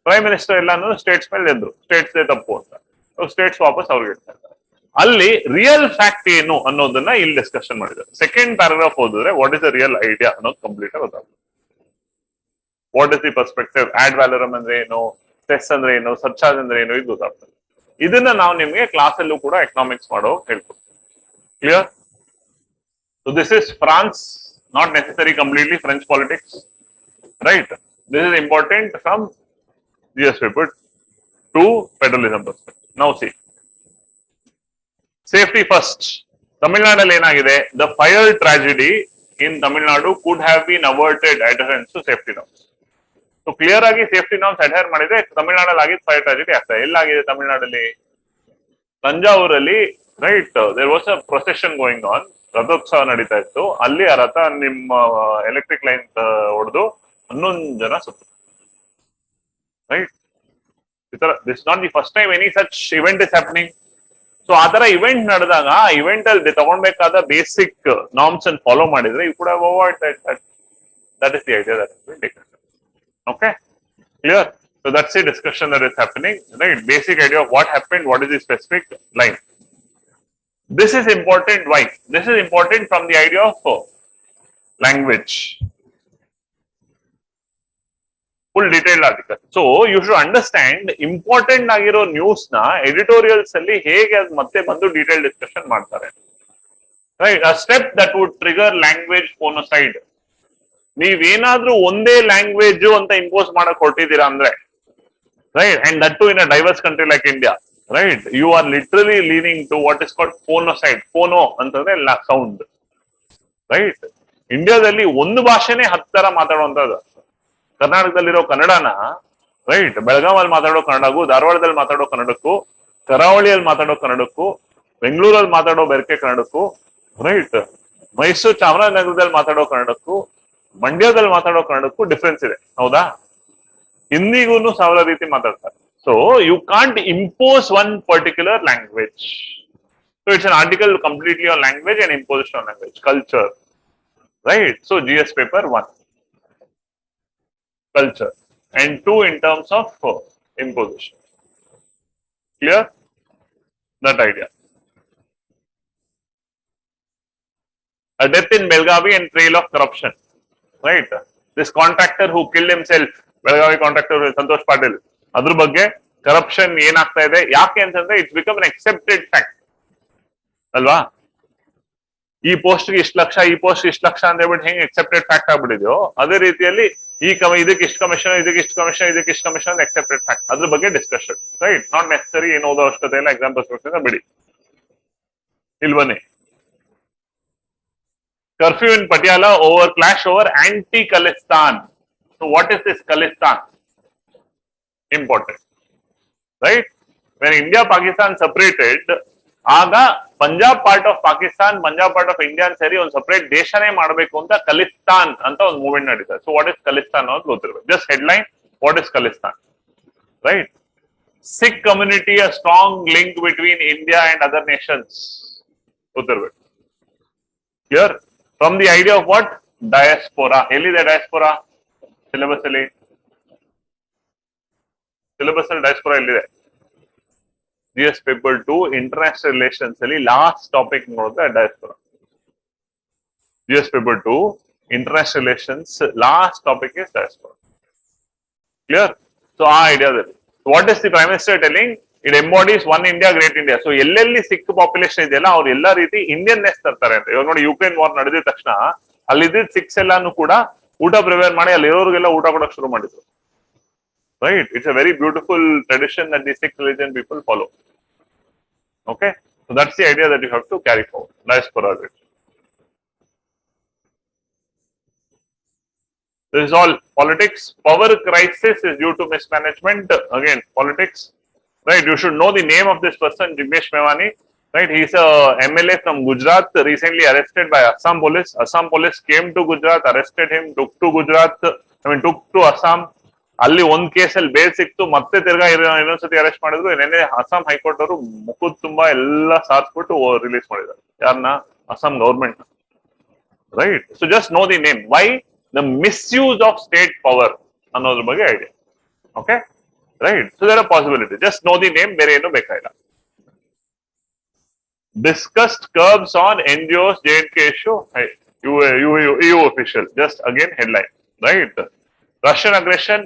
ಪ್ರೈಮ್ ಮಿನಿಸ್ಟರ್ ಎಲ್ಲಾನು ಸ್ಟೇಟ್ಸ್ ಮೇಲೆ ಎದ್ರು, ಸ್ಟೇಟ್ಸ್ ತಪ್ಪು ಅಂತ. ಸ್ಟೇಟ್ಸ್ ವಾಪಸ್ ಅವ್ರಿಗೆ ಇಡ್ತಾರೆ. ಅಲ್ಲಿ ರಿಯಲ್ ಫ್ಯಾಕ್ಟ್ ಏನು ಅನ್ನೋದನ್ನ ಇಲ್ಲಿ ಡಿಸ್ಕಷನ್ ಮಾಡಿದ್ದಾರೆ. ಸೆಕೆಂಡ್ ಪ್ಯಾರಾಗ್ರಾಫ್ ಓದಿದ್ರೆ what is the real idea ಅನ್ನೋದು ಕಂಪ್ಲೀಟ್ ಆಗಿ ಗೊತ್ತಾಗುತ್ತೆ. What is the perspective, ad valorem ಅಂದ್ರೆ ಏನು, ಸೆಸ್ ಅಂದ್ರೆ ಏನು, ಸರ್ಚಾರ್ಜ್ ಅಂದ್ರೆ ಏನು, ಇದು ಗೊತ್ತಾಗ್ತದೆ. ಇದನ್ನ ನಾವು ನಿಮಗೆ ಕ್ಲಾಸ್ ಅಲ್ಲೂ ಕೂಡ ಎಕನಾಮಿಕ್ಸ್ ಮಾಡೋ ಹೇಳ್ಕೊಡ್ತೀವಿ. Clear? So this is France, not necessary completely French politics, right? This is important from GS paper 2 federalism perspective. Now see. Safety first. Tamil Nadu ಏನಾಗಿದೆ, the fire tragedy in Tamil Nadu could have been averted adherence to safety norms. So clear ಆಗಿ safety norms adhere ಮಾಡಿದ್ರೆ ತಮಿಳುನಾಡಲ್ಲಿ ಆಗಿದ್ದು fire tragedy ಆಗ್ತದೆ. ಎಲ್ಲಾಗಿದೆ ತಮಿಳುನಾಡಲ್ಲಿ? ತಂಜಾವೂರಲ್ಲಿ, right, there was a procession going on, Rathotsava ನಡೀತಾ ಇತ್ತು. ಅಲ್ಲಿ ಆ ರಥ ನಿಮ್ಮ ಎಲೆಕ್ಟ್ರಿಕ್ ಲೈನ್ ಹೊಡೆದು 11 ಜನ ಸತ್ತು. Right, this is not the first time any such event is happening. So ಆ ತರ ಇವೆಂಟ್ ನಡೆದಾಗ ಆ ಇವೆಂಟ್ ಅಲ್ಲಿ ತಗೊಂಡ್ಬೇಕಾದ ಬೇಸಿಕ್ ನಾರ್ಮ್ಸ್ ಅನ್ನು ಫಾಲೋ ಮಾಡಿದ್ರೆ you could have avoid that is the idea that will take. Okay, clear? So that's the discussion that is happening, right? Basic idea of what happened, what is the specific line. This is important. Why this is important? From the idea of language. Full detailed article. So you should understand important ಆಗಿರೋ news ನ editorials ಅಲ್ಲಿ ಹೇಗೆ ಅದು ಮತ್ತೆ ಬಂದು detail discussion ಮಾಡ್ತಾರೆ. Right, a step that would trigger language phonocide. ನೀವೇನಾದ್ರೂ ಒಂದೇ ಲ್ಯಾಂಗ್ವೇಜ್ ಅಂತ ಇಂಪೋಸ್ ಮಾಡಕ್ ಹೊರಟಿದ್ದೀರಾ ಅಂದ್ರೆ, right, and that too in a diverse country like India, right, you are literally leaning to what is called phonocide. Phono ಅಂತಂದ್ರೆ sound, right? ಇಂಡಿಯಾದಲ್ಲಿ ಒಂದು ಭಾಷೆನೇ 10 ತರ ಮಾತಾಡುವಂತದ್ದು. ಕರ್ನಾಟಕದಲ್ಲಿರೋ ಕನ್ನಡನ, ರೈಟ್, ಬೆಳಗಾವಲ್ಲಿ ಮಾತಾಡೋ ಕನ್ನಡಕ್ಕೂ, ಧಾರವಾಡದಲ್ಲಿ ಮಾತಾಡೋ ಕನ್ನಡಕ್ಕೂ, ಕರಾವಳಿಯಲ್ಲಿ ಮಾತಾಡೋ ಕನ್ನಡಕ್ಕೂ, ಬೆಂಗಳೂರಲ್ಲಿ ಮಾತಾಡೋ ಬೆರಕೆ ಕನ್ನಡಕ್ಕೂ, ರೈಟ್, ಮೈಸೂರು ಚಾಮರಾಜನಗರದಲ್ಲಿ ಮಾತಾಡೋ ಕನ್ನಡಕ್ಕೂ, ಮಂಡ್ಯದಲ್ಲಿ ಮಾತಾಡೋ ಕನ್ನಡಕ್ಕೂ ಡಿಫ್ರೆನ್ಸ್ ಇದೆ. ಹೌದಾ? ಹಿಂದಿಗೂ 1000 ರೀತಿ ಮಾತಾಡ್ತಾರೆ. So you can't impose one particular language. So it's an article completely on language and imposition on language, culture, right? So GS paper 1, culture, and 2 in terms of imposition. Clear? That idea. A death in Belgavi and trail of corruption, right? This contractor who killed himself, Belgavi contractor Santosh Patil, ಅದ್ರ ಬಗ್ಗೆ corruption ಏನಾಗ್ತಾ ಇದೆ, ಯಾಕೆ ಅಂತಂದ್ರೆ it's become an accepted fact ಅಲ್ವಾ. ಈ post ಗೆ ಇಷ್ಟು ಲಕ್ಷ, ಈ ಪೋಸ್ಟ್ ಇಷ್ಟು ಲಕ್ಷ ಅಂತ ಹೇಳ್ಬಿಟ್ಟು ಹೆಂಗ್ ಅಕ್ಸೆಪ್ಟೆಡ್ ಫ್ಯಾಕ್ಟ್ ಆಗ್ಬಿಟ್ಟಿದೆಯೋ ಅದೇ ರೀತಿಯಲ್ಲಿ ಇದಕ್ಕೆ ಇಷ್ಟು ಕಮಿಷನ್, ಇದಕ್ಕೆ ಇಷ್ಟು ಕಮಿಷನ್, ಇದಕ್ಕೆ ಇಷ್ಟು ಕಮಿಷನ್ ಅಕ್ಸೆಪ್ಟೆಡ್ ಫ್ಯಾಕ್ಟ್. ಅದ್ರ ಬಗ್ಗೆ ಡಿಸ್ಕಷನ್, ರೈಟ್? ನಾಟ್ ನೆಸೆಸರಿ ಏನು ಓದೋ ಅವಶ್ಯಕತೆ ಇಲ್ಲ, ಎಕ್ಸಾಂಪಲ್ಸ್ ಬಿಡಿ. ಇಲ್ಲಿ ಬನ್ನಿ. Curfew in Patiala over clash over anti-Khalistan. So what is this Khalistan? Important, right? When India Pakistan separated, ಆಗ Punjab part of Pakistan, Punjab part of India ಸೇರಿ ಒಂದು ಸಪರೇಟ್ ದೇಶನೇ ಮಾಡಬೇಕು ಅಂತ ಖಲಿಸ್ತಾನ್ ಅಂತ ಒಂದು ಮೂವ್ಮೆಂಟ್ ನಡೀತಾರೆ. ಸೊ ವಾಟ್ ಇಸ್ ಖಲಿಸ್ತಾನ್ ಅಂತ ಗೊತ್ತಿರಬೇಕು. Just headline, what is Khalistan, right? Sikh community, a strong link between India and other nations. ಗೊತ್ತಿರಬೇಕು. Clear? From the idea of what? Diaspora. ಎಲ್ಲಿದೆ diaspora? Syllabus ಅಲ್ಲಿ. Syllabus ಅಲ್ಲಿ diaspora ಎಲ್ಲಿದೆ? GS paper 2 international relations ಅಲ್ಲಿ last topic ನೋಡಿದ್ರೆ diaspora. GS paper 2 international relations last topic is diaspora. Clear? So ಆ ಐಡಿಯಾದಲ್ಲಿ what is the prime minister telling? It embodies one India, great India. So ಎಲ್ಲೆಲ್ಲಿ ಸಿಕ್ population ಇದೆಯಲ್ಲ ಅವ್ರು ಎಲ್ಲಾ ರೀತಿ Indian ನೆಸ್ ತರ್ತಾರೆ ಅಂತ. ಇವಾಗ ನೋಡಿ, ಯುಕ್ರೇನ್ ವಾರ್ ನಡೆದಿದ ತಕ್ಷಣ ಅಲ್ಲಿದ್ದ ಸಿಕ್ಸ್ ಎಲ್ಲಾನು ಕೂಡ ಊಟ ಪ್ರಿಪೇರ್ ಮಾಡಿ ಅಲ್ಲಿ ಇರೋರಿಗೆಲ್ಲ ಊಟ ಕೊಡಕ್ ಶುರು ಮಾಡಿದ್ರು, right? It's a very beautiful tradition that the Sikh religion people follow. Okay, so that's the idea that you have to carry forward. Diaspora. This is all politics. Power crisis is due to mismanagement. Again, politics. Right, you should know the name of this person, Jignesh Mewani. Right, he is a MLA from Gujarat, recently arrested by Assam police. Assam police came to Gujarat, arrested him, took to Assam. ಅಲ್ಲಿ ಒಂದ್ ಕೇಸಲ್ಲಿ bale ಸಿಕ್ತು, ಮತ್ತೆ ತಿರ್ಗಾ ಇನ್ನೊಂದ್ಸತಿ arrest ಮಾಡಿದ್ರು. ನೆನ್ನೆ Assam high court ಅವರು ಮುಖದ ತುಂಬಾ ಎಲ್ಲ ಸಾರ್ಸ್ಬಿಟ್ಟು ರಿಲೀಸ್ ಮಾಡಿದ್ದಾರೆ. ಯಾರನ್ನ? Assam government, right? So just know the name. Why? The misuse of state power ಅನ್ನೋದ್ರ ಬಗ್ಗೆ idea. Okay, right? So there are possibilities. Just know the name, ಬೇರೆ ಏನು ಬೇಕಾಗಿಲ್ಲ. Discussed curbs on NGOs, JNK issue. EU official. Just again headline, right? Russian aggression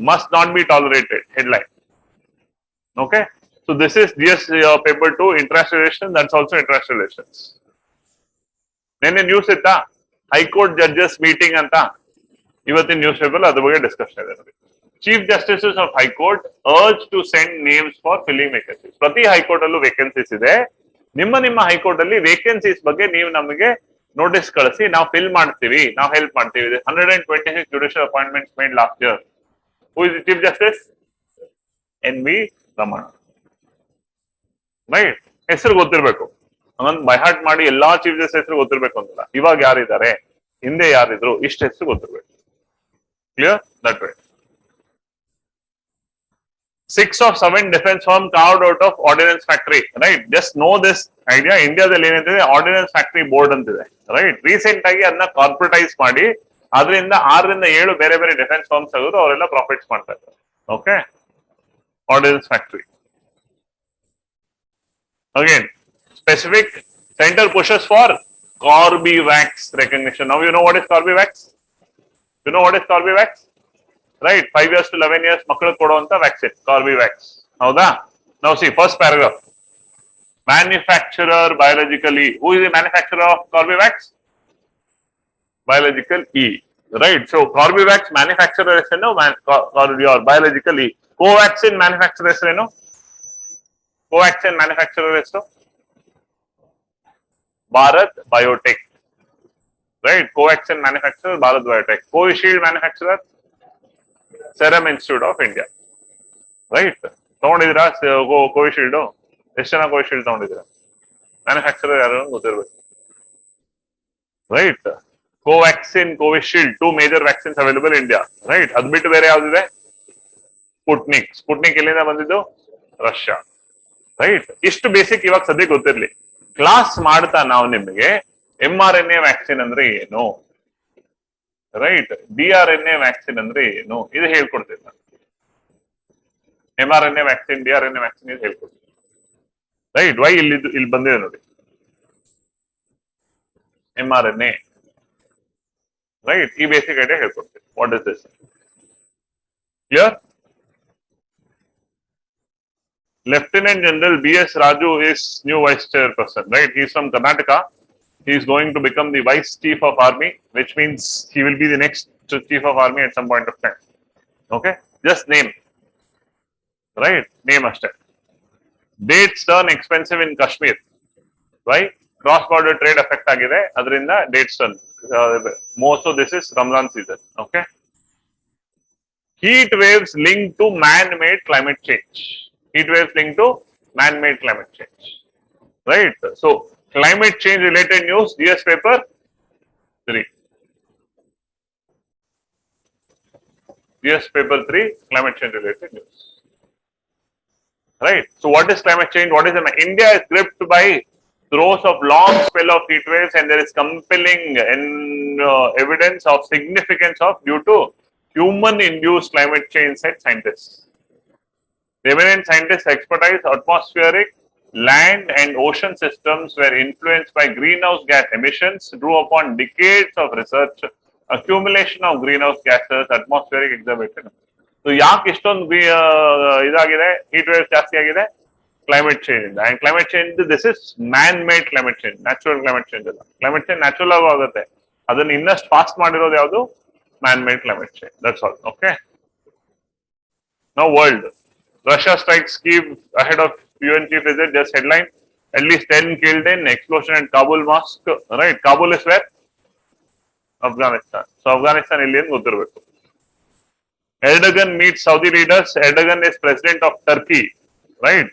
must not be tolerated. Headline. Okay. So this is GS paper 2 international relations. That's also international relations. ನೆನ್ನೆ news ಇತ್ತಾ? High court judges meeting ಅಂತ ಇವತ್ತಿನ news paper ಅದ್ರ ಬಗ್ಗೆ discussion ಇದೆ ನೋಡಿ. Chief Justices of High Court urge to send names for filling vacancies. ಪ್ರತಿ high court ಅಲ್ಲೂ ವೇಕೆನ್ಸೀಸ್ ಇದೆ. ನಿಮ್ಮ ಹೈಕೋರ್ಟ್ ಅಲ್ಲಿ ವೇಕೆನ್ಸೀಸ್ ಬಗ್ಗೆ ನೀವು ನಮಗೆ ನೋಟಿಸ್ ಕಳಿಸಿ, ನಾವು ಫಿಲ್ ಮಾಡ್ತೀವಿ, ನಾವು ಹೆಲ್ಪ್ ಮಾಡ್ತೀವಿ. 126 judicial appointments made last year. Who is the chief justice? NV Ramana. Right? ಹೆಸರು ಗೊತ್ತಿರ್ಬೇಕು. ಹಂಗಂದ್ ಬೈ ಹಾರ್ಟ್ ಮಾಡಿ ಎಲ್ಲಾ ಚೀಫ್ ಜಸ್ಟಿಸ್ ಹೆಸರು ಗೊತ್ತಿರ್ಬೇಕು ಅಂತಲ್ಲ. ಇವಾಗ ಯಾರಿದ್ದಾರೆ, ಹಿಂದೆ ಯಾರಿದ್ರು, ಇಷ್ಟು ಹೆಸರು ಗೊತ್ತಿರ್ಬೇಕು. Clear? That way. 6 of 7 defense firm carved out of ordnance factory, right? Just know this idea. ಇಂಡಿಯಾದಲ್ಲಿ ಏನಿದೆ, ಆರ್ಡಿನೆನ್ಸ್ ಫ್ಯಾಕ್ಟರಿ ಬೋರ್ಡ್ ಅಂತಿದೆ, ರೈಟ್? ರೀಸೆಂಟ್ ಆಗಿ ಅದನ್ನ ಕಾರ್ಪೊರೇಟೈಸ್ ಮಾಡಿ ಅದರಿಂದ 6 ರಿಂದ 7 ಬೇರೆ ಬೇರೆ ಡಿಫೆನ್ಸ್ ಫರ್ಮ್ಸ್ ಆಗಿದ್ರು, ಅವರೆಲ್ಲ ಪ್ರಾಫಿಟ್ಸ್ ಮಾಡ್ತಾ ಇದ್ದಾರೆ. Okay, ordinance factory. Again specific center pushes for Corbevax recognition. Now you know what is Corbevax? You know what is Corbevax? Right, 5 years to 11 years ಮಕ್ಕಳಿಗೆ ಕೊಡುವಂತ ವ್ಯಾಕ್ಸಿನ್ Corbevax. ಹೌದಾ? Now see first paragraph. Manufacturer Biological E. Who is the manufacturer of Corbevax? Biological E. Right, so Corbevax manufacturer ಹೆಸರೇನು? Biological E. Covaxin manufacturer ಹೆಸರೇನು? Covaxin manufacturer ಹೆಸರು Bharat Biotech. Right, Covaxin manufacturer Bharat Biotech. Covishield manufacturer Serum Institute of India. Right, ತಗೊಂಡಿದ್ದೀರಾ Covishield? ಎಷ್ಟು ಜನ Covishield ತಗೊಂಡಿದ್ದೀರಾ? Manufacturer ಯಾರು ಗೊತ್ತಿರ್ಬೇಕು, right? Covaxin, Covishield, 2 major vaccines available India, right? ಅದ್ ಬಿಟ್ಟು ಬೇರೆ ಯಾವ್ದಿದೆ? ಸ್ಪುಟ್ನಿಕ್ ಎಲ್ಲಿಂದ ಬಂದಿದ್ದು? ರಷ್ಯಾ. ರೈಟ್, ಇಷ್ಟು ಬೇಸಿಕ್ ಇವಾಗ ಸದ್ಯಕ್ಕೆ ಗೊತ್ತಿರ್ಲಿ. ಕ್ಲಾಸ್ ಮಾಡ್ತಾ ನಾವು ನಿಮಗೆ mRNA ವ್ಯಾಕ್ಸಿನ್ ಅಂದ್ರೆ ಏನು, ರೈಟ್, DRNA ವ್ಯಾಕ್ಸಿನ್ ಅಂದ್ರೆ ಏನು ಇದು ಹೇಳ್ಕೊಡ್ತೀನಿ ನಾನು. mRNA ವ್ಯಾಕ್ಸಿನ್, DRNA ವ್ಯಾಕ್ಸಿನ್ ಇದು ಹೇಳ್ಕೊಡ್ತೀನಿ. ರೈಟ್, ವೈ ಇಲ್ಲಿ ಬಂದಿದೆ ನೋಡಿ mRNA. ರೈಟ್, ಈ ಬೇಸಿಕ್ ಐಡಿಯಾ ಹೇಳ್ಕೊಡ್ತೀನಿ. What is this? Clear? Lieutenant General B.S. Raju is new vice chairperson, right? He's from Karnataka. He's going to become the vice chief of army, which means he will be the next chief of army at some point of time. Okay, just name, right? Name ashte. Dates turn expensive in Kashmir. Why? Cross-border trade affect agide. Adrinda dates turn. Most of this is Ramadan season. Okay. Heat waves linked to man-made climate change. Heat waves linked to man-made climate change. Right? So, climate change related news, DS paper 3. DS paper 3, climate change related news. Right? So, what is climate change? What is it? India is gripped by throes of long spell of heat waves, and there is compelling evidence of significance of due to human-induced climate change, said scientists. The eminent scientists' expertise, atmospheric, land and ocean systems were influenced by greenhouse gas emissions, drew upon decades of research, accumulation of greenhouse gases, atmospheric exacerbation. So, ಯಾಕೆ ಇಷ್ಟೊಂದು ಇದಾಗಿದೆ, heat waves ಜಾಸ್ತಿ ಆಗಿದೆ? Climate change. And climate change, this is man-made climate change, natural climate change ಅಲ್ಲ. Climate change natural ಆಗಿ ಆಗುತ್ತೆ. ಅದನ್ನ ಇನ್ನಷ್ಟು ಫಾಸ್ಟ್ ಮಾಡಿರೋದು ಯಾವುದು? Man-made climate change. That's all. Okay. Now, world. Russia strikes Kyiv ahead of UN chief visit. Just headline: at least 10 killed in explosion at Kabul mosque. Right? Kabul is where? Afghanistan. So Afghanistan alien ಗೊತ್ತಿರಬೇಕು. Erdogan meets Saudi leaders. Erdogan is president of Turkey. Right?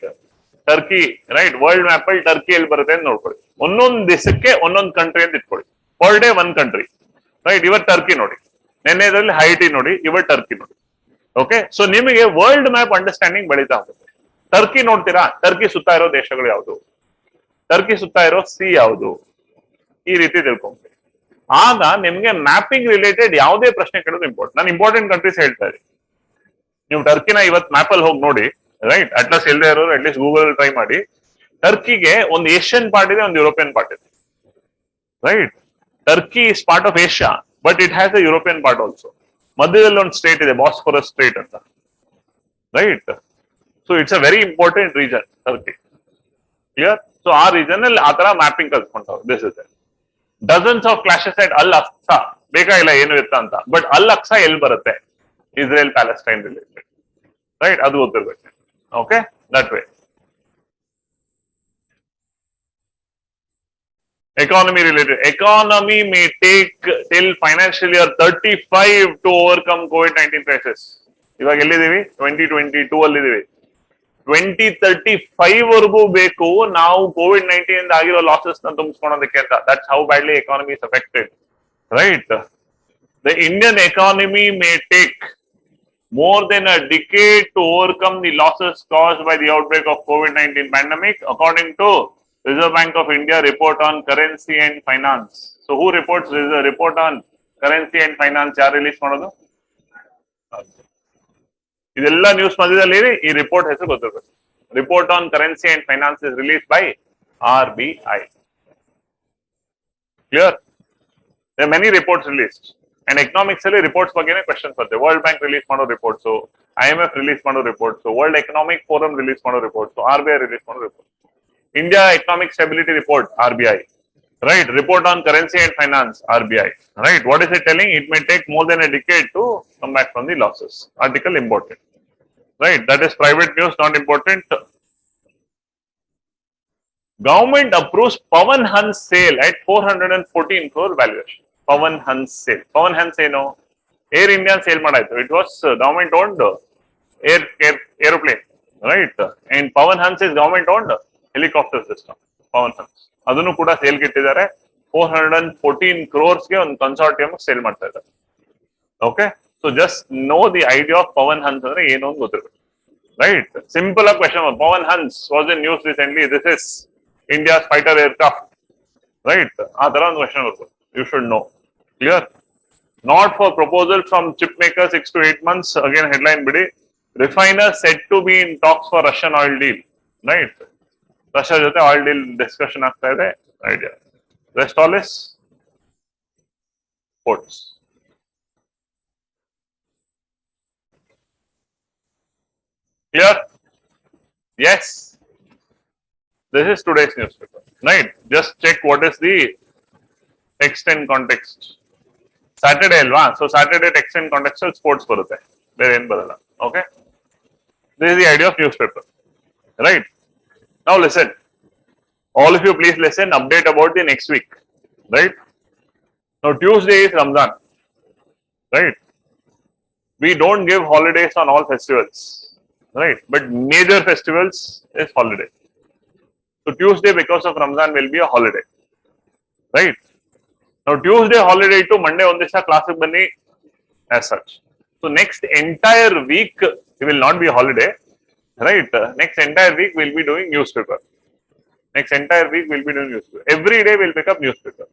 Turkey. Right? World map ಅಲ್ಲಿ Turkey ಎಲ್ಲಿ ಬರುತ್ತೆ ಅಂತ ನೋಡ್ಕೊಳ್ಳಿ. ಒಂದೊಂದು ದೇಶಕ್ಕೆ ಒಂದೊಂದು country ಅಂತ ಇಟ್ಕೊಳ್ಳಿ. Per day one country. Right, ಇವರು ಟರ್ಕಿ ನೋಡಿ, ನೆನ್ನೆದಲ್ಲಿ ಹೈಟಿ ನೋಡಿ, ಇವರು ಟರ್ಕಿ ನೋಡಿ. ಓಕೆ, ಸೊ ನಿಮಗೆ ವರ್ಲ್ಡ್ ಮ್ಯಾಪ್ ಅಂಡರ್ಸ್ಟ್ಯಾಂಡಿಂಗ್ ಬೆಳೀತಾ ಹೋಗುತ್ತೆ. ಟರ್ಕಿ ನೋಡ್ತೀರಾ, ಟರ್ಕಿ ಸುತ್ತ ಇರೋ ದೇಶಗಳು ಯಾವುದು, ಟರ್ಕಿ ಸುತ್ತ ಇರೋ ಸಿ ಯಾವುದು, ಈ ರೀತಿ ತಿಳ್ಕೊಂತೀವಿ. ಆಗ ನಿಮ್ಗೆ ಮ್ಯಾಪಿಂಗ್ ರಿಲೇಟೆಡ್ ಯಾವುದೇ ಪ್ರಶ್ನೆ ಕೇಳೋದು ಇಂಪಾರ್ಟೆಂಟ್. ನಾನು ಇಂಪಾರ್ಟೆಂಟ್ ಕಂಟ್ರೀಸ್ ಹೇಳ್ತಾ ಇದ್ದೀನಿ. ನೀವು ಟರ್ಕಿನ ಇವತ್ತು ಮ್ಯಾಪ್ ಅಲ್ಲಿ ಹೋಗಿ ನೋಡಿ, ರೈಟ್, ಅಟ್ಲಾಸ್ ಇಲ್ಲದೆ ಇರೋರು ಅಟ್ಲೀಸ್ಟ್ ಗೂಗಲ್ ಟ್ರೈ ಮಾಡಿ. ಟರ್ಕಿಗೆ ಒಂದು ಏಷ್ಯನ್ ಪಾರ್ಟ್ ಇದೆ, ಒಂದು ಯುರೋಪಿಯನ್ ಪಾರ್ಟ್ ಇದೆ. Right, Turkey is part of Asia, but it has a European part also. ಮಧ್ಯದಲ್ಲಿ ಒಂದು ಸ್ಟೇಟ್ ಇದೆ, ಬಾಸ್ಫೋರಸ್ ಸ್ಟೇಟ್ ಅಂತ. Right, so it's a very important region Turkey. Clear? So ಆ ರೀಜನ್ ಅಲ್ಲಿ ಆ ತರ ಮ್ಯಾಪಿಂಗ್ ಕಲ್ತ್ಕೊಂಡವ್ರು. This is dozens of clashes at Al Aqsa. ಬೇಕಾಗಿಲ್ಲ ಏನು ಇತ್ತ ಅಂತ, ಬಟ್ ಅಲ್ ಅಕ್ಸಾ ಎಲ್ಲಿ ಬರುತ್ತೆ? Israel Palestine related. ರೈಟ್, ಅದು ಗೊತ್ತಿರ್ಬೇಕು. Okay, that way. Economy related. Economy may take till financial year 35 to overcome COVID-19 crisis. ಇವಾಗ ಎಲ್ಲಿದ್ದೀವಿ? 2022 ಅಲ್ಲಿ ಇದೀವಿ. 2035 ವರೆಗೂ ಬೇಕು ನಾವು COVID-19 ಇಂದ ಆಗಿರೋ ಲಾಸಸ್ ನ ತುಂಬಿಸ್ಕೊಳೋದಕ್ಕೆ ಅಂತ. That's how badly economy is affected. Right? The Indian economy may take more than a decade to overcome the losses caused by the outbreak of COVID-19 pandemic, according to Reserve Bank of India report on currency and finance. So who reports the report on currency and finance? ಯಾರು release ಮಾಡೋದು? ಇದೆಲ್ಲ news ಮಧ್ಯದಲ್ಲಿ ಈ report ಹೆಸರು ಗೊತ್ತಿರಬೇಕು. Report on currency and finance is release by RBI. Clear? There are many reports released. And economics ಅಲ್ಲಿ reports ಬಗ್ಗೆನೇ questions ಬರುತ್ತೆ. ವರ್ಲ್ಡ್ ಬ್ಯಾಂಕ್ ರಿಲೀಸ್ ಮಾಡೋ ರಿಪೋರ್ಟ್ಸ್, IMF ರಿಲೀಸ್ ಮಾಡೋ reports, world economic forum release ಮಾಡೋ reports, RBI release ಮಾಡೋ reports. India Economic Stability Report, RBI. Right, report on currency and finance, RBI. Right, what is it telling? It may take more than a decade to come back from the losses. Article important. Right, that is private news, not important. Government approves Pawan Hans sale at 414 crore valuation. Pawan Hans sale. Pawan Hans ಏನು? Air India sale ಮಾಡಾಯ್ತು. It was government owned aeroplane. Right, and Pawan Hans is government owned helicopter system. Pawan Hans ಅದನ್ನು ಕೂಡ sale ಇಟ್ಟಿದ್ದಾರೆ. 414 crores ಗೆ ಒಂದು ಕನ್ಸಾರ್ಟಿಯಂ sale ಮಾಡ್ತಾ ಇದ್ದಾರೆ. Okay, So just know the idea of Pawan Hans andre ಏನು ಅಂತ ಗೊತ್ತಿರಬೇಕು. Right? Simple question. Pawan Hans was in news recently. This is India's fighter aircraft. Right? That question. You should know. Clear? Not for proposal from chip maker 6 to 8 months. Again, headline bidi. Refiner said to be in talks for Russian oil deal. Right? Russia jote oil deal discussion ಆಗ್ತಾ ಇದೆ. Idea. Rest all is sports. Clear? Yes. This is today's newspaper. Right? Just check what is the text and context. Saturday alva. So Saturday text and contextual sports barutte. There ಏನು ಬರಲ್ಲ. Okay? This is the idea of newspaper. Right? Now listen. All of you please listen. Update about the next week. Right? Now Tuesday is Ramadan. Right? We don't give holidays on all festivals. Right? But major festivals is holiday. So Tuesday because of Ramadan will be a holiday. Right? Now Tuesday holiday to Monday on this class banni as such. So next entire week it will not be a holiday. Right? Next entire week we'll be doing newspaper. Next entire week we'll be doing newspaper. Every day we'll pick up newspaper.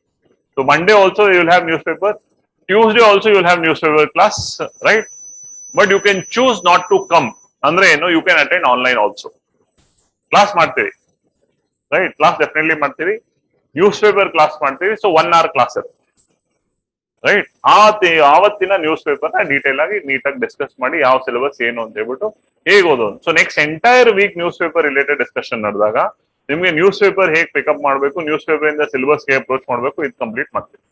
So Monday also you will have newspaper. Tuesday also you will have newspaper class. Right? But you can choose not to come. Andre you know you can attend online also. Class ಮಾಡ್ತೀವಿ. Right? Class definitely ಮಾಡ್ತೀವಿ. Newspaper class ಮಾಡ್ತೀವಿ. So 1 hour class ಇರುತ್ತೆ. Right? ಆವತ್ತಿನ newspaper ನ detail ಆಗಿ ನೀಟಾಗಿ discuss ಮಾಡಿ ಯಾವ ಸಿಲೆಬಸ್ ಏನು ಅಂತ ಹೇಳ್ಬಿಟ್ಟು ಹೇಗೆ ಓದೋದು. So next entire week news paper related discussion ನಡೆದಾಗ ನಿಮಗೆ ನ್ಯೂಸ್ ಪೇಪರ್ ಹೇಗೆ ಪಿಕಪ್ ಮಾಡಬೇಕು, ನ್ಯೂಸ್ ಪೇಪರ್ ಇಂದ ಸಿಲೆಬಸ್ ಹೇಗೆ ಅಪ್ರೋಚ್ ಮಾಡಬೇಕು ಇದು ಕಂಪ್ಲೀಟ್ ಮಾಡ್ತೀವಿ.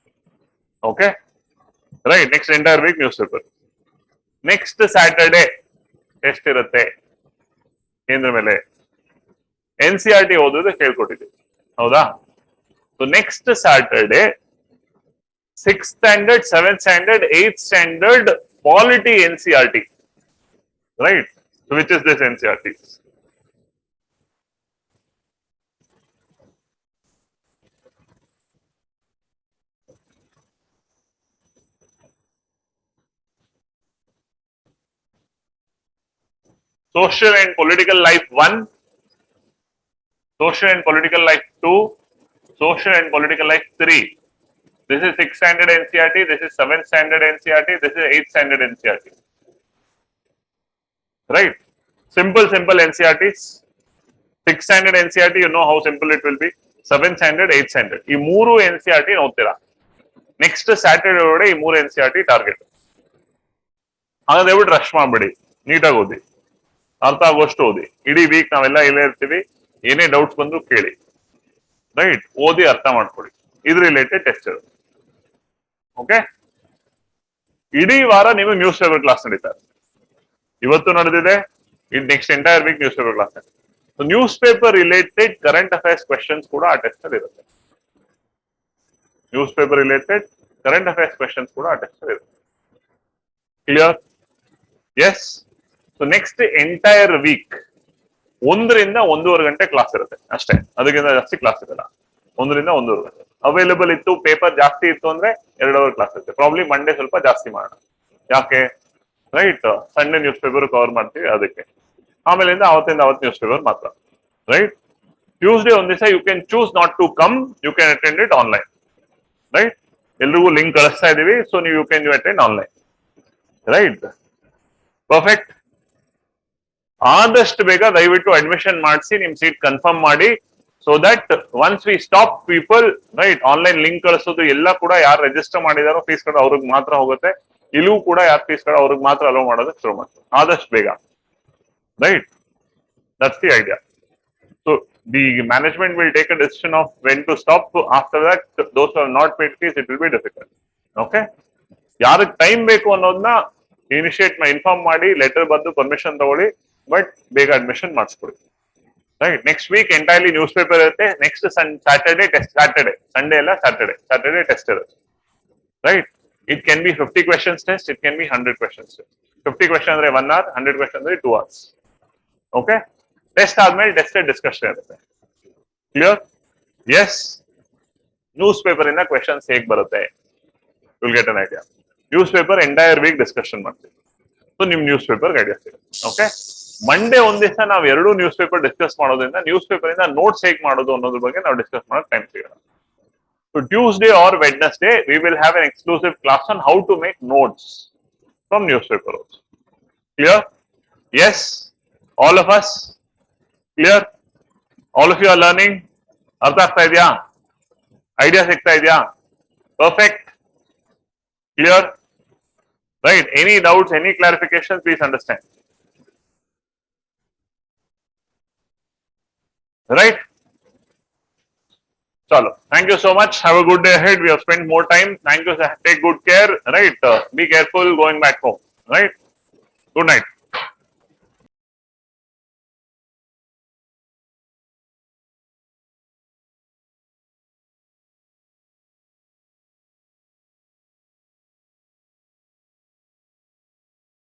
Okay right. Next entire week newspaper. Next Saturday test ಇರುತ್ತೆ ಕೇಂದ್ರ ಮೇಲೆ. NCERT ಓದೋದು ಕೇಳ್ಕೊಟ್ಟಿದ್ದೀವಿ ಹೌದಾ. So next Saturday 6th standard, 7th standard, 8th standard polity NCERT. Right? So which is this NCERT? Social and political life 1, social and political life 2, social and political life 3. This is 6th standard NCERT, this is 7th standard NCERT, this is 8th standard NCERT. Right? Simple NCERTs. 6th standard NCERT, you know how simple it will be. 7th standard, 8th standard. ಈ ಮೂರು NCERT ನೋಡ್ತೀರಾ. Next Saturday ಒಳಗಡೆ ಈ ಮೂರು NCERT target. ಹಾಗಾದ್ರೆ ದಯವಿಟ್ಟು rush ಮಾಡ್ಬೇಡಿ, ನೀಟಾಗಿ ಓದಿ, ಅರ್ಥ ಆಗೋಷ್ಟು ಓದಿ. ಇಡೀ ವೀಕ್ ನಾವೆಲ್ಲ ಇಲ್ಲೇ ಇರ್ತೀವಿ, ಏನೇ ಡೌಟ್ಸ್ ಬಂದ್ರು ಕೇಳಿ. ರೈಟ್? ಓದಿ ಅರ್ಥ ಮಾಡ್ಕೊಳ್ಳಿ. ಇದು ರಿಲೇಟೆಡ್ ಟೆಸ್ಟ್ ಇರುತ್ತೆ. ಓಕೆ. ಇಡೀ ವಾರ ನೀವು ನ್ಯೂಸ್ ಪೇಪರ್ ಕ್ಲಾಸ್ ನಡೀತಾರೆ. ಇವತ್ತು ನಡೆದಿದೆ, ಇದು next entire week news paper class ನಡೀತಾರೆ. So news paper related current affairs questions ಕೂಡ ಆ ಟೆಸ್ಟ್ ಅಲ್ಲಿ ಇರುತ್ತೆ. News paper related current affairs questions ಕೂಡ ಆ ಟೆಸ್ಟ್ ಅಲ್ಲಿ ಇರುತ್ತೆ. Clear? Yes. So next entire week 1 ರಿಂದ 1.5 ಗಂಟೆ ಕ್ಲಾಸ್ ಇರುತ್ತೆ ಅಷ್ಟೇ, ಅದಕ್ಕಿಂತ ಜಾಸ್ತಿ ಕ್ಲಾಸ್ ಇರಲ್ಲ. 1 ರಿಂದ 1.5 ಗಂಟೆ ಅವೈಲೇಬಲ್ ಇತ್ತು. ಪೇಪರ್ ಜಾಸ್ತಿ ಇತ್ತು ಅಂದ್ರೆ 2 ಅವರ್ ಕ್ಲಾಸ್ ಇರುತ್ತೆ. ಪ್ರಾಬ್ಲಿ ಮಂಡೇ ಸ್ವಲ್ಪ ಜಾಸ್ತಿ ಮಾಡೋಣ. ಯಾಕೆ? Right? Sunday news paper cover ಮಾಡ್ತೀವಿ ಅದಕ್ಕೆ. ಆಮೇಲಿಂದ ಅವತ್ತಿಂದ ಅವತ್ತು ನ್ಯೂಸ್ ಪೇಪರ್ ಮಾತ್ರ. ರೈಟ್? ಟ್ಯೂಸ್ಡೇ ಒಂದ್ ದಿವಸ you can choose not to come, you can attend it online. Right? ಎಲ್ರಿಗೂ ಲಿಂಕ್ ಕಳಿಸ್ತಾ ಇದೀವಿ. ಸೊ ನೀವು you can attend online. Right? Perfect. ಆದಷ್ಟು ಬೇಗ ದಯವಿಟ್ಟು ಅಡ್ಮಿಷನ್ ಮಾಡಿಸಿ ನಿಮ್ ಸೀಟ್ ಕನ್ಫರ್ಮ್ ಮಾಡಿ. So that once we stop people, right, online link ಕಳಿಸೋದು ಎಲ್ಲ ಕೂಡ ಯಾರು ರಿಜಿಸ್ಟರ್ ಮಾಡಿದಾರೋ ಫೀಸ್ ಕಡೆ ಅವ್ರಿಗೆ ಮಾತ್ರ ಹೋಗುತ್ತೆ. ಇಲ್ಲೂ ಕೂಡ ಯಾರು ಫೀಸ್ ಕಡೆ ಅವ್ರಿಗೆ ಮಾತ್ರ ಅಲೋ ಮಾಡೋದಕ್ಕೆ ಶುರು ಮಾಡ್ತಾರೆ ಆದಷ್ಟು ಬೇಗ. Right? That's the idea. So the management will take a decision of when to stop. After that those are not paid fees it will be difficult. Okay. ಯಾರಿಗೆ ಟೈಮ್ ಬೇಕು ಅನ್ನೋದನ್ನ ಇನ್ಫಾರ್ಮ್ ಮಾಡಿ, ಲೆಟರ್ ಬಂದು ಪರ್ಮಿಷನ್ ತಗೊಳ್ಳಿ, but ಬೇಗ admission ಮಾಡಿಸ್ಕೊಡಿ. Right? Next week entirely newspaper ಇರುತ್ತೆ. Next Saturday test. Saturday, Sunday ಎಲ್ಲ ಸ್ಯಾಟರ್ಡೆ ಟೆಸ್ಟ್ ಇರುತ್ತೆ. Right? It can be 50 questions test, it can be 100 questions test. 50 question ಅಂದ್ರೆ 1 hour, 100 ಕ್ವೆಶನ್ ಅಂದ್ರೆ 2 hours. Okay. Test ಆದ್ಮೇಲೆ ಟೆಸ್ಟೆಡ್ discussion ಇರುತ್ತೆ. Clear? Yes. Newspaper ಇಂದ questions ಹೇಗೆ ಬರುತ್ತೆ, will get an idea. Newspaper entire week discussion ಮಾಡ್ತೀವಿ. So ನಿಮ್ ನ್ಯೂಸ್ ಪೇಪರ್ ಐಡಿಯಾ ಸಿಗುತ್ತೆ. ಓಕೆ, ಮಂಡೇ ಒಂದ್ ದಿವಸ ನಾವು ಎರಡು ನ್ಯೂಸ್ ಪೇಪರ್ ಡಿಸ್ಕಸ್ ಮಾಡೋದ್ರಿಂದ ನ್ಯೂಸ್ ಪೇಪರ್ ಇಂದ ನೋಟ್ಸ್ ಹೇಗೆ ಮಾಡೋದು ಅನ್ನೋದ್ರ ಬಗ್ಗೆ ನಾವು ಡಿಸ್ಕಸ್ ಮಾಡೋ ಟೈಮ್ ಸಿಗೋಣ. So Tuesday or Wednesday, we will have an exclusive class on how to make notes from newspaper also. Clear? Yes? All of us? Clear? All of you are learning? Artha agta idya? Idea sikta idya? Perfect? Clear? Right? Any doubts, any clarifications, please understand. Right? Chalo. Thank you so much. Have a good day ahead. We have spent more time. Thank you. Take good care. Right? Be careful going back home. Right? Good night.